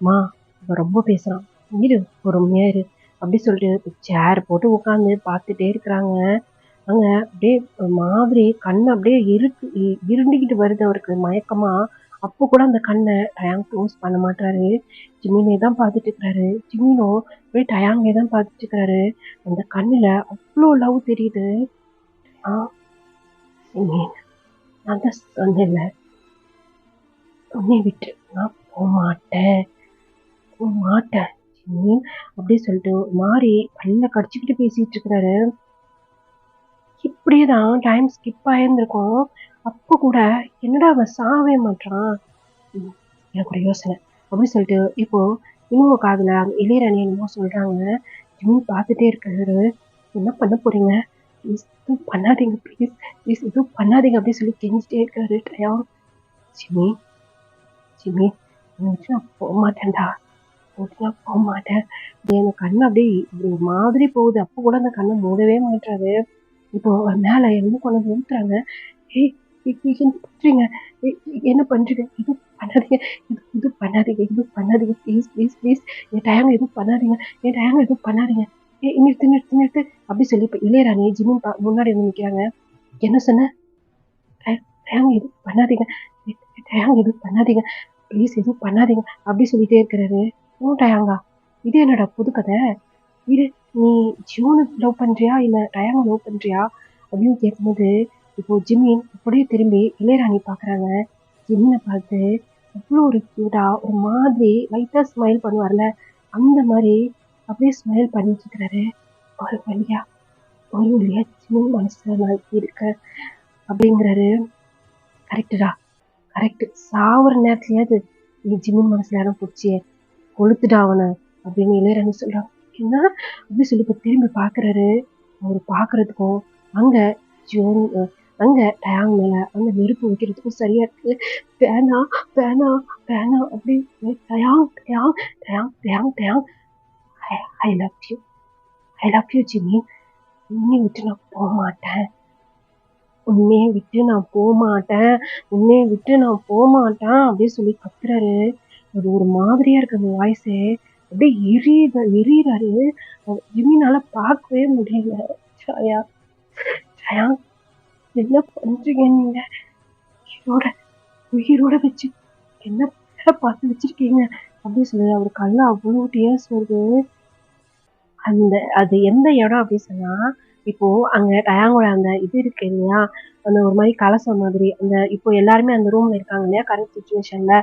மா, அவன் ரொம்ப பேசுறான், இரு, பொறுமையா இரு அப்படி சொல்லிட்டு சேர் போட்டு உட்காந்து பார்த்துட்டே இருக்கிறாங்க. அங்க அப்படியே மாதிரி கண்ணு அப்படியே இருண்டிக்கிட்டு வருது அவருக்கு மயக்கமா. அப்போ கூட அந்த கண்ணை டயாங் க்ளோஸ் பண்ண மாட்டாரு. ஜிமினே தான் பார்த்துட்டு இருக்கிறாரு. ஜிமினும் அப்படியே டயாங்கே தான் பார்த்துட்டு இருக்கிறாரு. அந்த கண்ணுல அவ்வளோ லவ் தெரியுது. நான் தான் சொன்னேன்ல, உன்னை விட்டு நான் போக மாட்டேன் ஜிமின் அப்படி சொல்லிட்டு மாறி பல்ல கடிச்சுக்கிட்டு பேசிட்டு இருக்கிறாரு. இப்படியேதான் டைம் ஸ்கிப் ஆயிருந்திருக்கும். அப்போ கூட என்னடா அவன் சாவே மாட்டான், எனக்கு ஒரு யோசனை அப்படி சொல்லிட்டு இப்போ இன்னும் காதுல இளையராணி என்னமோ சொல்றாங்க. ஜிம்மி பார்த்துட்டே இருக்காரு. என்ன பண்ண போறீங்க? ப்ளீஸ் எதுவும் பண்ணாதீங்க, ப்ளீஸ் ப்ளீஸ் எதுவும் பண்ணாதீங்க அப்படின்னு சொல்லி கெஞ்சிட்டே இருக்காரு டயான். ஜிம்மி ஜிம்மி நான் போக மாட்டேன்டா, நான் போக மாட்டேன். என் கண்ணு அப்படியே ஒரு மாதிரி போகுது. அப்போ கூட அந்த கண்ணை மூடவே மாட்டாரு. இப்போ மேல என்ன கொண்டு வந்து ஊத்துறாங்க. ஏய் என்ன பண்றீங்க? என்ன பண்றீங்க? இது பண்ணாதீங்க, இது பண்ணாதீங்க, இது பண்ணாதீங்க, ப்ளீஸ் ப்ளீஸ் ப்ளீஸ் என் டயங்க எதுவும் பண்ணாதீங்க, என் டயங்க எதுவும் பண்ணாதீங்க. நிறுத்து நிறுத்து நிறுத்து அப்படி சொல்லி இப்போ இளையராணி ஜிம்மி முன்னாடி வந்து நிற்கிறாங்க. என்ன சொன்ன? டயங்க எதுவும் பண்ணாதீங்க, டயங்க எதுவும் பண்ணாதீங்க, ப்ளீஸ் எதுவும் பண்ணாதீங்க அப்படி சொல்லிட்டே இருக்கிறாரு. ஓ டயாங்கா, இது என்னடா புது கதை? இது நீ ஜியோனை லவ் பண்றியா இல்ல டயாங்கா லவ் பண்றியா அப்படின்னு கேட்கும்போது இப்போ ஜிம்மின் அப்படியே திரும்பி இளையராணி பாக்குறாங்க. ஜிம்மினை பார்த்து அவ்வளோ ஒரு கியூட்டா ஒரு மாதிரி லைட்டா ஸ்மைல் பண்ணுவார்ல, அந்த மாதிரி அப்படியே ஸ்மைல் பண்ணிட்டு இருக்கிறாரு. ஒரு வழியா ஜிம்மின் மனசுல நான் இருக்க அப்படிங்கிறாரு. கரெக்டுடா, கரெக்ட். சாவுற நேரத்துலயாவது நீ ஜிம்மின் மனசுல இடம் பிடிச்சியே கொளுத்துடா அவனை அப்படின்னு இளையராணி சொல்றாங்க. என்ன அப்படி சொல்லி இப்போ திரும்பி பாக்குறாரு. அவர் பாக்குறதுக்கும் அங்க ஜோன் அங்க டயாங் மேல அந்த நெருப்பு வைக்கிறதுக்கும் சரியா இருக்கு. வேணா வேணா வேணா அப்படி de Jong de Jong de Jong de Jong de Jong I love you, I love you Jimmy, உன்னை விட்டு நான் போக மாட்டேன், உன்னைய விட்டு நான் போக மாட்டேன், உன்னைய விட்டு நான் போக மாட்டேன் அப்படின்னு சொல்லி கத்துறாரு. அது ஒரு மாதிரியா இருக்கு அந்த வாய்ஸே. அப்படியே எரியுறாரு. ஜிம்மினால பார்க்கவே முடியல. சாயா சாயா என்ன பண்றீங்க நீங்க? உயிரோட வச்சு என்ன பேரை பார்த்து வச்சிருக்கீங்க அப்படின்னு சொல்லி அவர் கல்ல அவ்வளோ டேர்ஸ் வருது. அது எந்த இடம் அப்படின்னு சொன்னா இப்போ அங்க டயாங்கோட அந்த இது இருக்கு இல்லையா, அந்த ஒரு மாதிரி கலசம் மாதிரி அந்த இப்போ எல்லாருமே அந்த ரூம்ல இருக்காங்க இல்லையா கரண்ட் சுச்சுவேஷன்ல,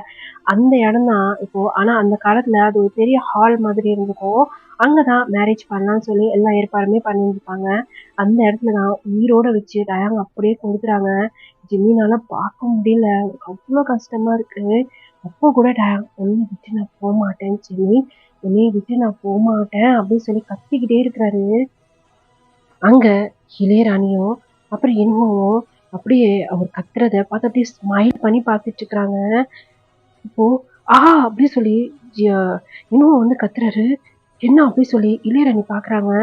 அந்த இடம் தான் இப்போ. ஆனா அந்த காலத்துல அது ஒரு பெரிய ஹால் மாதிரி இருந்திருக்கும். அங்கதான் மேரேஜ் பண்ணலாம்னு சொல்லி எல்லா ஏற்பாடுமே பண்ணியிருப்பாங்க. அந்த இடத்துலதான் உயிரோட வச்சு டயாங்க அப்படியே கொடுக்குறாங்க. ஜிம்மினால பார்க்க முடியல, அவ்வளோ கஷ்டமா இருக்கு. அப்போ கூட டயாங் உன்னை விட்டு நான் போக மாட்டேன் ஜிம்மி, உன்னைய விட்டு நான் போக மாட்டேன் அப்படின்னு சொல்லி கத்திக்கிட்டே இருக்கிறாரு. அங்க இளையராணியும் அப்புறம் இன்பமும் அப்படியே அவர் கத்துறத பார்த்து அப்படியே ஸ்மைல் பண்ணி பார்த்துட்டு இருக்கிறாங்க. இப்போ அப்படி சொல்லி இன்பம் வந்து கத்துறாரு. என்ன அப்படி சொல்லி இளையராணி பாக்குறாங்க.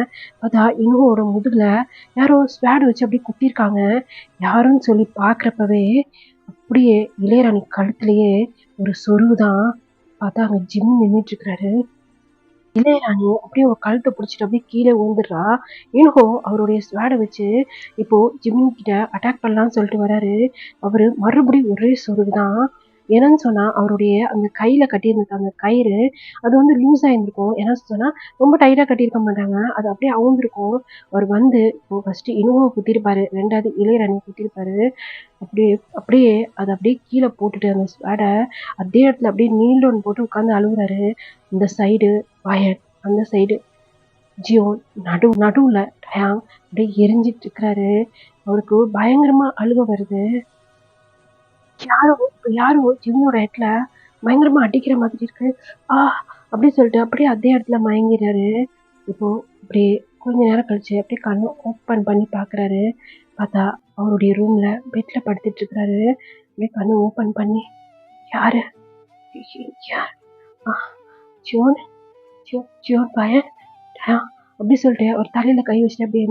பார்த்தா இன்பமோட முதுகுல யாரோ ஸ்வேட் வச்சு அப்படியே குத்திருக்காங்க. யாருன்னு சொல்லி பாக்குறப்பவே அப்படியே இளையராணி கழுத்துலயே ஒரு சொருவுதான். பார்த்தா அங்க ஜிம்மி நின்றுட்டு இருக்கிறாரு. இளையராணி அப்படியே ஒரு கழுத்தை பிடிச்சிட்டு அப்படியே கீழே விழுந்துடுறா. இன்ஹோ அவருடைய ஸ்வேடை வச்சு இப்போ ஜிம்மி கிட்ட அட்டாக் பண்ணலாம்னு சொல்லிட்டு வராரு. அவரு மறுபடியும் ஒரே சொருகுதான். என்னன்னு சொன்னா அவருடைய அந்த கையில கட்டியிருந்த அந்த கயிறு அது வந்து லூஸ் ஆயிருந்திருக்கும். ஏன்னா சொன்னா ரொம்ப டைட்டா கட்டியிருக்க மாட்டாங்க, அது அப்படியே அவுந்திருக்கும். அவர் வந்து இப்போ ஃபர்ஸ்ட் இனுவை குத்திருப்பாரு, ரெண்டாவது இளையராணி குத்திருப்பாரு. அப்படியே அப்படியே அதை அப்படியே கீழே போட்டுட்டு அந்த ஸ்வேடை அதே இடத்துல அப்படியே நீல் டவுன் போட்டு உட்காந்து அழுகுறாரு. இந்த சைடு வயன், அந்த சைடு ஜியோன், நடுவுல டயாங் அப்படியே எரிஞ்சிட்டு இருக்கிறாரு. அவருக்கு பயங்கரமா அழுக வருது. யாரோ ஜிம்மியோட ஹெட்ல பயங்கரமா அடிக்கிற மாதிரி இருக்கு. அப்படின்னு சொல்லிட்டு அப்படியே அதே இடத்துல மயங்கிறாரு. இப்போ அப்படியே கொஞ்ச நேரம் கழிச்சு அப்படியே கண்ணு ஓப்பன் பண்ணி பாக்குறாரு. பார்த்தா அவருடைய ரூம்ல பெட்ல படுத்துட்டு இருக்கிறாரு. அப்படியே கண்ணு ஓப்பன் பண்ணி யாரு யார் ஜோன் ஜோன் பையன் அப்படி சொல்லிட்டு ஒரு தலையில கை வச்சுட்டு அப்படியே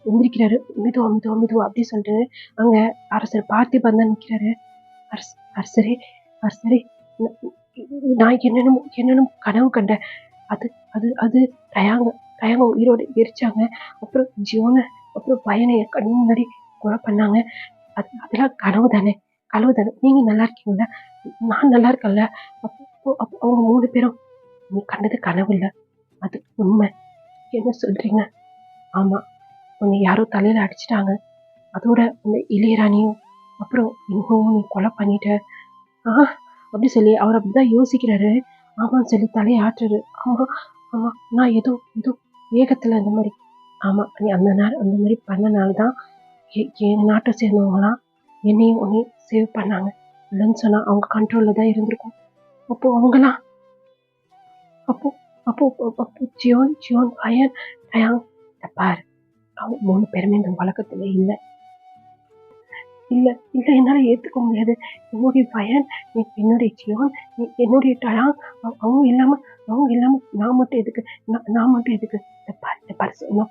எந்திரிக்கிறாரு. மெதுவா மெதுவா மெதுவா அப்படி சொல்லிட்டு அங்க அரசர் பார்த்திபன் தான் நிக்கிறாரு. அரசரே அரசரே, நான் என்னென்னும் கனவு கண்டேன். அது அது அது டயாங்க உயிரோட எரிச்சாங்க. அப்புறம் ஜியோனை அப்புறம் பையனை என் கண்ணு முன்னாடி கொலை பண்ணாங்க. அதெல்லாம் கனவு தானே, கனவு தானே. நீங்க நல்லா இருக்கீங்களா? நான் நல்லா இருக்கேன்ல. அப்போ அவங்க 3 பேரும் நீ கண்டது கனவு இல்ல, அது உண்மை. என்ன சொல்றீங்க? ஆமா, உன்னை யாரோ தலையில அடிச்சிட்டாங்க. அதோட உன்னை இளையராணியும் அப்புறம் இன்பமும் நீ கொலை பண்ணிட்ட. அப்படி சொல்லி அவர் அப்படிதான் யோசிக்கிறாரு. ஆமான்னு சொல்லி தலையை ஆட்டுறாரு. ஆமா ஆமா, நான் ஏதோ ஏதோ வேகத்துல அந்த மாதிரி. ஆமா, நீ அந்த மாதிரி பண்ணனால்தான் என் நாட்டை சேர்ந்தவங்களாம் என்னையும் உன்னையும் சேவ் பண்ணாங்க. இல்லைன்னு சொன்னா அவங்க கண்ட்ரோல்ல தான் இருந்திருக்கும். அப்போ அப்போ அப்போ அப்போ ஜியோன் ஜியோன் பையன் டயாங் பாரு, அவங்க 3 பேருமே இந்த உலகத்துல இல்லை. இல்லை இல்லை என்னால் ஏற்றுக்க முடியாது. என்னுடைய பையன், என்னுடைய ஜியோன், என்னுடைய டயாங், அவங்க இல்லாமல் நான் மட்டும் எதுக்கு, நான் மட்டும் எதுக்கு? இந்த பாரு சொன்னா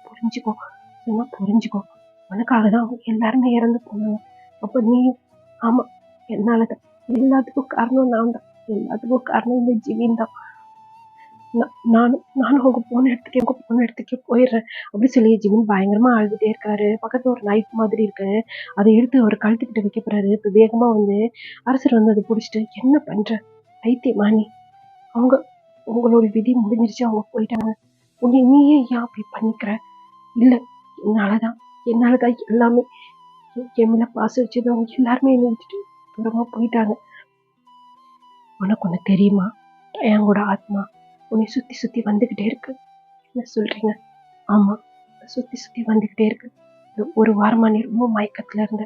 புரிஞ்சுக்கோ. உனக்காக தான் அவங்க எல்லாருமே இறந்து போனாங்க. அப்போ நீயும் ஆமாம், என்னால் தான். எல்லாத்துக்கும் காரணம் நான் தான். எல்லாத்துக்கும் காரணம் இந்த ஜிவின் தான். நானும் உங்க போன இடத்துக்கே போயிடுறேன் அப்படி சொல்லி ஜிவின் பயங்கரமா அழுதுட்டே இருக்காரு. பக்கத்துல ஒரு நைஃப் மாதிரி இருக்கு, அதை எடுத்து அவர் கழுத்துக்கிட்ட வைக்க போறாரு. இப்போ வேகமா வந்து அரசர் வந்து அதை பிடிச்சிட்டு, என்ன பண்ற பைத்தியமா நீ? உங்களோட விதி முடிஞ்சிருச்சு, அவங்க போயிட்டாங்க. நீயே ஏன் அப்படி பண்ணிக்கிற? இல்ல, என்னாலதான் எல்லாமே. என் மேல பாசம் வச்சது அவங்க எல்லாருமே என்னை விட்டுட்டு தூரமா போயிட்டாங்க. உனக்கு ஒண்ணு தெரியுமா? எங்களோட ஆத்மா உன்னை சுத்தி வந்துகிட்டே இருக்கு. என்ன சொல்றீங்க? ஆமா, சுத்தி வந்துகிட்டே இருக்கு. ஒரு வாரமா நீ ரொம்ப மயக்கத்துல இருந்த.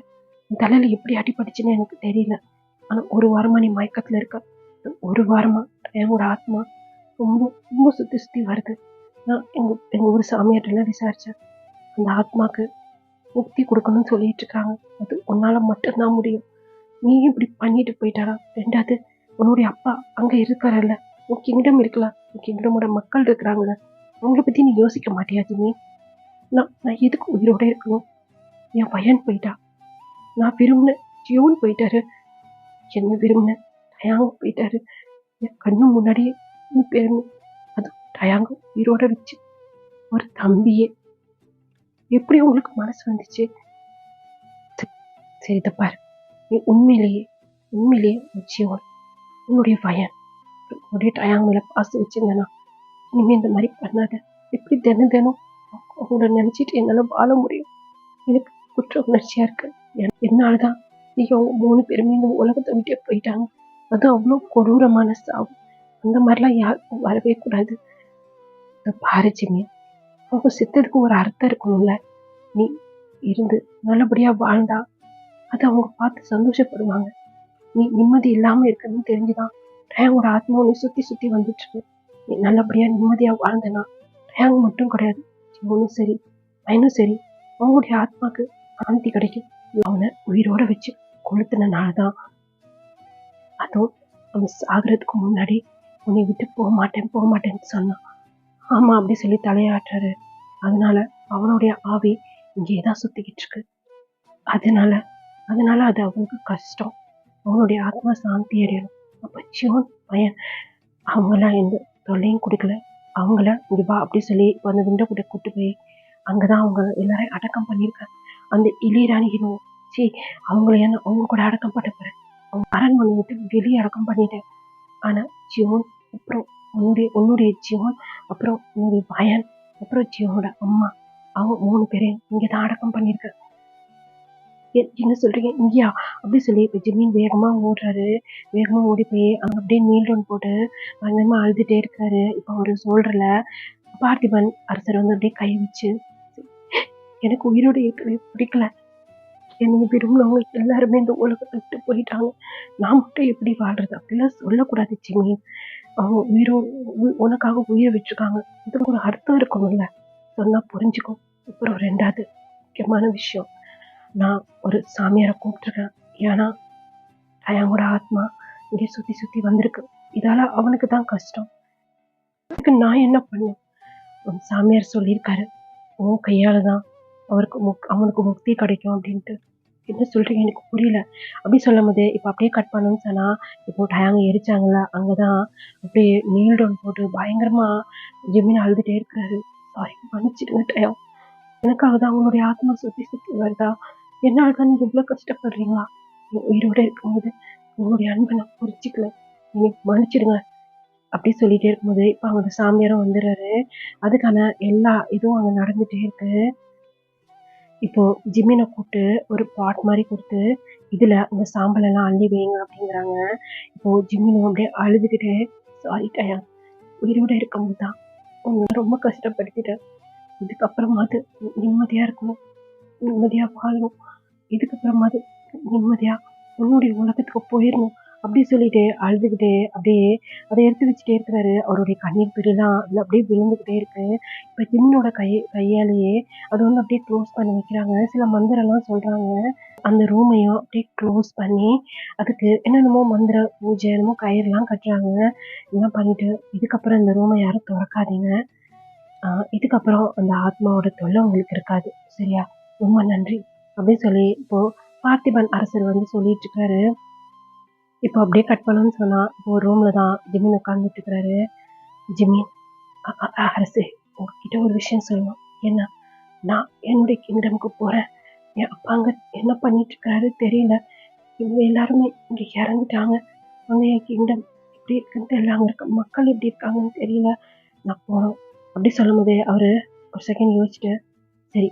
தலையில எப்படி அடிபட்டுச்சுன்னு எனக்கு தெரியல, ஆனா ஒரு வாரமா நீ மயக்கத்துல இருக்க. ஒரு வாரமா எங்களோட ஆத்மா ரொம்ப ரொம்ப சுத்தி வருது. நான் எங்க ஒரு சாமியார்ட்ட விசாரிச்சேன். அந்த ஆத்மாக்கு முக்தி கொடுக்கணும்னு சொல்லிட்டு இருக்காங்க. அது உன்னால மட்டும்தான் முடியும். நீ இப்படி பண்ணிட்டு போயிட்டாரா? ரெண்டாவது, உன்னுடைய அப்பா அங்க இருக்காரல்ல, உன் கிங்டம் இருக்கலாம், உன் கிங்டமோட மக்கள் இருக்கிறாங்கல்ல, அவங்கள பத்தி நீ யோசிக்க மாட்டியா ஜிமி? நான் எதுக்கு உயிரோட இருக்கணும்? என் பையன் போயிட்டா, நான் விரும்பின ஜியோன் போயிட்டாரு, என்ன விரும்பின டயாங் போயிட்டாரு. என் கண்ணு முன்னாடியே நீ பேரணும், அது டயாங்க உயிரோட வச்சு ஒரு தம்பியே. எப்படி உங்களுக்கு மனசு வந்துச்சு? சரி பாரு, நீ உண்மையிலேயே ஜியோன் உன்னுடைய பையன், உன்னுடைய டயாங் மேல பாசம் வச்சிருந்தேனா இனிமே இந்த மாதிரி பண்ணாத. எப்படி தினம் அவங்கள நினைச்சிட்டு என்னால வாழ முடியும்? எனக்கு குற்ற உணர்ச்சியா இருக்கு. என்னாலதான் நீங்க அவங்க 3 பேருமே இந்த உலகத்தை விட்டே போயிட்டாங்க. அது அவ்வளோ கொடூரமான சாவு. அந்த மாதிரிலாம் யாருக்கும் வரவே கூடாது. பாரு ஜிம்மி, அவங்க செத்ததுக்கு ஒரு அர்த்தம் இருக்கணும்ல. நீ இருந்து நல்லபடியா வாழ்ந்தா அதை அவங்க பார்த்து சந்தோஷப்படுவாங்க. நீ நிம்மதி இல்லாம இருக்குன்னு தெரிஞ்சுதான் டயாங்கோட ஆத்மா நீ சுத்தி வந்துட்டு இருக்கு. நீ நல்லபடியா நிம்மதியா வாழ்ந்தனா டயாங் மட்டும் கிடையாது, ஜியோனும் சரி பையனும் சரி, அவங்களுடைய ஆத்மாக்கு சாந்தி கிடைக்கும். அவனை உயிரோட வச்சு கொளுத்துனாலதான், அதுவும் அவன் சாகிறதுக்கு முன்னாடி உன்னை விட்டு போக மாட்டேன்னு சொன்னான். ஆமா அப்படி சொல்லி தலையாட்டுறாரு. அதனால அவனுடைய ஆவி இங்கேதான் சுத்திக்கிட்டு இருக்கு. அதனால அது அவனுக்கு கஷ்டம். அவனுடைய ஆத்மா சாந்தி அடையணும். அப்ப ஜியோன் பையன் அவங்கெல்லாம் எந்த தொல்லையும் கொடுக்கல. அவங்கள இங்க வா அப்படி சொல்லி அந்த விண்டோ கூட கூட்டு போய் அங்கதான் அவங்க எல்லாரையும் அடக்கம் பண்ணியிருக்காங்க. அந்த இளையராணி அவங்க கூட அடக்கம் பண்ண போறேன். அவங்க அரண்மனை விட்டு வெளியே அடக்கம் பண்ணிட்டேன். ஆனா ஜியோன், அப்புறம் உன்னுடைய ஜியோன், அப்புறம் உன்னுடைய பையன், அப்புறம் ஜியோனோட அம்மா, அவங்க 3 பேரையும் இங்கதான் அடக்கம் பண்ணியிருக்க. என்ன சொல்றீங்க இங்கேயா அப்படி சொல்லி இப்ப ஜிம்மின் வேகமா ஓடி போய் அங்க அப்படியே நீல் டவுன் போட்டு பயங்கரமா அழுதுட்டே இருக்காரு. இப்ப அவரு சொல்றல பார்த்திபன் அரசர் வந்து அப்படியே கை வச்சு, எனக்கு உயிரோட இருக்கவே பிடிக்கல. என்னை விரும்பினவங்க எல்லாருமே இந்த உலகத்தை விட்டு போயிட்டாங்க. நான் மட்டும் எப்படி வாழ்றது? அப்படிலாம் சொல்லக்கூடாது ஜிம்மி. அவங்க உனக்காக உயிரை வச்சிருக்காங்க, இதுக்கு ஒரு அர்த்தம் இருக்கணும்ல, சொன்னா புரிஞ்சுக்கும். அப்புறம் 2வது முக்கியமான விஷயம், நான் ஒரு சாமியாரை கூப்பிட்டுருக்கேன். ஏன்னா டயாங்கோட ஆத்மா இங்கே சுத்தி வந்திருக்கு. இதால அவனுக்கு தான் கஷ்டம். அதுக்கு நான் என்ன பண்ணுவேன்? சாமியார் சொல்லியிருக்காரு, உன் கையால தான் அவனுக்கு முக்தி கிடைக்கும் அப்படின்ட்டு. என்ன சொல்றீங்க? எனக்கு புரியல அப்படி சொல்லும் போது இப்ப அப்படியே கட் பண்ணணும்னு சொன்னா, இப்போ டயாங்க எரிச்சாங்கல்ல, அங்கதான் அப்படியே நீல் டவுன் போட்டு பயங்கரமா ஜிம்மின் அழுதுட்டே இருக்கிறாரு. சாரி, மன்னிச்சிடுங்க டயம், எனக்காக தான் அவங்களுடைய ஆத்மா சுத்தி வருதா? என்னால்தான் நீங்க இவ்வளவு கஷ்டப்படுறீங்களா? உயிரோட இருக்கும்போது உங்களுடைய அன்பை நான் புரிஞ்சுக்கல, நீங்க மன்னிச்சிடுங்க அப்படி சொல்லிட்டே இருக்கும்போது இப்ப அவங்க சாமியாரும் வந்துடுறாரு. அதுக்கான எல்லா இதுவும் அங்க நடந்துட்டே இருக்கு. இப்போ ஜிம்மினை கூப்பிட்டு ஒரு பாட் மாதிரி கொடுத்து இதுல அந்த சாம்பல் எல்லாம் அள்ளி வைங்க அப்படிங்கிறாங்க. இப்போ ஜிம்மினும் அப்படியே அழுதுகிட்டே, சாரி டயா, உயிரோட இருக்கும்போது தான் உங்களை ரொம்ப கஷ்டப்படுத்திட்டேன். இதுக்கப்புறமாவது நிம்மதியா இருக்கணும், நிம்மதியா வாழணும். இதுக்கப்புறமாவது நிம்மதியா உன்னுடைய உலகத்துக்கு போயிடணும் அப்படி சொல்லிட்டு அழுதுகிட்டே அப்படியே அதை எடுத்து வச்சுட்டே இருக்கிறாரு. அவருடைய கண்ணீர் பிரிலாம் அதில் அப்படியே விழுந்துக்கிட்டே இருக்கு. இப்போ ஜிம்மினோட கையாலேயே அது வந்து அப்படியே க்ளோஸ் பண்ணி வைக்கிறாங்க. சில மந்திரம்லாம் சொல்றாங்க. அந்த ரூமையும் அப்படியே க்ளோஸ் பண்ணி அதுக்கு என்னென்னமோ மந்திர பூஜை என்னமோ கயிறுலாம் கட்டுறாங்க. எல்லாம் பண்ணிட்டு இதுக்கப்புறம் இந்த ரூமை யாரும் திறக்காதீங்க. இதுக்கப்புறம் அந்த ஆத்மாவோட தொல்லை உங்களுக்கு இருக்காது. சரியா? ரொம்ப நன்றி அப்படின்னு சொல்லி இப்போ பார்த்திபன் அரசர் வந்து சொல்லிட்டு இருக்காரு. இப்போ அப்படியே கட் பண்ணணும்னு சொன்னா இப்போ ரூம்ல தான் ஜிமின் உட்காந்துட்டு இருக்கிறாரு. ஜிமின், அரசே, உங்ககிட்ட ஒரு விஷயம் சொல்லணும். என்ன? நான் என்னுடைய கிங்டமுக்கு போறேன். என் அப்பா அங்க என்ன பண்ணிட்டு இருக்காரு தெரியல. இவங்க எல்லாருமே இங்க இறந்துட்டாங்க. அங்க என் கிங்டம் எப்படி இருக்குன்னு தெரியல. அங்க இருக்க மக்கள் எப்படி இருக்காங்கன்னு தெரியல. நான் போகணும் அப்படி சொல்லும் போதே அவரு ஒரு செகண்ட் யோசிச்சுட்டு, சரி,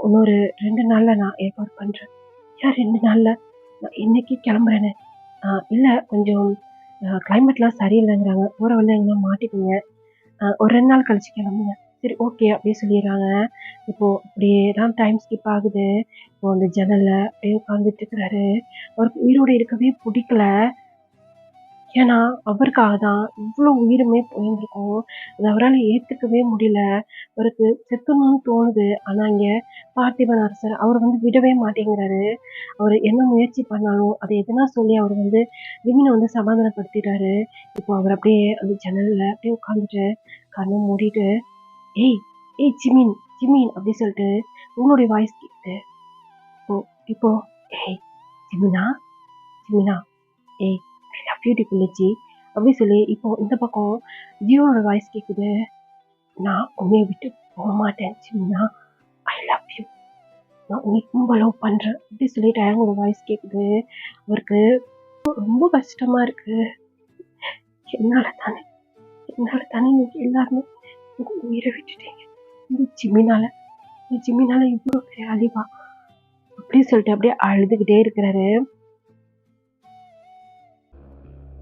இன்னொரு 2 நாள்ல நான் ஏற்பாடு பண்றேன். ஏன் 2 நாள்ல? நான் இன்னைக்கு கிளம்புறேன்னு. இல்ல, கொஞ்சம் கிளைமேட்லாம் சரியில்லைங்கிறாங்க. போற வழியில எங்கன்னா மாட்டிப்பீங்க. ஒரு 2 நாள் கழிச்சு கிளம்புங்க. சரி, ஓகே அப்படியே சொல்லிடுறாங்க. இப்போ அப்படியே தான் டைம் ஸ்கிப் ஆகுது. இப்போ அந்த ஜன்னல்ல அப்படியே உட்காந்துட்டு இருக்கிறாரு. அவருக்கு உயிரோட இருக்கவே பிடிக்கல. ஏன்னா அவருக்காக தான் இவ்வளோ உயிருமே போயிருந்திருக்கும். அது அவரால் ஏற்றுக்கவே முடியல. அவருக்கு செத்துணும்னு தோணுது. ஆனால் இங்கே பார்த்திபன் அரசர் அவர் வந்து விடவே மாட்டேங்கிறாரு. அவர் என்ன முயற்சி பண்ணாலும் அதை எதனா சொல்லி அவர் வந்து விமினை வந்து சமாதானப்படுத்திடுறாரு. இப்போ அவர் அப்படியே அந்த ஜன்னலில் அப்படியே உட்காந்துட்டு கண்ணை மூடிட்டு, ஏய் ஏய் ஜிமின் ஜிமின் அப்படி சொல்லிட்டு உங்களுடைய வாய்ஸ் கேட்குது. இப்போ இப்போ ஏய் ஜிமினா ஜிமினா, ஏய் ஐ லவ் யூ டி புள்ளிச்சி அப்படி சொல்லி இப்போ இந்த பக்கம் ஜியோனோட வாய்ஸ் கேட்குது. நான் உன்னைய விட்டு போக மாட்டேன் ஜிமினா, ஐ லவ் யூ, நான் உன்னை ரொம்ப லவ் பண்றேன் அப்படி சொல்லிட்டு அவங்களோட வாய்ஸ் கேட்குது. அவருக்கு ரொம்ப கஷ்டமா இருக்கு. என்னால தானே நீங்க எல்லாருமே உயிரை விட்டுட்டீங்க. இந்த ஜிமினால இவ்வளோ பெரிய அழிவா அப்படின்னு சொல்லிட்டு அப்படியே அழுதுகிட்டே இருக்கிறாரு.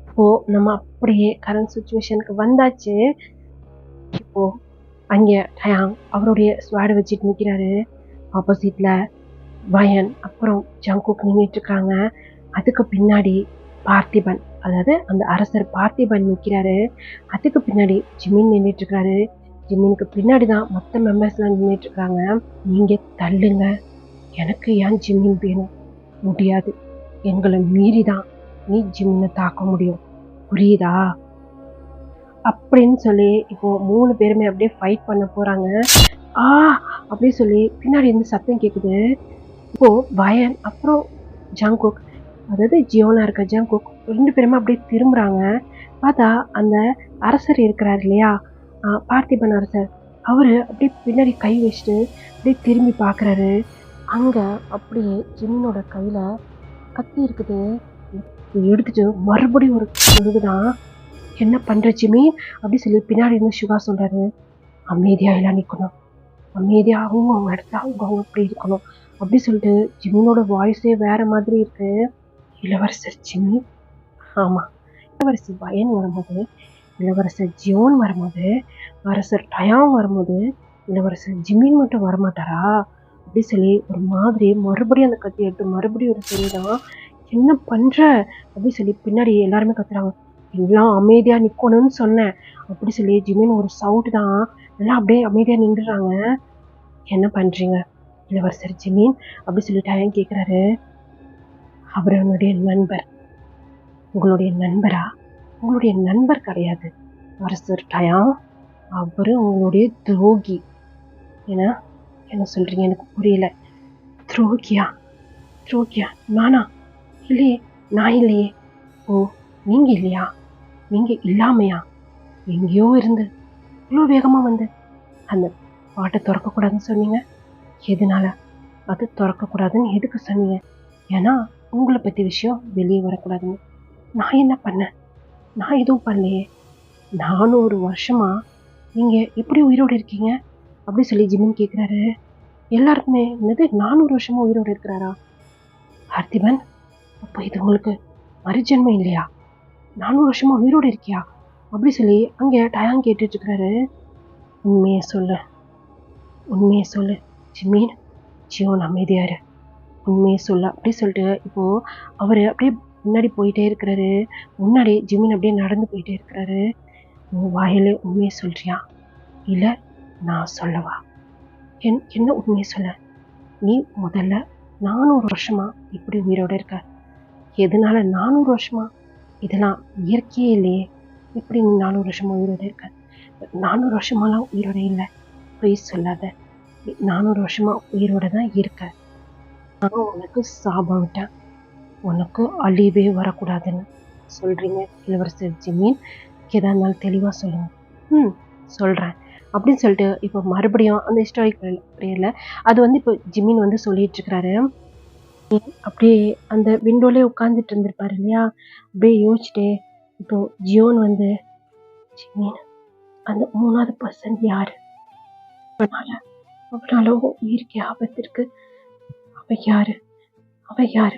இப்போ நம்ம அப்படியே கரண்ட் சுச்சுவேஷனுக்கு வந்தாச்சு. இப்போ அங்கே டயாங் அவருடைய ஸ்வாடை வச்சுட்டு நிற்கிறாரு. ஆப்போசிட்ல வயன் அப்புறம் ஜங்குக் நின்றுட்டு இருக்காங்க. அதுக்கு பின்னாடி பார்த்திபன், அதாவது அந்த அரசர் பார்த்திபன் நிற்கிறாரு. அதுக்கு பின்னாடி ஜிமின் நின்றுட்டு இருக்காரு. ஜிமினுக்கு பின்னாடி தான் மற்ற மெம்பர்ஸ்லாம் நின்றுட்டு இருக்காங்க. நீங்க தள்ளுங்க, எனக்கு ஏன் ஜிமின் வேணும்? முடியாது, எங்களை மீறி தான் நீ ஜிமினை தாக்க முடியும், புரியுதா? அப்படின்னு சொல்லி இப்போ 3 பேருமே அப்படியே ஃபைட் பண்ண போறாங்க. அப்படின்னு சொல்லி பின்னாடி இருந்து சத்தம் கேட்குது. இப்போ வயன் அப்புறம் ஜங்குக், அதாவது ஜியோனா இருக்க ஜங்குக் 2 பேருமே அப்படியே திரும்புறாங்க. பார்த்தா அந்த அரசர் இருக்கிறார் இல்லையா, பார்த்திபன் அரசர், அவரு அப்படியே பின்னாடி கை வச்சுட்டு அப்படியே திரும்பி பார்க்குறாரு. அங்க அப்படியே ஜிமினோட கையில கத்தி இருக்குது. எடுத்துட்டு மறுபடியும் ஒரு பொழுதுதான். என்ன பண்ற ஜிமி அப்படி சொல்லி பின்னாடி இருந்து சுகா சொல்றாரு. அமைதியா எல்லாம் நிக்கணும், அமைதியா அவங்க இடத்துல அவங்க அப்படி இருக்கணும் அப்படி சொல்லிட்டு ஜிமினோட வாய்ஸே வேற மாதிரி இருக்கு. இளவரசர் ஜிமி, ஆமா, இளவரசி வயன் வரும்போது, இளவரசர் ஜியோன் வரும்போது, அரசர் டயாங் வரும்போது இளவரசர் ஜிமின் மட்டும் வரமாட்டாரா அப்படி சொல்லி ஒரு மாதிரி மறுபடியும் அந்த கத்தி எடுத்து மறுபடியும் ஒரு சரிதான். என்ன பண்ற அப்படி சொல்லி பின்னாடி எல்லாருமே கத்துறாங்க. எல்லாம் அமைதியா நிக்கணும்னு சொன்னேன் அப்படி சொல்லி ஜிமின் ஒரு சவுண்ட் தான். எல்லாம் அப்படியே அமைதியா நின்றுறாங்க. என்ன பண்றீங்க இளவரசர் ஜிமின் அப்படி சொல்லி டயாங் கேட்குறாரு. அவர் என்னுடைய நண்பர். உங்களுடைய நண்பரா? உங்களுடைய நண்பர் கிடையாது அரசர் டயாங், அவரு உங்களுடைய துரோகி. ஏன்னா என்ன சொல்றீங்க எனக்கு புரியல. துரோகியா? துரோகியா நானா? இல்லையே, நான் இல்லையே. ஓ, நீங்க இல்லையா? நீங்க இல்லாமையா? எங்கேயோ இருந்து இவ்வளோ வேகமா வந்து அந்த பாட்டை திறக்கக்கூடாதுன்னு சொன்னீங்க. எதனால அது திறக்கக்கூடாதுன்னு எதுக்கு சொன்னீங்க? ஏன்னா உங்களை பற்றி விஷயம் வெளியே வரக்கூடாதுன்னு. நான் என்ன பண்ணேன்? நான் எதுவும் பண்ணலையே. 400 வருஷமா நீங்க எப்படி உயிரோடு இருக்கீங்க அப்படி சொல்லி ஜிமின் கேட்குறாரு. எல்லாருக்குமே என்னது 400 வருஷமா உயிரோடு இருக்கிறாரா? பார்த்திபன், அப்போ இது உங்களுக்கு மறுஜென்மம் இல்லையா? 400 வருஷமா உயிரோடு இருக்கியா அப்படி சொல்லி அங்கே டயாங் கேட்டுட்டு இருக்கிறாரு. உண்மையை சொல்லு, உண்மையை சொல்லு ஜிமின். ஜியோன் அமைதியாரு, உண்மையை சொல்ல அப்படி சொல்லிட்டு இப்போ அவர் அப்படியே முன்னாடி போயிட்டே இருக்கிறாரு. முன்னாடி ஜிமின் அப்படியே நடந்து போயிட்டே இருக்கிறாரு. உன் வாயிலே உண்மையை சொல்றியா இல்லை நான் சொல்லவா? என்ன உண்மையை சொல்ல? நீ முதல்ல 400 வருஷமா இப்படி உயிரோட இருக்க. எதனால 400 வருஷமா? இதெல்லாம் இயற்கையே இல்லையே. எப்படி நீ 400 வருஷமா உயிரோட இருக்க? 400 வருஷமாலாம் உயிரோட இல்லை. பொய் சொல்லாத. 400 வருஷமா உயிரோட தான் இருக்க. நான் உனக்கு சாபம் விட்டேன். உனக்கு அழிவே வரக்கூடாதுன்னு சொல்றீங்க இளவரசர் ஜிமின். எதா இருந்தாலும் தெளிவாக சொல்லுங்க. சொல்கிறேன் அப்படின்னு சொல்லிட்டு இப்போ மறுபடியும் அந்த ஹிஸ்டாரிக்கல் ப்ரேயரில் அது இப்போ ஜிமின் சொல்லிட்டு இருக்கிறாரு. அப்படியே அந்த விண்டோலே உட்காந்துட்டு இருந்திருப்பாரு இல்லையா, அப்படியே யோசிச்சுட்டே இப்போ ஜியோன் ஜிமின் அந்த 3வது பர்சன் யாரு? அவனால உயிருக்கு ஆபத்து இருக்கு. அவ யாரு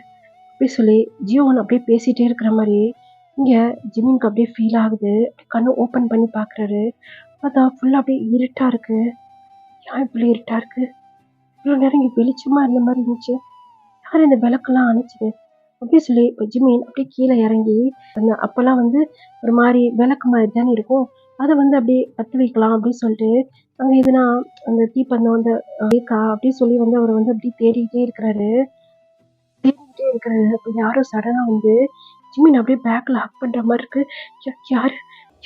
அப்படி சொல்லி ஜியோன் அப்படியே பேசிட்டே இருக்கிற மாதிரி இங்க ஜிமினுக்கு அப்படியே ஃபீல் ஆகுது. கண்ணு ஓப்பன் பண்ணி பாக்குறாரு. அதான் ஃபுல்லா அப்படியே இருட்டா இருக்கு. ஏன் இப்படி இருட்டா இருக்கு? இவ்வளவு நேரம் இங்க வெளிச்சமா இருந்த மாதிரி இருந்துச்சு. யார் இந்த விளக்கெல்லாம் அணைச்சது அப்படின்னு சொல்லி இப்போ ஜிமின் அப்படியே கீழே இறங்கி அப்பெல்லாம் ஒரு மாதிரி விளக்கு மாதிரி தானே இருக்கும். அதை அப்படியே பற்ற வைக்கலாம் அப்படின்னு சொல்லிட்டு அங்கே எதுனா அந்த தீப்பந்தம் அந்த ஏக்கா அப்படின்னு சொல்லி அவர் அப்படியே தேடிக்கிட்டே இருக்கிறாரு. அப்போ யாரும் சடனா ஜிமின் அப்படியே பேக்ல ஹக் பண்ற மாதிரி இருக்கு.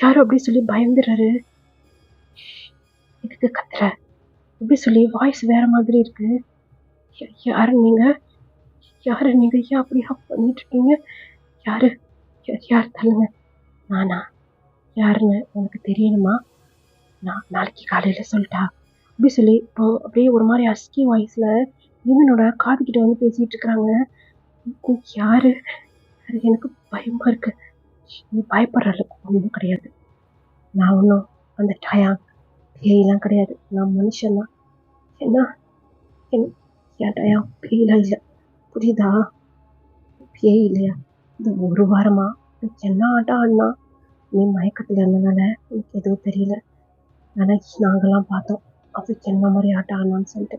யாரு அப்படின்னு சொல்லி பயந்துடுறாரு. இதுக்கு கத்துற அப்படி சொல்லி வாய்ஸ் வேற மாதிரி இருக்கு. யாரு நீங்க ஏன் அப்படி ஹக் பண்ணிட்டு இருக்கீங்க? யார் தள்ளுங்க. நானா? யாருன்னு உனக்கு தெரியணுமா? நான் நாளைக்கு காலையில சொல்லிட்டா அப்படி சொல்லி இப்போ அப்படியே ஒரு மாதிரி அஸ்கி வாய்ஸ்ல ஜிமினோட காதுகிட்ட பேசிட்டு இருக்கிறாங்க. யாரு? எனக்கு பயமா இருக்கு. நீ பயப்படுற அளவுக்கு ஒன்றும் கிடையாது. நான் ஒன்றும் அந்த டயாங் பேயெல்லாம் கிடையாது. நான் மனுஷன்தான். என்ன என் டயாங் பேயெல்லாம் இல்லை, புரியுதா? பேய் இல்லையா? இந்த ஒரு வாரமா என்ன ஆட்டம் ஆடினா? நீ மயக்கத்துல இருந்தனால எனக்கு எதுவும் தெரியல. ஆனா நாங்கெல்லாம் பார்த்தோம் அவருக்கு என்ன மாதிரி ஆட்டம் ஆடினான்னு சொல்லிட்டு.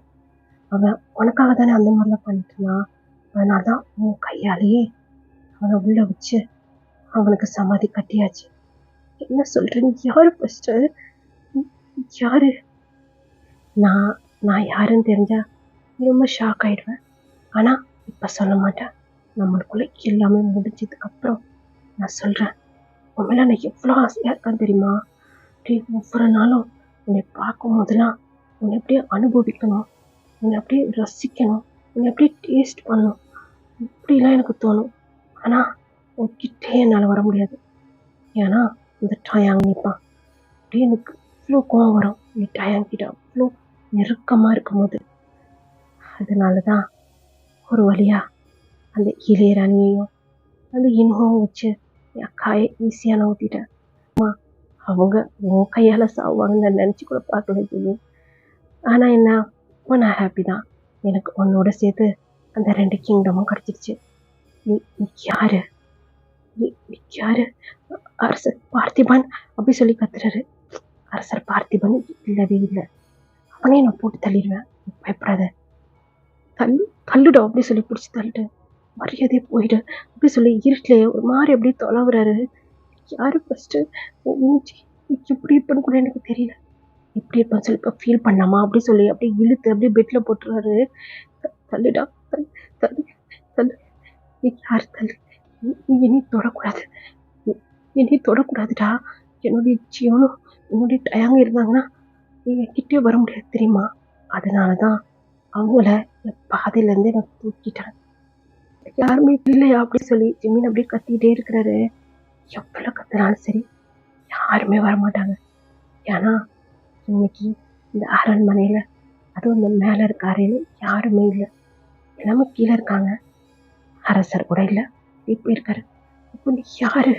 அவன் உனக்காக தானே அந்த மாதிரிலாம் பண்ணிட்டு இருந்தான். அதனால்தான் உன் கையாலேயே அவனை உள்ள வச்சு அவனுக்கு சமாதி கட்டியாச்சு. என்ன சொல்றீங்க? யாரு ஃபர்ஸ்ட்? யாரு? நான் யாருன்னு தெரிஞ்சா ரொம்ப ஷாக் ஆயிடுவேன். ஆனா இப்ப சொல்ல மாட்டேன். நம்மளுக்குள்ள எல்லாமே முடிஞ்சதுக்கு அப்புறம் நான் சொல்றேன். உண்மையில நான் எவ்வளவு ஆசையா இருக்கேன்னு தெரியுமா? அப்படியே ஒவ்வொரு நாளும் உன்னை பார்க்கும் போதெல்லாம் உன்னை அப்படியே அனுபவிக்கணும், உன்னை அப்படியே ரசிக்கணும், உன்னை அப்படியே டேஸ்ட் பண்ணணும், இப்படிலாம் எனக்கு தோணும். ஆனா உன்கிட்டே என்னால் வர முடியாது. ஏன்னா இந்த டயாங் நிற்பான். அப்படியே எனக்கு அவ்வளோ கோவம் வரும் நீ டயாங் கிட்ட அவ்வளோ நெருக்கமாக இருக்கும்போது. அதனாலதான் ஒரு வழியா அந்த இளையராணியையும் அந்த இன்ஹோவும் வச்சு என் அக்காயை ஈஸியாக நான் ஊற்றிட்டேன். அவங்க உன் கையால் சாவாங்கன்னு நான் நினச்சி கூட பார்க்கல ஜிமி. ஆனால் என்ன, இப்போ நான் ஹாப்பி தான். எனக்கு உன்னோட சேர்த்து அந்த 2 கிங்டமும் கிடச்சிருச்சு. நீ யாரு? நீ யாரு? அரசர் பார்த்திபன் அப்படி சொல்லி கத்துறாரு. அரசர் பார்த்திபன் இல்லவே இல்லை. அவனே நான் போட்டு தள்ளிடுவேன். பயப்படாத, தள்ளுடும் அப்படி சொல்லி பிடிச்சி தள்ளிட்டு மரியாதையே போயிடு அப்படி சொல்லி இருட்டிலே ஒரு மாதிரி அப்படியே தொலைவுறாரு. யாரு ஃபர்ஸ்ட் எப்படி இருப்பேன்னு கூட எனக்கு தெரியல. எப்படி இருப்பேன்னு சொல்லி இப்போ ஃபீல் பண்ணாமா அப்படி சொல்லி அப்படியே இழுத்து அப்படியே பெட்ல போட்டுறாரு. தள்ளுடா, தள்ளு தள்ளு. நீ யாரு? தள்ளு. நீ என்னை தொடக்கூடாது, என்னை தொடக்கூடாதுடா. என்னுடைய ஜீவனும் என்னுடைய டயாங்க இருந்தாங்கன்னா நீ என்கிட்டே வர முடியாது தெரியுமா? அதனாலதான் அவங்கள என் பாதையிலேருந்தே நான் தூக்கிட்டேன். யாருமே இல்லையா அப்படி சொல்லி ஜிமின் அப்படியே கத்திக்கிட்டே இருக்கிறாரு. எவ்வளவு கத்துனாலும் சரி யாருமே வரமாட்டாங்க. ஏன்னா இன்னைக்கு இந்த அரண்மனையில அதுவும் இந்த மேல இருக்க அறையில யாருமே இல்லை. எல்லாமே கீழே இருக்காங்க. அரசர் கூட இல்லை, இப்ப இருக்காரு. இப்போ நீ யாரு?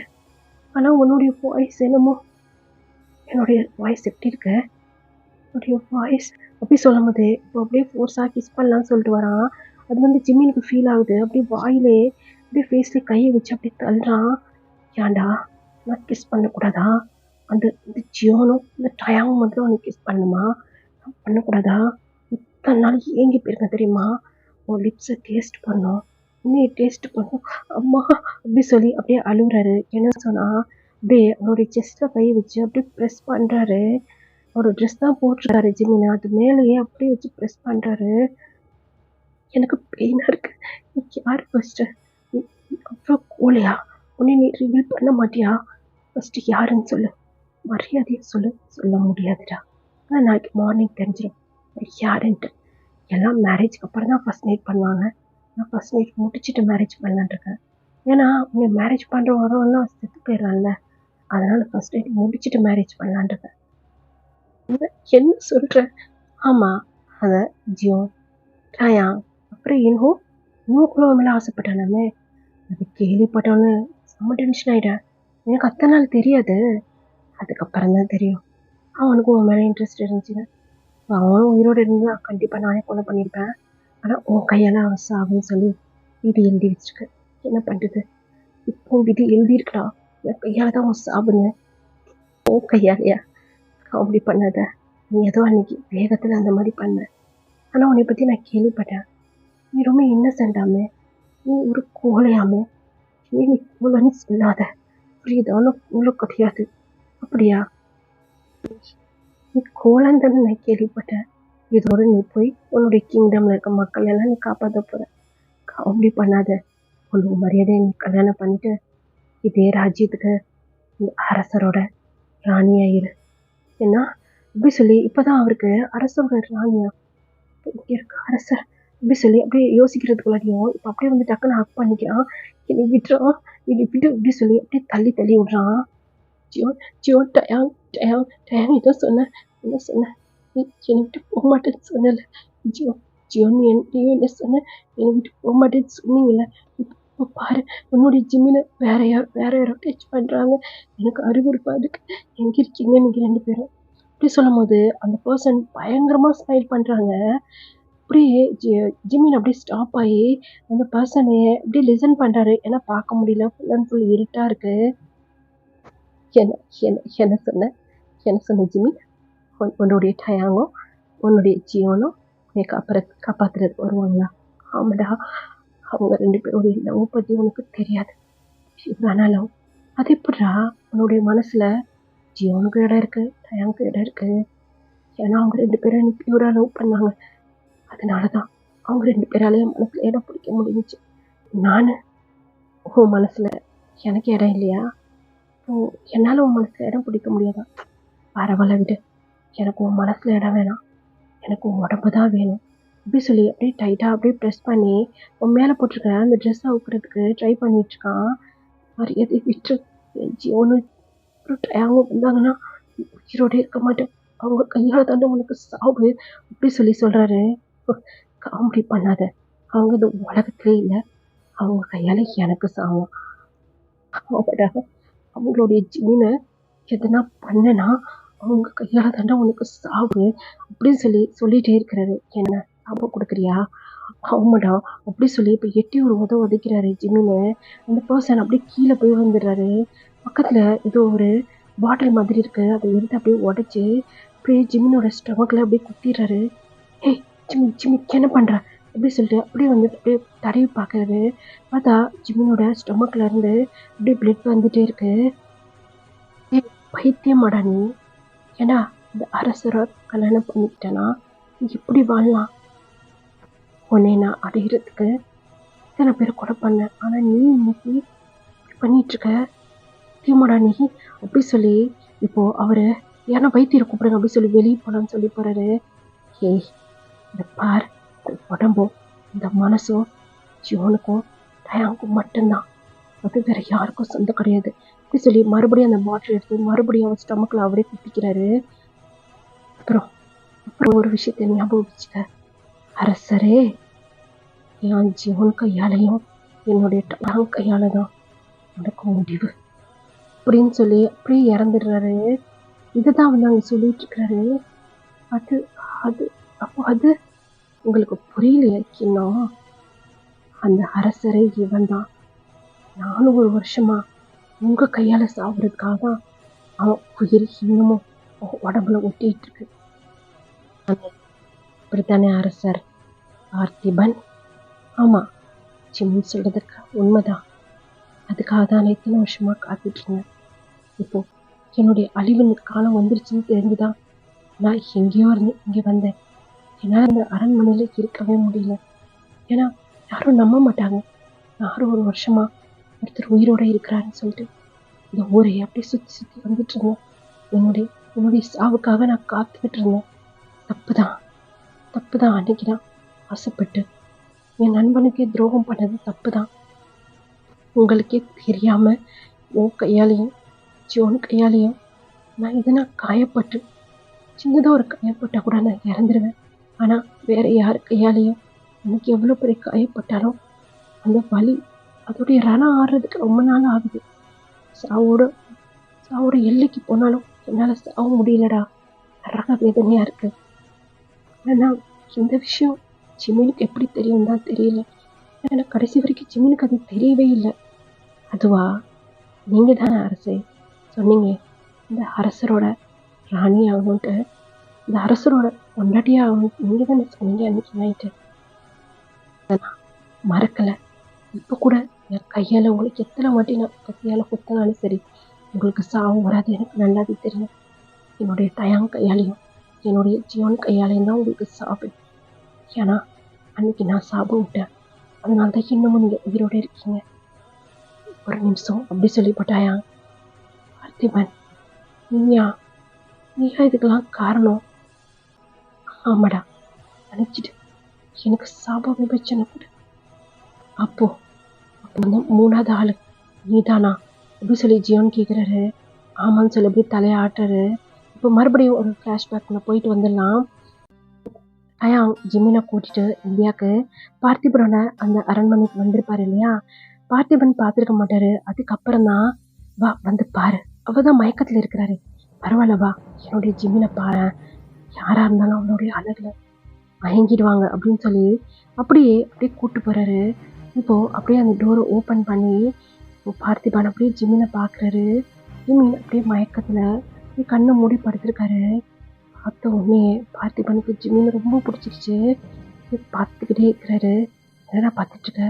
ஆனா உன்னுடைய வாய்ஸ் என்னமோ, என்னுடைய வாய்ஸ் எப்படி இருக்கு? என்னுடைய வாய்ஸ் அப்படி சொல்லும் போது இப்போ அப்படியே ஃபோர்ஸா கிஸ் பண்ணலாம்னு சொல்லிட்டு வரான். அது ஜிம்மினுக்கு ஃபீல் ஆகுது. அப்படியே வாயிலே அப்படியே ஃபேஸ்ல கையை வச்சு அப்படியே தள்ளுறான். ஏன்டா நான் கிஸ் பண்ணக்கூடாதா? அந்த இந்த ஜியோனும் இந்த டயாவும் மட்டும் அவனுக்கு கிஸ் பண்ணுமா? பண்ணக்கூடாதா? இத்தனை நாள் ஏங்கி போயிருக்கேன் தெரியுமா? உன் லிப்ஸை டேஸ்ட் பண்ணோம். நீ டேஸ்ட் பண்ணும் அம்மா அப்படி சொல்லி அப்படியே அழுகுறாரு. என்ன சொன்னா அப்படியே அவருடைய செஸ்ட்டில் கை வச்சு அப்படியே ப்ரெஸ் பண்ணுறாரு. ஒரு ட்ரெஸ் தான் போட்டிருக்காரு ஜிமின், அது மேலேயே அப்படியே வச்சு ப்ரெஸ் பண்ணுறாரு. எனக்கு பெயினாக இருக்கு. நீ யார் ஃபஸ்ட்டு? அவ்வளோ கோலையா? உன்னை நீ ரிவீல் பண்ண மாட்டியா? ஃபஸ்ட்டு யாருன்னு சொல்லு, மரியாதையை சொல்லு. சொல்ல முடியாதுடா, ஆனால் நாளைக்கு மார்னிங் தெரிஞ்சிடும் யாருன்ட்டு. எல்லாம் மேரேஜ்க்கு அப்புறம் தான் ஃபஸ்ட் நைட் பண்ணுவாங்க. நான் ஃபஸ்ட் நைட் முடிச்சுட்டு மேரேஜ் பண்ணலான் இருக்கேன். ஏன்னா உன்னை மேரேஜ் பண்ணுற வரவெல்லாம் செத்து போயிடலாம்ல, அதனால் ஃபஸ்ட் நைட் முடிச்சுட்டு மேரேஜ் பண்ணலான் இருக்கேன். என்ன சொல்கிற? ஆமாம், அதை ஜியோ ராயா அப்புறம் இன்னும் மேலே ஆசைப்பட்டானே. அது கேள்விப்பட்டோன்னு செம்ம டென்ஷன் ஆகிட்டேன். எனக்கு அத்தனை நாள் தெரியாது, அதுக்கப்புறம் தான் தெரியும் அவனுக்கும் உன் மேலே இன்ட்ரெஸ்ட் இருந்துச்சுன்னு. அவனும் உயிரோடு இருந்தா கண்டிப்பாக நானே கொலை பண்ணியிருப்பேன். ஆனால் உன் கையால் அவன் சாகுன்னு சொல்லி விதி எழுதி வச்சிருக்கு. என்ன பண்ணுறது? இப்போ விதி எழுதியிருக்கா, என் கையால் தான் உன் சாவுன்னு. உன் கையாலையா? அப்படி பண்ணாத. நீ ஏதோ அன்னைக்கு வேகத்தில் அந்த மாதிரி பண்ண. ஆனால் உன்னை பற்றி நான் கேள்விப்பட்டேன். நீ ரொம்ப இன்னசென்டாமே, நீ ஒரு கோலையாமே. நீ கோலன்னு சொல்லாத, புரியுதான்னு உங்களுக்கு கிடையாது. அப்படியா? நீ கோலன்னு தானே நான் கேள்விப்பட்டேன். இதோட நீ போய் உன்னுடைய கிங்டம்ல இருக்க மக்கள் எல்லாம் நீ காப்பாற்ற போற. அப்படி பண்ணாத. உனக்கு மரியாதையை நீ கல்யாணம் பண்ணிட்டு இதே ராஜ்யத்துக்கு இந்த அரசரோட ராணியாயிரு. ஏன்னா அப்படி சொல்லி இப்பதான் அவருக்கு அரசரோட ராணியா இருக்க அரசர் அப்படி சொல்லி அப்படியே யோசிக்கிறதுக்குள்ளாடியும் இப்போ அப்படியே வந்து டக்குன்னு ஹக் பண்ணிக்கிறான். என்னை விட்டுறான், என்னை விட்டு அப்படி சொல்லி அப்படியே தள்ளி தள்ளி விடுறான். Jio Jio de Jong de Jong de Jong ஏதோ சொன்னேன், என்ன சொன்னேன்? நீ என்னை விட்டு போக மாட்டேன்னு சொன்னல ஜியோ. ஜியோ நீ என்ன சொன்ன? என்னை விட்டு போக மாட்டேன்னு சொன்னீங்கல்ல. இப்போ பாரு, உன்னுடைய ஜிம்மினை வேற யாரோ டச் பண்ணுறாங்க. எனக்கு அறிவுறுப்பா இருக்கு. எங்கே இருக்கீங்க நீங்கள் 2 பேரும்? அப்படி சொல்லும் போது அந்த பர்சன் பயங்கரமாக ஸ்மைல் பண்ணுறாங்க. அப்படியே ஜிமின் அப்படியே ஸ்டாப் ஆகி அந்த பர்சனை அப்படியே லிசன் பண்ணுறாரு. ஏன்னா பார்க்க முடியல, ஃபுல் அண்ட் ஃபுல் இருட்டாக இருக்கு. என்ன என்ன என்ன சொன்ன? என்ன சொன்ன ஜிமின்? உன்னுடைய டயாங்கோ உன்னுடைய ஜியோனோ உன்னை காப்பாற்றுறதுக்கு வருவாங்களா? ஆமாடா, அவங்க 2 பேருடைய லவ் பற்றி உனக்கு தெரியாது. இவ்வளோ லவ் அது எப்படிடா உன்னுடைய மனசில்? ஜியோனுக்கு இடம் இருக்குது, டயாங்க்கு இடம் இருக்குது. ஏன்னா அவங்க 2 பேரும் எனக்கு பியூராக லவ் பண்ணாங்க. அதனால தான் அவங்க 2 பேராலையும் மனசில் இடம் பிடிக்க முடிஞ்சிச்சு. நான் உன் மனசில் எனக்கு இடம் இல்லையா? என்னால் உன் மனசில் இடம் பிடிக்க முடியாதா? பரவாயில்ல விடு, எனக்கு உன் மனசில் இடம் வேணாம், எனக்கு உன் உடம்பு தான் வேணும். அப்படி சொல்லி அப்படியே டைட்டாக அப்படியே ப்ரெஸ் பண்ணி உன் மேலே போட்டிருக்க அந்த ட்ரெஸ்ஸை அவுக்கிறதுக்கு ட்ரை பண்ணிட்டுருக்கான். மரியாதை விட்டு ஜியோனு டயாங்க வந்தாங்கன்னா உயிரோட இருக்க மாட்டேன். அவங்க கையால் தாண்டா உனக்கு சாவு அப்படி சொல்லி சொல்கிறாரு. காமெடி பண்ணாத, அவங்க இந்த உலகத்திலே இல்லை, அவங்க கையால் எனக்கு சாவும். அவடா அவங்களுடைய ஜீனை எதனா பண்ணனா அவங்க கையால் தாண்டா உனக்கு சாவு அப்படின்னு சொல்லிகிட்டே இருக்கிறாரு. என்ன சாபம் கொடுக்குறியா? ஆமாடா அப்படி சொல்லி இப்போ எட்டி ஒரு உதைக்கிறாரு ஜிமின்னு. அந்த பர்சன் அப்படியே கீழே போய் வந்துடுறாரு. பக்கத்தில் ஏதோ ஒரு பாட்டில் மாதிரி இருக்குது, அதை எடுத்து அப்படியே உடைச்சி அப்படியே ஜிமினோட ஸ்டொமக்கில் அப்படியே குத்திடுறாரு. ஏய் ஜிம்மி என்ன பண்ணுற அப்படி சொல்லிட்டு அப்படியே வந்துட்டு அப்படியே தடவி பார்க்குறாரு. பார்த்தா ஜிமினோட ஸ்டொமக்கில் இருந்து அப்படியே பிளட் வந்துட்டே இருக்கு. ஏய் பைத்தியமாடா நீ? ஏன்னா இந்த அரசரை கல்யாணம் பண்ணிக்கிட்டேன்னா எப்படி வாழலாம்? உன்னை நான் அடையிறதுக்கு இத்தனை பேர் கொலை பண்ணேன், ஆனால் நீ இன்னைக்கு இப்படி பண்ணிகிட்ருக்க தீமாடா நீ அப்படி சொல்லி இப்போது அவர் ஏன்னா வைத்தியரை கூப்பிடுங்க அப்படி சொல்லி வெளியே போகலான்னு சொல்லி போகிறாரு. ஏய் இந்த பார், இந்த உடம்பும் இந்த மனசும் ஜியோனுக்கும் டயாங்கும் மட்டும்தான், அது வேற யாருக்கும் சொந்தம் கிடையாது அப்படி சொல்லி மறுபடியும் அந்த பாட்டில் எடுத்து மறுபடியும் அவர் ஸ்டமக்கில் அவரே குத்திக்கிறாரு. அப்புறம் ஒரு விஷயத்தை ஞாபகம் வச்சுக்க, அரசரே என் ஜியோன் கையாலையும் என்னுடைய டயாங் கையால தான் உனக்கு முடிவு அப்படின்னு சொல்லி அப்படியே இறந்துடுறாரு. இதுதான் வந்து அவங்க சொல்லிட்டு இருக்கிறாரு. அது அது அப்போ அது உங்களுக்கு புரியலையா? இன்னும் அந்த அரசரை இவன் தான். 400 வருஷமா உங்க கையால சாப்பிட்றதுக்காக தான் அவன் உயிர் இன்னமும் உடம்புல ஒட்டிட்டு இருக்கு. அப்படித்தானே அரசர் பார்த்திபன்? ஆமா, ஜிமின் சொல்றதுக்கு உண்மைதான். அதுக்காக தான் நான் இத்தனை வருஷமா காத்துட்டு இருந்தேன். இப்போ என்னுடைய அழிவின் காலம் வந்துருச்சுன்னு தெரிஞ்சுதான் நான் எங்கேயோ இருந்து இங்கே வந்தேன். என்னால் அந்த அரண்மனையில இருக்கவே முடியல. ஏன்னா யாரும் நம்ப மாட்டாங்க. யாரும் ஒரு வருஷமா ஒருத்தர் உயிரோட இருக்கிறாருன்னு சொல்லிட்டு இந்த ஊரை அப்படியே சுற்றி சுற்றி வந்துட்டு இருந்தேன். என்னுடைய என்னுடைய சாவுக்காக நான் காத்துக்கிட்டு இருந்தேன். தப்புதான் தப்புதான். அன்னைக்கு நான் ஆசைப்பட்டு என் நண்பனுக்கே துரோகம் பண்ணது தப்புதான். உங்களுக்கே தெரியாம உன் கையாலையும் ஜோன் கையாலையும் நான் எதனா காயப்பட்டு சின்னதாக ஒரு காயப்பட்டால் கூட நான் இறந்துருவேன். ஆனால் வேற யார் கையாலையும் எனக்கு எவ்வளோ பெரிய காயப்பட்டாலும் அந்த வலி அதோடைய ரணம் ஆடுறதுக்கு ரொம்ப நாள் ஆகுது. சாவோட சாவோட எல்லைக்கு போனாலும் என்னால் சாக முடியலடா. நரக வேதனையாக இருக்கு. ஆனால் இந்த விஷயம் ஜிமினுக்கு எப்படி தெரியும் தான் தெரியல. எனக்கு கடைசி வரைக்கும் ஜிமினுக்கு அது தெரியவே இல்லை. அதுவா, நீங்கள் தானே அரசே சொன்னீங்க இந்த அரசரோட ராணி ஆகணுன்ட்டு, இந்த அரசரோட பொண்டாட்டியாக ஆகணும் நீங்கள் தானே சொன்னீங்க அன்னைக்கு நைட்டு. நான் மறக்கலை. இப்போ கூட என் கையால் உங்களுக்கு எத்தனை வாட்டி நான் கத்தியால் குத்தினாலும் சரி உங்களுக்கு சாவு வராது. எனக்கு நல்லாவே தெரியும். என்னுடைய டயாங் கையாலையும் என்னுடைய ஜியோன் கையாலையும் தான் உங்களுக்கு சாவு. ஏன்னா அன்னைக்கு நான் சாபம் விட்டேன். அதனால தான் இன்னமும் நீங்கள் உயிரோடு இருக்கீங்க. ஒரு நிமிஷம் அப்படி சொல்லி போட்டாயா பார்த்திபன், நீயா நீயா இதுக்கெல்லாம் காரணம்? ஆமாடா, நினச்சிட்டு எனக்கு சாப விபச்சனை கொடு. அப்போ வந்து மூணாவது ஆளு நீதானா அப்படி சொல்லி ஜியோன் கேட்குறாரு. ஆமான்னு சொல்லி அப்படி தலையை ஆட்டுறாரு. இப்போ மறுபடியும் ஒரு ஃப்ளாஷ்பேக்கில் போயிட்டு வந்துடலாம். டயாங் ஜிமினை கூட்டிட்டு இந்தியாவுக்கு பார்த்திபனோட அந்த அரண்மனைக்கு வந்திருப்பாரு இல்லையா. பார்த்திபன் பார்த்துருக்க மாட்டாரு. அதுக்கப்புறம் தான் வா வந்து பாரு, அவ தான் மயக்கத்தில் இருக்கிறாரு, பரவாயில்ல வா என்னுடைய ஜிமினை பாரு, யாராக இருந்தாலும் அவனுடைய அழகில் மயங்கிடுவாங்க அப்படின்னு சொல்லி அப்படியே கூப்பிட்டு போகிறாரு. இப்போது அப்படியே அந்த டோரை ஓப்பன் பண்ணி பார்த்திபன் அப்படியே ஜிமினை பார்க்குறாரு. ஜிமின் அப்படியே மயக்கத்தில் அப்படியே கண்ணை மூடி படுத்திருக்காரு. பார்த்த உடனே பார்த்திபனுக்கு ஜிமினை ரொம்ப பிடிச்சிருச்சு. பார்த்துக்கிட்டே இருக்கிறாரு. என்னடா பார்த்துட்ருக்க?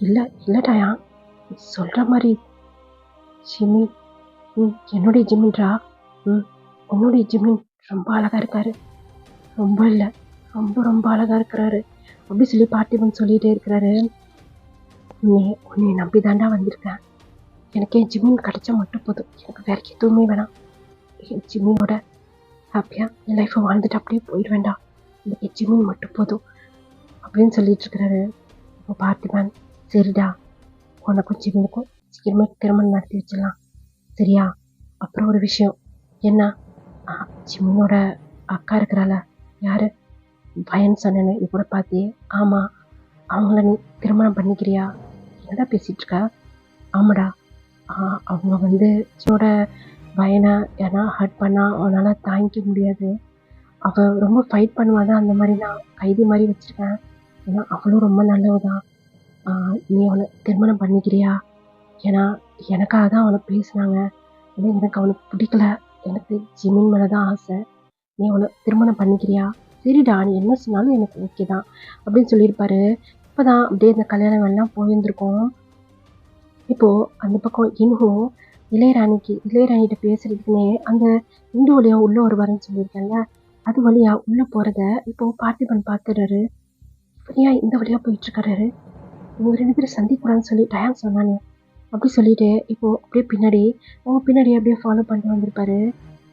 இல்லை இல்லைடாயா, சொல்கிற மாதிரி ஜிமின் என்னுடைய ஜிமின்ரா. உன்னுடைய ஜிமின் ரொம்ப அழகாக இருக்காரு. ரொம்ப இல்லை, ரொம்ப ரொம்ப அழகாக இருக்கிறாரு அப்படி சொல்லி பார்த்திபன் சொல்லிகிட்டே இருக்கிறாரு. உன்னை நம்பி தாண்டா வந்திருக்கேன். எனக்கு என் ஜிமின் கிடைச்சா மட்டும் போதும், எனக்கு வேற எதுவுமே வேணாம். என் ஜிமினோட ஹாப்பியாக என் லைஃப்பை வாழ்ந்துட்டு அப்படியே போயிடுவேண்டா. எனக்கு என் ஜிமின் மட்டும் போதும் அப்படின்னு சொல்லிட்டு இருக்கிறாரு. இப்போ பார்த்திபன், சரிடா உனக்கும் ஜிமினுக்கும் சீக்கிரமே திருமணம் நடத்தி வச்சிடலாம் சரியா? அப்புறம் ஒரு விஷயம் என்ன, ஜிமினோட அக்கா இருக்கிறாள, யாரு பயன் சொன்னேன்னு இப்போ பார்த்தியே, ஆமாம் அவங்கள நீ திருமணம் பண்ணிக்கிறியா? என்னடா பேசிகிட்டு இருக்க? ஆமாடா, அவங்க வந்து ஜியோட பயனை ஏன்னா ஹர்ட் பண்ணால் அவனால் தாங்கிக்க முடியாது. அவள் ரொம்ப ஃபைட் பண்ணுவாதான், அந்த மாதிரி நான் கைதி மாதிரி வச்சுருக்கேன். ஏன்னா அவளும் ரொம்ப நல்லவதான். நீ அவனை திருமணம் பண்ணிக்கிறியா? ஏன்னா எனக்காக தான் அவனை பேசினாங்க. ஏன்னா எனக்கு அவனுக்கு பிடிக்கல, எனக்கு ஜிமின் மேலே தான் ஆசை. நீ அவனை திருமணம் பண்ணிக்கிறியா? சரிடா, நீ என்ன சொன்னாலும் எனக்கு ஓகே தான் அப்படின்னு சொல்லியிருப்பாரு. இப்போ தான் அப்படியே இந்த கல்யாணம் எல்லாம் போயிருந்துருக்கோம். இப்போது அந்த பக்கம் இன்னும் இளையராணிகிட்ட பேசுறதுக்குன்னே அந்த இண்டு வழியாக உள்ளே வருவாருன்னு சொல்லியிருக்கேன்ல, அது வழியாக உள்ளே போகிறத இப்போது பார்த்திபன் பார்த்துடுறாரு. ஏன் இந்த வழியாக போயிட்டுருக்காரு, இவங்க 2 பேரும் சந்திக்கூடாதுன்னு சொல்லி டயாங் சொன்னானே அப்படி சொல்லிட்டு இப்போது அப்படியே அவங்க பின்னாடியே அப்படியே ஃபாலோ பண்ணிட்டு வந்திருப்பாரு.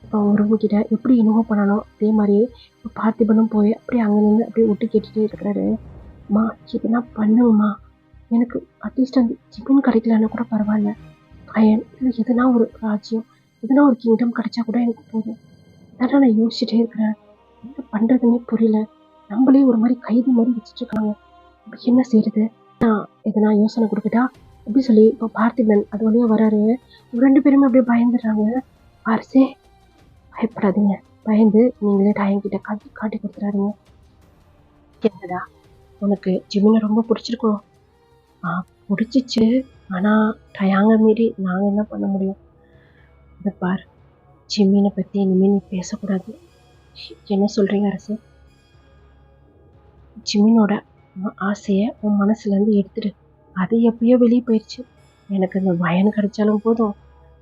இப்போ அவங்க ரூமுக்கிட்ட எப்படி இன்வோ பண்ணாலும் அதே மாதிரி இப்போ பார்த்திபனும் போய் அப்படியே அங்கே நின்று அப்படியே ஒட்டு கேட்டுகிட்டே இருக்கிறாரு. அம்மா எதுனா பண்ணுங்கம்மா, எனக்கு அட்லீஸ்ட் அந்த ஜிமின் கிடைக்கலன்னா கூட பரவாயில்ல, பயன் இல்லை எதுனா ஒரு ராஜ்யம் எதுனா ஒரு கிங்டம் கிடைச்சா கூட எனக்கு போதும். அதெல்லாம் நான் யோசிச்சுட்டே இருக்கிறேன். என்ன பண்ணுறதுன்னே புரியல. நம்மளே ஒரு மாதிரி கைதி மாதிரி வச்சுட்ருக்காங்க. அப்படி என்ன செய்யறது? நான் எதனா யோசனை கொடுக்கட்டா அப்படி சொல்லி இப்போ பார்த்திபன் அது வழியாக வராரு. 2 பேருமே அப்படியே பயந்துடுறாங்க. அரசே பயப்படாதீங்க, பயந்து நீங்களே டயங்கிட்ட காட்டி கொடுத்துறாருங்க. என்னடா உனக்கு ஜிமினை ரொம்ப பிடிச்சிருக்கோம்? பிடிச்சிச்சு, ஆனால் டயாங்க மீறி நாங்கள் என்ன பண்ண முடியும்? இதை பார், ஜிமினை பற்றி இனிமேல் நீ பேசக்கூடாது. என்ன சொல்கிறீங்க அரசு? ஜிமினோட உன் ஆசையை உன் மனசுலேருந்து எடுத்துடு. அது எப்பயோ வெளியே போயிடுச்சு. எனக்கு அந்த வயன் கிடைச்சாலும் போதும்,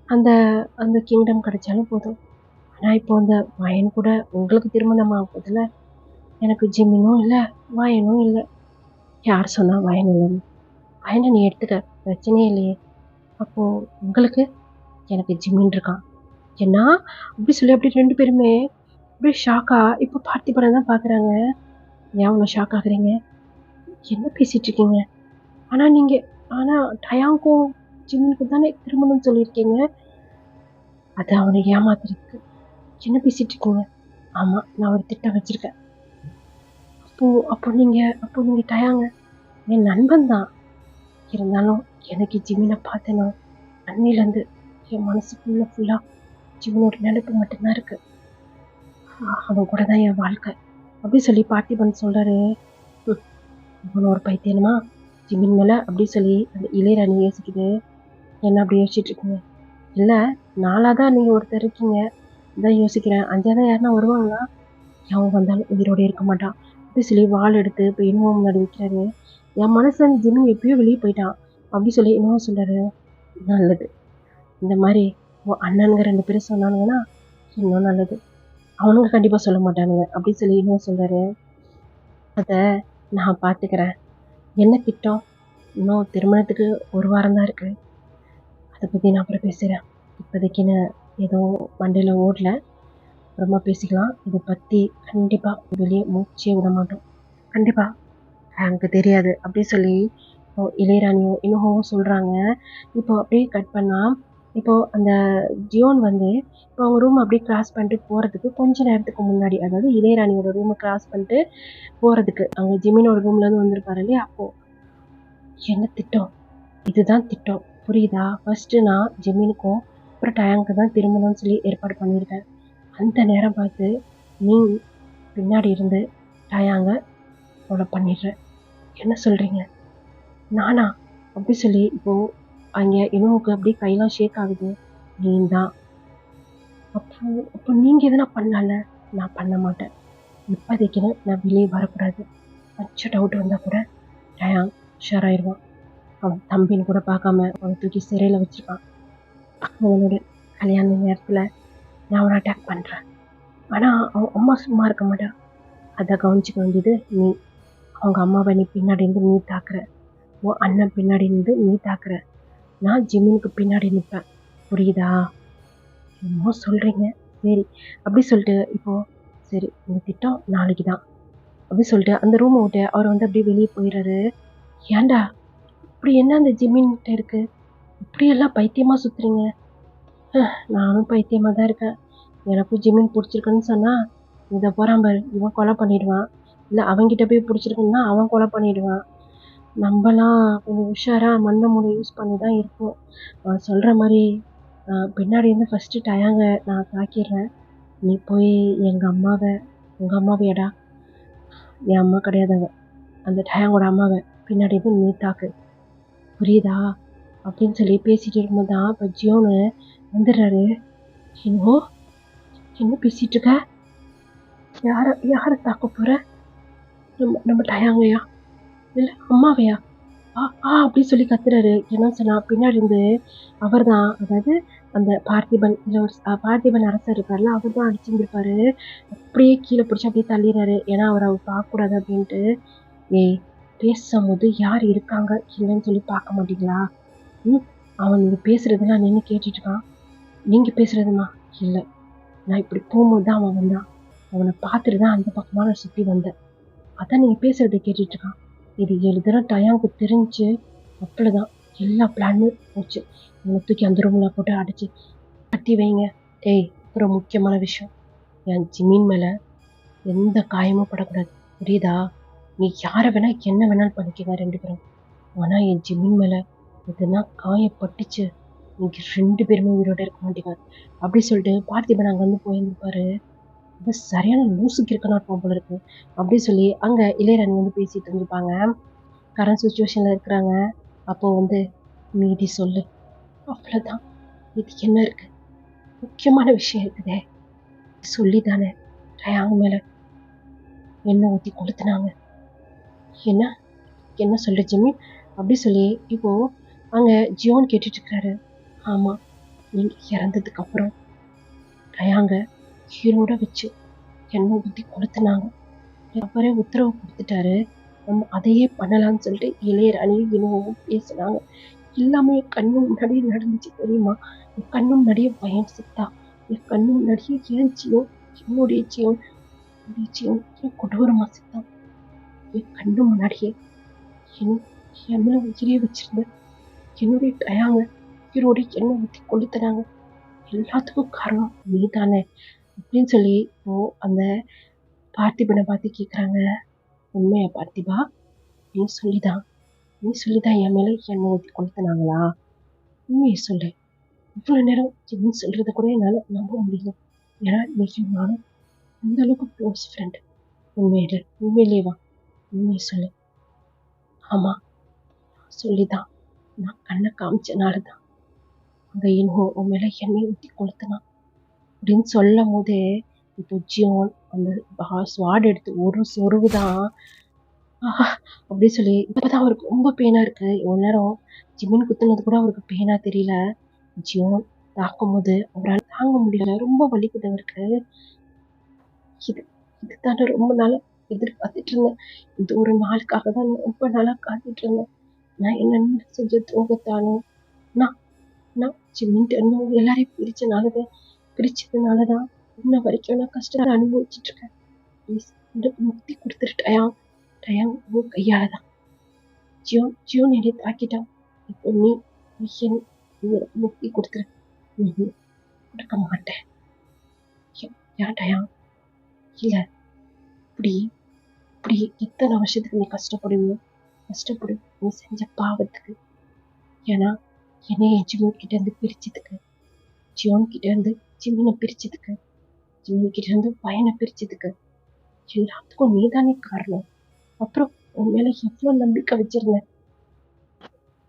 அந்த அந்த கிங்டம் கிடைச்சாலும் போதும். ஆனால் இப்போ அந்த வயன் கூட உங்களுக்கு திருமணம் ஆகுதுல, எனக்கு ஜிம்மினும் இல்லை, வயனும் இல்லை. யார் சொன்னா வயன் இல்லைன்னு? வயனை நீ எடுத்துக்க, பிரச்சனையே இல்லையே. அப்போது உங்களுக்கு எனக்கு ஜிம்மின் இருக்கான். ஏன்னா அப்படி சொல்லி அப்படி 2 பேருமே அப்படியே ஷாக்கா இப்போ பார்த்திபனை தான் பார்க்குறாங்க. ஏன் அவ்வளோ ஷாக் ஆகுறீங்க? என்ன பேசிட்டு இருக்கீங்க? ஆனால் டயாங்கும் ஜிம்மினுக்கும் தானே திருமணம் சொல்லியிருக்கீங்க. அது அவனை ஏமாத்துறதுக்கு. என்ன பேசிட்டு இருக்கீங்க? ஆமாம், நான் ஒரு திட்டம் வச்சுருக்கேன். அப்போ நீங்கள் டயாங்க என் நண்பன் தான். இருந்தாலும் எனக்கு ஜிம்மினை பார்த்தேன்னா அன்னிலேருந்து என் மனசுக்குள்ள ஃபுல்லாக ஜிம்மினோட நினைப்பு மட்டும்தான் இருக்குது. அவன் கூட தான் என் வாழ்க்கை அப்படி சொல்லி பார்த்திபன் சொல்கிறாரு. அவன் ஒரு பைத்தியமா ஜிம்மின் மேலே அப்படி சொல்லி அந்த இளையராணி யோசிக்குது. என்ன அப்படி யோசிச்சுட்டு இருக்கீங்க? இல்லை, 4ஆக நீங்கள் ஒருத்தர் இருக்கீங்க, இதான் யோசிக்கிறேன். 5ஆக யாருன்னா வருவாங்களா? அவன் வந்தாலும் உயிரோடு இருக்க மாட்டான் அப்படி சொல்லி வாள் எடுத்து இப்போ இன்னும் முன்னாடி வைக்கிறாரு. என் மனசன் ஜிம்மின் எப்பயோ வெளியே போயிட்டான் அப்படி சொல்லி இன்னும் சொல்கிறாரு. நல்லது, இந்த மாதிரி உன் அண்ணனுங்க 2 பேரும் சொன்னானுங்கன்னா இன்னும் நல்லது. அவனுங்க கண்டிப்பாக சொல்ல மாட்டானுங்க அப்படி சொல்லி இன்னும் சொல்கிறாரு. அதை நான் பார்த்துக்கிறேன். என்ன திட்டம்? இன்னும் திருமணத்துக்கு 1 வாரம் தான் இருக்குது. அதை பற்றி நான் அப்புறம் பேசுகிறேன். இப்போதைக்குன்னு எதுவும் மண்டையில் ஓடல, அப்புறமா பேசிக்கலாம். இதை பற்றி கண்டிப்பாக வெளியே மூச்சே விட மாட்டோம். கண்டிப்பாக எனக்கு தெரியாது அப்படி சொல்லி இளையராணியும் இன்னும் சொல்கிறாங்க. இப்போ அப்படியே கட் பண்ணால் இப்போது அந்த ஜியோன் வந்து இப்போ அவங்க ரூம் அப்படியே கிராஸ் பண்ணிட்டு போகிறதுக்கு கொஞ்சம் நேரத்துக்கு முன்னாடி, அதாவது இளையராணியோட ரூமை கிராஸ் பண்ணிட்டு போகிறதுக்கு அங்கே ஜிமினோட ரூம்லேருந்து வந்திருப்பாரு இல்லையா? அப்போது என்ன திட்டம்? இதுதான் திட்டம், புரியுதா? ஃபஸ்ட்டு நான் ஜிமினுக்கும் அப்புறம் டயாங்க்கு தான் திருமணம்னு சொல்லி ஏற்பாடு பண்ணியிருக்கேன். அந்த நேரம் பார்த்து நீ பின்னாடி இருந்து டயாங்க ஃபாலோ பண்ணிடுற. என்ன சொல்கிறீங்க? நானா? அப்படி சொல்லி இப்போது அங்கே இனோவுக்கு அப்படியே கையெல்லாம் ஷேக் ஆகுது. நீ தான். அப்போ நீங்கள் எதனா பண்ணல? நான் பண்ண மாட்டேன். இப்போதைக்குன்னு நான் வெளியே வரக்கூடாது. கொஞ்சம் டவுட் வந்தால் கூட டயாங் ஷேராயிடுவான். அவன் தம்பின்னு கூட பார்க்காம அவனை தூக்கி சிறையில் வச்சுருக்கான். அவனோட கல்யாண நேரத்தில் நான் அவனை அட்டாக் பண்ணுறேன். ஆனால் அவன் அம்மா சும்மா இருக்க மாட்டான். அதை கவனிச்சிக்க வேண்டியது நீ. அவங்க அம்மாவை நீ பின்னாடி இருந்து நீ தாக்குற, உன் அண்ணன் பின்னாடி இருந்து நீ தாக்குற. நான் ஜிம்மினுக்கு பின்னாடி நிற்பேன், புரியுதா? என்னமோ சொல்கிறீங்க. சரி அப்படி சொல்லிட்டு இப்போது சரி, இந்த திட்டம் நாளைக்கு தான் அப்படி சொல்லிட்டு அந்த ரூமை விட்டு அவர் வந்து அப்படியே வெளியே போயிடுறாரு. ஏன்டா இப்படி என்ன அந்த ஜிம்மின்கிட்ட இருக்குது? இப்படியெல்லாம் பைத்தியமாக சுற்றுறீங்க? நானும் பைத்தியமாக தான் இருக்கேன். எனக்கும் ஜிம்மின் பிடிச்சிருக்குன்னு சொன்னால் இதை போகிறான் இவன் கொலை பண்ணிடுவான். இல்லை அவன்கிட்ட போய் பிடிச்சிருக்குன்னா அவன் கொலை பண்ணிடுவான். நம்மலாம் கொஞ்சம் உஷாராக மண்ணை மூளை யூஸ் பண்ணி தான் இருக்கும். சொல்கிற மாதிரி பின்னாடி இருந்து ஃபஸ்ட்டு டயாங்க நான் தாக்கிடுறேன். நீ போய் உங்கள் அம்மாவையடா, என் அம்மா கிடையாதுங்க, அந்த டயாங்கோட அம்மாவை பின்னாடி இருந்து நீ தாக்கு, புரியுதா? அப்படின்னு சொல்லி பேசிகிட்டு இருக்கும்போது தான் இப்போ ஜியோன்னு வந்துடுறாரு. இன்னும் என்ன பேசிகிட்டு இருக்க? யாரை தாக்க போகிற? நம்ம டயாங்கையா இல்லை அம்மாவையா? அப்படி சொல்லி கத்துறாரு. என்ன சொன்னா பின்னாடி இருந்து அவர் தான், அதாவது அந்த பார்த்திபன் அரசர் இருக்காருல்ல, அவர் தான் அடிச்சிருந்துருப்பாரு. அப்படியே கீழே பிடிச்சி அப்படியே தள்ளிடுறாரு. ஏன்னா அவர் பார்க்கக்கூடாது அப்படின்ட்டு. ஏய், பேசும்போது யார் இருக்காங்க இல்லைன்னு சொல்லி பார்க்க மாட்டீங்களா? அவன் நீங்கள் பேசுறதுலாம் நின்று கேட்டுட்டு இருக்கான். நீங்கள் பேசுறதுமா? இல்லை, நான் இப்படி போகும்போது தான் அவன் வந்தான். அவனை பார்த்துட்டு தான் அந்த பக்கமாக நான் சுற்றி வந்தேன். அதான் நீங்கள் பேசுறதை கேட்டுட்டு இருக்கான். இது 7 தடவை டயாங்க்கு தெரிஞ்சு அவ்வளோதான், எல்லா பிளானும் போச்சு. இவனை தூக்கி அந்த ரூமில் போட்டு அடிச்சு கட்டி வைங்க. அப்புறம் முக்கியமான விஷயம், என் ஜிம்மின் மேலே எந்த காயமும் படக்கூடாது, புரியுதா? நீ யாரை வேணால் என்ன வேணாலும் பண்ணிக்கங்க 2 பேரும். ஆனால் என் ஜிம்மின் மேலே எதுனா காயப்பட்டுச்சு, நீங்கள் 2 பேருமே உயிரோட இருக்க மாட்டீங்க அப்படி சொல்லிட்டு பார்த்திபன் அங்கே வந்து போயிருந்துப்பாரு. அது சரியான லூசுக்கு இருக்கணும் இருப்பான் போல இருக்கு அப்படி சொல்லி அங்கே இளையராணி வந்து பேசிகிட்டு இருந்துருப்பாங்க. கரண்ட் சுச்சுவேஷனில் இருக்கிறாங்க. அப்போது வந்து மீதி சொல்லு, அவ்வளோதான். இது என்ன இருக்குது? முக்கியமான விஷயம் இருக்குதே, சொல்லி தானே டயாங் மேலே எண்ணெய் ஊற்றி கொளுத்துனாங்க. என்ன என்ன சொல்ற ஜிம்மி அப்படி சொல்லி இப்போது அங்கே ஜியோன் கேட்டுட்ருக்கிறாரு. ஆமாம், நீங்கள் இறந்ததுக்கு அப்புறம் டயாங்க ஹீரோட வச்சு எண்ணெய் ஊற்றி கொளுத்துனாங்க. அவரே உத்தரவு கொடுத்துட்டாரு, நம்ம அதையே பண்ணலாம்னு சொல்லிட்டு இளையராணியும் இனுவும் பேசினாங்க. எல்லாமே என் கண்ணு முன்னாடியே நடந்துச்சு தெரியுமா? என் கண்ணு முன்னாடியே பையன் செத்தா, என் கண்ணு முன்னாடியே ஏஞ்சியும் என்னுடைய ஜீவன் என் கொடூரமாக செத்தான். என் கண்ணு முன்னாடியே என் மேலே உயிரே வச்சிருந்தேன். என்னுடைய டயாங்க உயிரோட எண்ணெய் ஊற்றி கொளுத்துனாங்க. எல்லாத்துக்கும் காரணம் நீ தானே அப்படின்னு சொல்லி இப்போ அந்த பார்த்திபனை பார்த்து கேட்குறாங்க. உண்மையா பார்த்திபா? நீ சொல்லிதான் என் மேலே எண்ணெய் ஊற்றி கொளுத்துனாங்களா? உண்மையை சொல்லு. இவ்வளோ நேரம் ஜிம்மின்னு சொல்கிறத கூட என்னால் நம்ப முடியல. ஏன்னா நீயும் நானும் அந்த அளவுக்கு க்ளோஸ் ஃப்ரெண்டு. உண்மையிலேவா? உண்மையை சொல்லு. ஆமாம், சொல்லிதான் நான் கண்ணை காமிச்சனால தான் அங்கே இன்னும் உன் மேலே எண்ணெய் ஊற்றி கொளுத்துனான் அப்படின்னு சொல்லும் போதே இப்போ ஜியோன் அந்த ஸ்வாட் எடுத்து ஒரு சொருவு தான் அப்படி சொல்லி இப்போதான் அவருக்கு ரொம்ப பெயினாக இருக்குது. இவ்வளோ நேரம் ஜிம்மின் குத்துனது கூட அவருக்கு பெயினாக தெரியல. ஜியோன் தாக்கும் போது அவரால் தாங்க முடியல, ரொம்ப வலிக்குது அவருக்கு. இது தானே ரொம்ப நாளாக எதிர்பார்த்துட்டு இருந்தேன். இந்த ஒரு நாளுக்காக தான் ரொம்ப நாளாக காத்துட்டு இருந்தேன். நான் என்ன செஞ்ச துரோகத்தானோ, நான் ஜிம்மின்ட்டு எல்லாரையும் பிரிச்சதுனாலதான் இன்ன வரைக்கும் நான் கஷ்டத்தை அனுபவிச்சுட்டு இருக்கேன். Please Mukti கொடுத்துருட்டாயா? டயம் உன் கையால தான். ஜியோன் என்னை தாக்கிட்டான். இப்போ நீ முக்தி கொடுத்துரு. கொடுக்க மாட்டேன். ஏன் டயம்? இல்லை, இப்படி எத்தனை வருஷத்துக்கு நீ கஷ்டப்படு நீ செஞ்ச பாவத்துக்கு. ஏன்னா என்னைய ஜிம்மின் கிட்ட இருந்து பிரிச்சதுக்கு, ஜியோன் கிட்ட இருந்து ஜிம்மினை பிரிச்சதுக்கு, ஜிம்மின் கிட்ட இருந்து பையனை பிரிச்சதுக்கு எல்லாத்துக்கும் நீதானே காரணம். அப்புறம் உன் மேல எவ்வளோ நம்பிக்கை வச்சிருந்தேன்.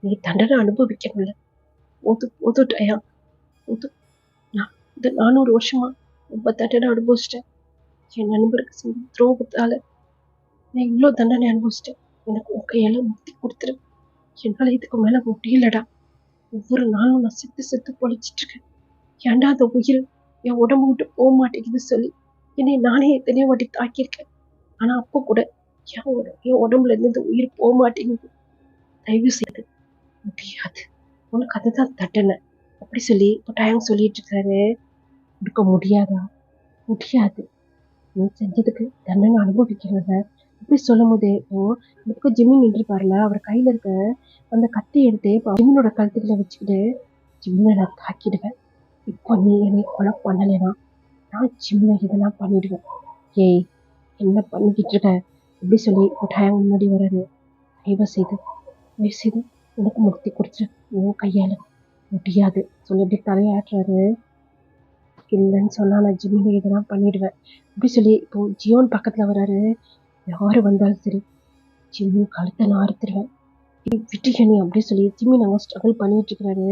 நீ தண்டனை அனுபவிக்கணும்ல. போதும் டயா, போதும். நான் இந்த 400 வருஷமா ரொம்ப தண்டனை அனுபவிச்சிட்டேன். என் நண்பருக்கு செஞ்ச துரோகத்தால நான் இவ்வளோ தண்டனை அனுபவிச்சிட்டேன். எனக்கு உன் கையால முக்தி கொடுத்துரு. என்னால இதுக்கு மேல முடியலடா. ஒவ்வொரு நாளும் நான் செத்து பொழைச்சிட்டு இருக்கேன். ஏன்டா அந்த உயிர் என் உடம்பு விட்டு போக மாட்டேங்குது சொல்லி என்னை நானே எத்தனையோ வாட்டி தாக்கியிருக்கேன். ஆனா அப்போ கூட என் உடம்புல இருந்து இந்த உயிர் போக மாட்டேங்குது. தயவு செய்து முடியாது, உனக்கு அதுதான் தண்டனை அப்படி சொல்லி இப்போ டைம் சொல்லிட்டு இருக்காரு. கொடுக்க முடியாதா? முடியாது. நீ செஞ்சதுக்கு தண்டனை அனுபவிக்கிறத அப்படி சொல்லும் போதே இப்போ ஜிம்மின் நின்று பாருல, அவர் கையில இருக்க அந்த கத்தி எடுத்து இப்போ ஜிம்மினோட கழுத்துக்களை வச்சுக்கிட்டு ஜிம்மினை நான் தாக்கிடுவேன். இப்போ நீ என்னை கொலை பண்ணலைனா நான் ஜிம்மினை இதெல்லாம் பண்ணிடுவேன். ஏய், என்ன பண்ணிக்கிட்டு இருக்க அப்படி சொல்லி இப்போ டைம் முன்னாடி வர்றாரு. தயவு செய்து எனக்கு முக்தி கொடுத்துரு. உன் கையால முடியாது சொல்லி இப்படி தலையாட்டுறாரு. இல்லைன்னு சொன்னா நான் ஜிம்மினை இதெல்லாம் பண்ணிடுவேன் அப்படி சொல்லி இப்போ ஜியோன் பக்கத்துல வராரு. யாரு வந்தாலும் சரி ஜிம்மி கழுத்தை நான் அறுத்துருவேன், விட்டுக்க நீ அப்படி சொல்லி ஜிம்மி நாங்கள் ஸ்ட்ரகிள் பண்ணிட்டு இருக்கிறாரு.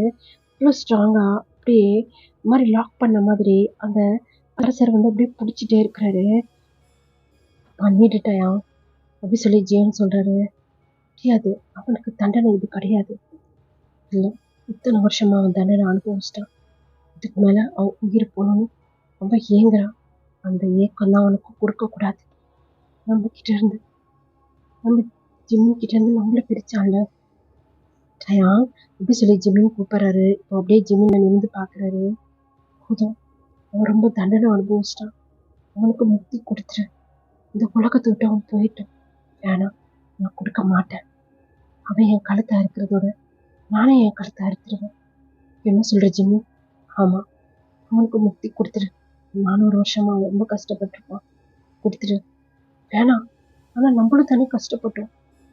இவ்வளோ ஸ்ட்ராங்கா அப்படியே இந்த மாதிரி லாக் பண்ண மாதிரி அந்த அரசர் வந்து அப்படியே பிடிச்சிட்டே இருக்கிறாரு. பண்ணிட்டுட்டாயா அப்படி சொல்லி ஜியோன் சொல்றாரு. முடியாது, அவனுக்கு தண்டனை இது கிடையாது. இல்லை, இத்தனை வருஷமா அவன் தண்டனை அனுபவிச்சிட்டான். இதுக்கு மேல அவன் உயிர் போகணும்னு ரொம்ப ஏங்குறான். அந்த ஏக்கம் தான் அவனுக்கு கொடுக்கக்கூடாது. நம்ம ஜிம்மின் கிட்ட இருந்து நம்மள பிரிச்சான்ல டயா அப்படி சொல்லி ஜிம்மின் கூப்பிடுறாரு. இப்போ அப்படியே ஜிம்மின் நிமிந்து பாக்குறாரு. போதும், அவன் ரொம்ப தண்டனை அனுபவிச்சிட்டான். அவனுக்கு முக்தி கொடுத்துரு. இந்த உலகத்தை விட்டு அவன் போயிட்டான். வேணாம், நான் கொடுக்க மாட்டேன். அவன் என் கழுத்தை அறுக்கிறதோட நானே என் கழுத்தை அறுத்துருவேன். என்ன சொல்ற ஜிம்மி? ஆமா, அவனுக்கு முக்தி கொடுத்துரு. 400 வருஷமா அவன் ரொம்ப கஷ்டப்பட்டிருப்பான். கொடுத்துரு. வேணாம், ஆனா நம்மளும் தானே கஷ்டப்பட்டோம்.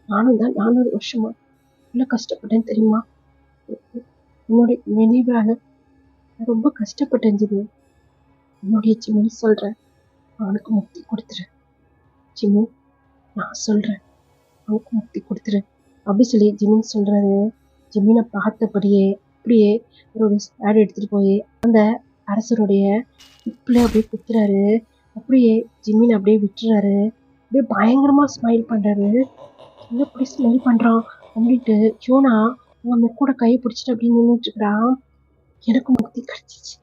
நானும் தான் 400 வருஷமா எவ்வளோ கஷ்டப்பட்டேன் தெரியுமா? என்னுடைய நினைவால நான் ரொம்ப கஷ்டப்பட்டேன் ஜிம்மி. என்னுடைய ஜிம்மி சொல்றேன், அவனுக்கு முக்தி கொடுத்துரு. ஜிம்மி, நான் சொல்றேன், அவனுக்கு முக்தி கொடுத்துரு அப்படி சொல்லி ஜிம்மின் சொல்றாரு. ஜிம்மினை பார்த்தபடியே அப்படியே ஒரு ஸ்பேட் எடுத்துட்டு போய் அந்த அரசருடைய உப்புல அப்படியே குத்துறாரு. அப்படியே ஜிம்மின் அப்படியே விட்டுறாரு. அப்படியே பயங்கரமா ஸ்மைல் பண்றாரு. என்ன இப்படி ஸ்மெல் பண்ணுறான் அப்படின்ட்டு யோனா அவன் கூட கையை பிடிச்சிட்டு அப்படின்னு நின்றுட்டு இருக்கிறான். எனக்கு முக்தி கிடைச்சிச்சு.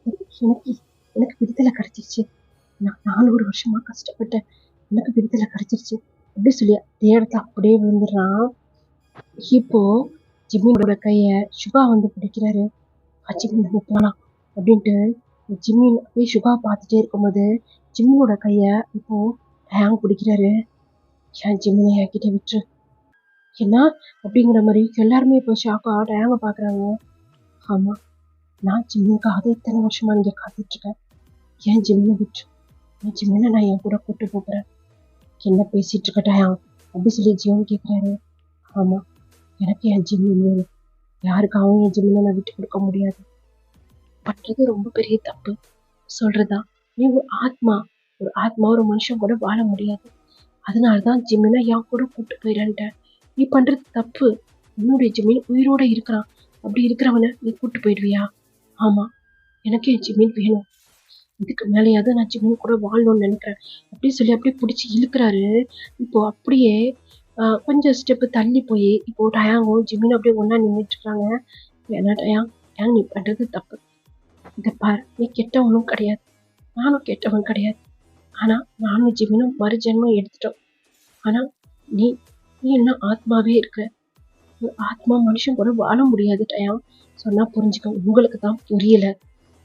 எனக்கு எனக்கு விடுதலை கிடைச்சிருச்சு. நான் 400 வருஷமா கஷ்டப்பட்டேன். எனக்கு விடுதலை கிடைச்சிருச்சு அப்படி சொல்லி அதே இடத்துல அப்படியே விழுந்துடுறான். இப்போ ஜிம்மினோட கைய சுகா வந்து பிடிக்கிறாரு. ஜிம்மின் போலாம் அப்படின்ட்டு ஜிம்மின் அப்படியே சுகா பார்த்துட்டே இருக்கும்போது ஜிம்மினோட கைய இப்போ ஹேங் பிடிக்கிறாரு. ஏன் ஜிம்மினை என்கிட்ட விட்டுரு என்ன அப்படிங்கிற மாதிரி எல்லாருமே இப்போ ஷாக்கா டேங்க பாக்குறாங்க. ஆமா, நான் ஜிம்முக்காக இத்தனை வருஷமா இங்க காத்துட்டு இருக்கேன். ஏன் ஜிம்மினை விட்டுரு, என் ஜிம்மினை நான் என் கூட கூட்டு போகிறேன். என்ன பேசிட்டு இருக்க டயம் அப்படி சொல்லி ஜியோன் கேட்குறாரு. ஆமா, எனக்கு என் ஜிம்மின் வேணும். யாருக்காகவும் என் ஜிம்மினை நான் விட்டு கொடுக்க முடியாது. பண்றது ரொம்ப பெரிய தப்பு சொல்றதா. நீ ஒரு ஆத்மா ஒரு மனுஷன் கூட வாழ முடியாது. அதனாலதான் ஜிம்மினை என் கூட கூட்டு போயிடன்ட்டேன். நீ பண்றது தப்பு. உன்னுடைய ஜிம்மின் உயிரோட இருக்கிறான். அப்படி இருக்கிறவனை நீ கூட்டு போயிடுவியா? ஆமா, எனக்கு என் ஜிம்மின் வேணும். இதுக்கு மேலேயாவது நான் ஜிம்மின் கூட வாழணும்னு நினைக்கிறேன் அப்படின்னு சொல்லி அப்படியே பிடிச்சி இழுக்கிறாரு. இப்போ அப்படியே கொஞ்சம் ஸ்டெப்பு தள்ளி போய் இப்போ டயாங்கும் ஜிம்மினும் அப்படியே ஒன்னா நின்றுட்டு இருக்காங்க. ஏன்னா டயாங் நீ பண்றது தப்பு. இதை பாரு, நீ கெட்டவனும் கிடையாது, நானும் கெட்டவன் கிடையாது. ஆனா நானும் ஜிம்மினும் மறுஜென்மம் எடுத்துட்டோம். ஆனா நீ நீ என்ன ஆத்மாவே இருக்கிற. ஒரு ஆத்மா மனுஷன் கூட வாழ முடியாது டயம். சொன்னா புரிஞ்சுக்க, உங்களுக்கு தான் புரியல.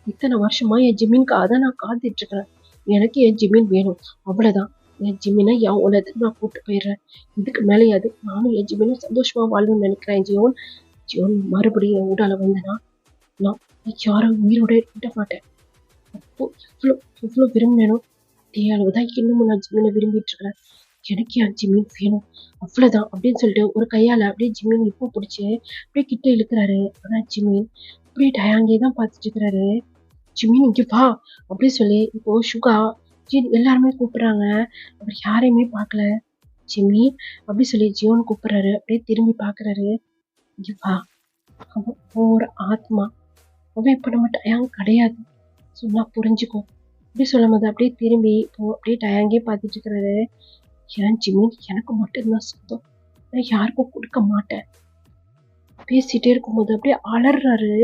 இத்தனை வருஷமா என் ஜிம்மின்காக தான் நான் காத்துட்டு இருக்கிறேன். எனக்கு என் ஜிம்மின் வேணும், அவ்வளவுதான். என் ஜிம்மினை என் உலகத்துக்கு நான் கூட்டு போயிடுறேன். இதுக்கு மேலேயாவது நானும் என் ஜிம்மினும் சந்தோஷமா வாழணும்னு நினைக்கிறேன். ஜியோன் மறுபடியும் என் உடால வந்தனா நான் யாரும் உயிரோட விட மாட்டேன். அப்போ எவ்வளோ விரும்பினேனோ அதே அளவுதான் இன்னமும் நான் ஜிம்மினை விரும்பிட்டு இருக்கிறேன். எனக்கு என் ஜிம்மின் வேணும், அவ்வளவுதான் அப்படின்னு சொல்லிட்டு ஒரு கையால அப்படியே ஜிம்மின் இப்போ பிடிச்சி அப்படியே கிட்ட இழுக்கிறாரு. ஆனா ஜிம்மின் அப்படியே டயாங்கே தான் பார்த்துட்டு இருக்கிறாரு. ஜிம்மின் இங்க வா அப்படி சொல்லி இப்போ சுகா ஜின் எல்லாருமே கூப்பிடுறாங்க. அவர் யாரையுமே பார்க்கல. ஜிம்மி அப்படி சொல்லி ஜியோன் கூப்பிடுறாரு. அப்படியே திரும்பி பாக்குறாரு. இங்க வா, அவன் ஒரு ஆத்மா. அவன் இப்ப நம்ம டயாங் கிடையாது, சொன்னா புரிஞ்சுக்கும் அப்படி சொல்லும் போது அப்படியே திரும்பி இப்போ அப்படியே டயாங்கே பார்த்துட்டு இருக்கிறாரு. ஏன் ஜிம்மி, எனக்கு மட்டும்தான் சொந்தம், நான் யாருக்கும் கொடுக்க மாட்டேன். பேசிட்டே இருக்கும்போது அப்படியே அலறாரு.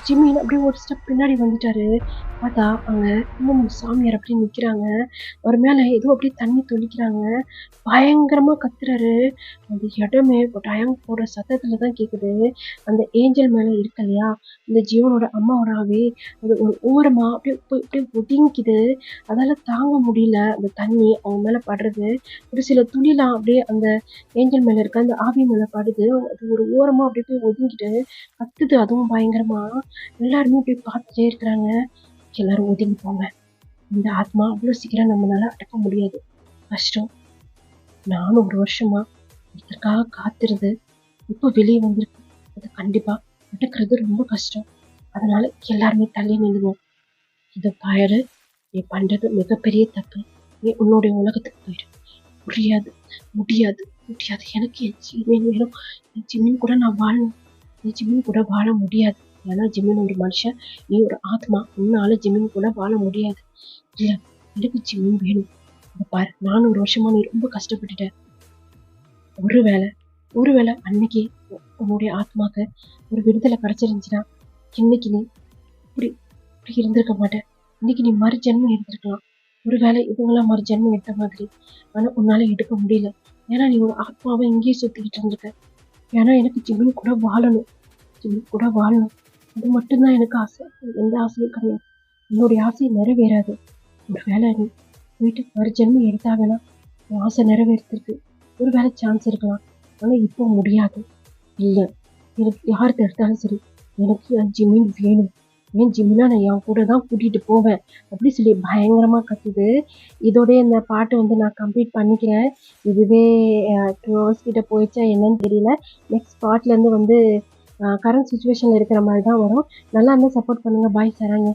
ஜிம்மின் அப்படியே ஒரு ஸ்டெப் பின்னாடி வந்துட்டாரு. பார்த்தா அங்க இன்னும் சாமியார் அப்படியே நிக்கிறாங்க. அவர் மேல ஏதோ அப்படியே தண்ணி தொளிக்கிறாங்க. பயங்கரமா கத்துறாரு. அந்த இடமே இப்போ டயம் போடுற சத்தத்துலதான் கேக்குது. அந்த ஏஞ்சல் மேல இருக்கு இல்லையா, இந்த ஜீவனோட அம்மாவோட ஆவி, அது ஒரு ஓரமா அப்படியே அப்படியே ஒதுங்கிக்குது. அதால தாங்க முடியல அந்த தண்ணி அவங்க மேல படுறது. ஒரு சில துளிலாம் அப்படியே அந்த ஏஞ்சல் மேல இருக்க அந்த ஆவி மேல படுது. அது ஒரு ஓரமா அப்படியே போய் ஒதுங்கிட்டு கத்துது. அதுவும் பயங்கரமா. எல்லாருமே இப்படி பார்த்துட்டே இருக்கிறாங்க. எல்லாரும் ஒதுங்கி போங்க, இந்த ஆத்மா அவ்வளவு சீக்கிரம் நம்மளால அடக்க முடியாது, கஷ்டம். நானும் ஒரு வருஷமா இதற்காக காத்திருந்து இப்போ வெளியே வந்திருக்கு. அது கண்டிப்பா அடக்கிறது ரொம்ப கஷ்டம். அதனால எல்லாருமே தள்ளி நில்லுவோம். இதை பாரு, நீ பண்றது மிகப்பெரிய தப்பு. நீ உன்னுடைய உலகத்துக்கு போயிடு. முடியாது முடியாது முடியாது, எனக்கு என் ஜிம்மின் வேணும். என் ஜிம்மின் கூட நான் வாழணும். என் ஜிம்மின் கூட வாழ முடியாது. ஏன்னா ஜிம்மின் ஒரு மனுஷன், நீ ஒரு ஆத்மா. உன்னால ஜிம்மின் கூட வாழ முடியாது. இல்ல, எனக்கு ஜிம்மின் வேணும். இதை பாரு, 400 வருஷமா நீ ரொம்ப கஷ்டப்பட்டுட்ட. ஒருவேளை அன்னைக்கு உன்னுடைய ஆத்மாக்கு ஒரு விடுதலை கிடைச்சிருந்துச்சுன்னா இன்னைக்கு நீ இப்படி இப்படி இருந்திருக்க மாட்டேன். இன்னைக்கு நீ மறுஜென்மம் எடுத்திருக்கலாம். ஒருவேளை இவங்கெல்லாம் மறுஜென்மம் எடுத்த மாதிரி. ஆனா உன்னால எடுக்க முடியல. ஏன்னா நீ ஒரு ஆத்மாவை இங்கேயே சுத்திக்கிட்டு இருந்திருக்க. ஏன்னா எனக்கு ஜிம்மின் கூட வாழணும், ஜிம்மின் கூட வாழணும். அது மட்டும்தான் எனக்கு ஆசை, எந்த ஆசையும் கிடையாது. என்னுடைய ஆசை நிறைவேறாது. ஒரு வேலை நீ போயிட்டு மறுஜென்மம் எடுத்தாங்கன்னா உன் ஆசை நிறைவேறதுக்கு ஒரு வேலை சான்ஸ் இருக்கலாம். ஆனா இப்போ முடியாது. இல்ல, எனக்கு யார் தடுத்தாலும் சரி, எனக்கு என் ஜிம்மின் வேணும். என் ஜிம்மினா நான் என் கூட தான் கூட்டிட்டு போவேன் அப்படி சொல்லி பயங்கரமா கத்துது. இதோட இந்த பாட்டு வந்து நான் கம்ப்ளீட் பண்ணிக்கிறேன். இதுவே 2 hours கிட்ட போயிடுச்சா என்னன்னு தெரியல. நெக்ஸ்ட் பார்ட்ல இருந்து வந்து கரண்ட் சுச்சுவேஷன்ல இருக்கிற மாதிரி தான் வரும். நல்லா இருந்தா சப்போர்ட் பண்ணுங்க. பாய், சராங்க.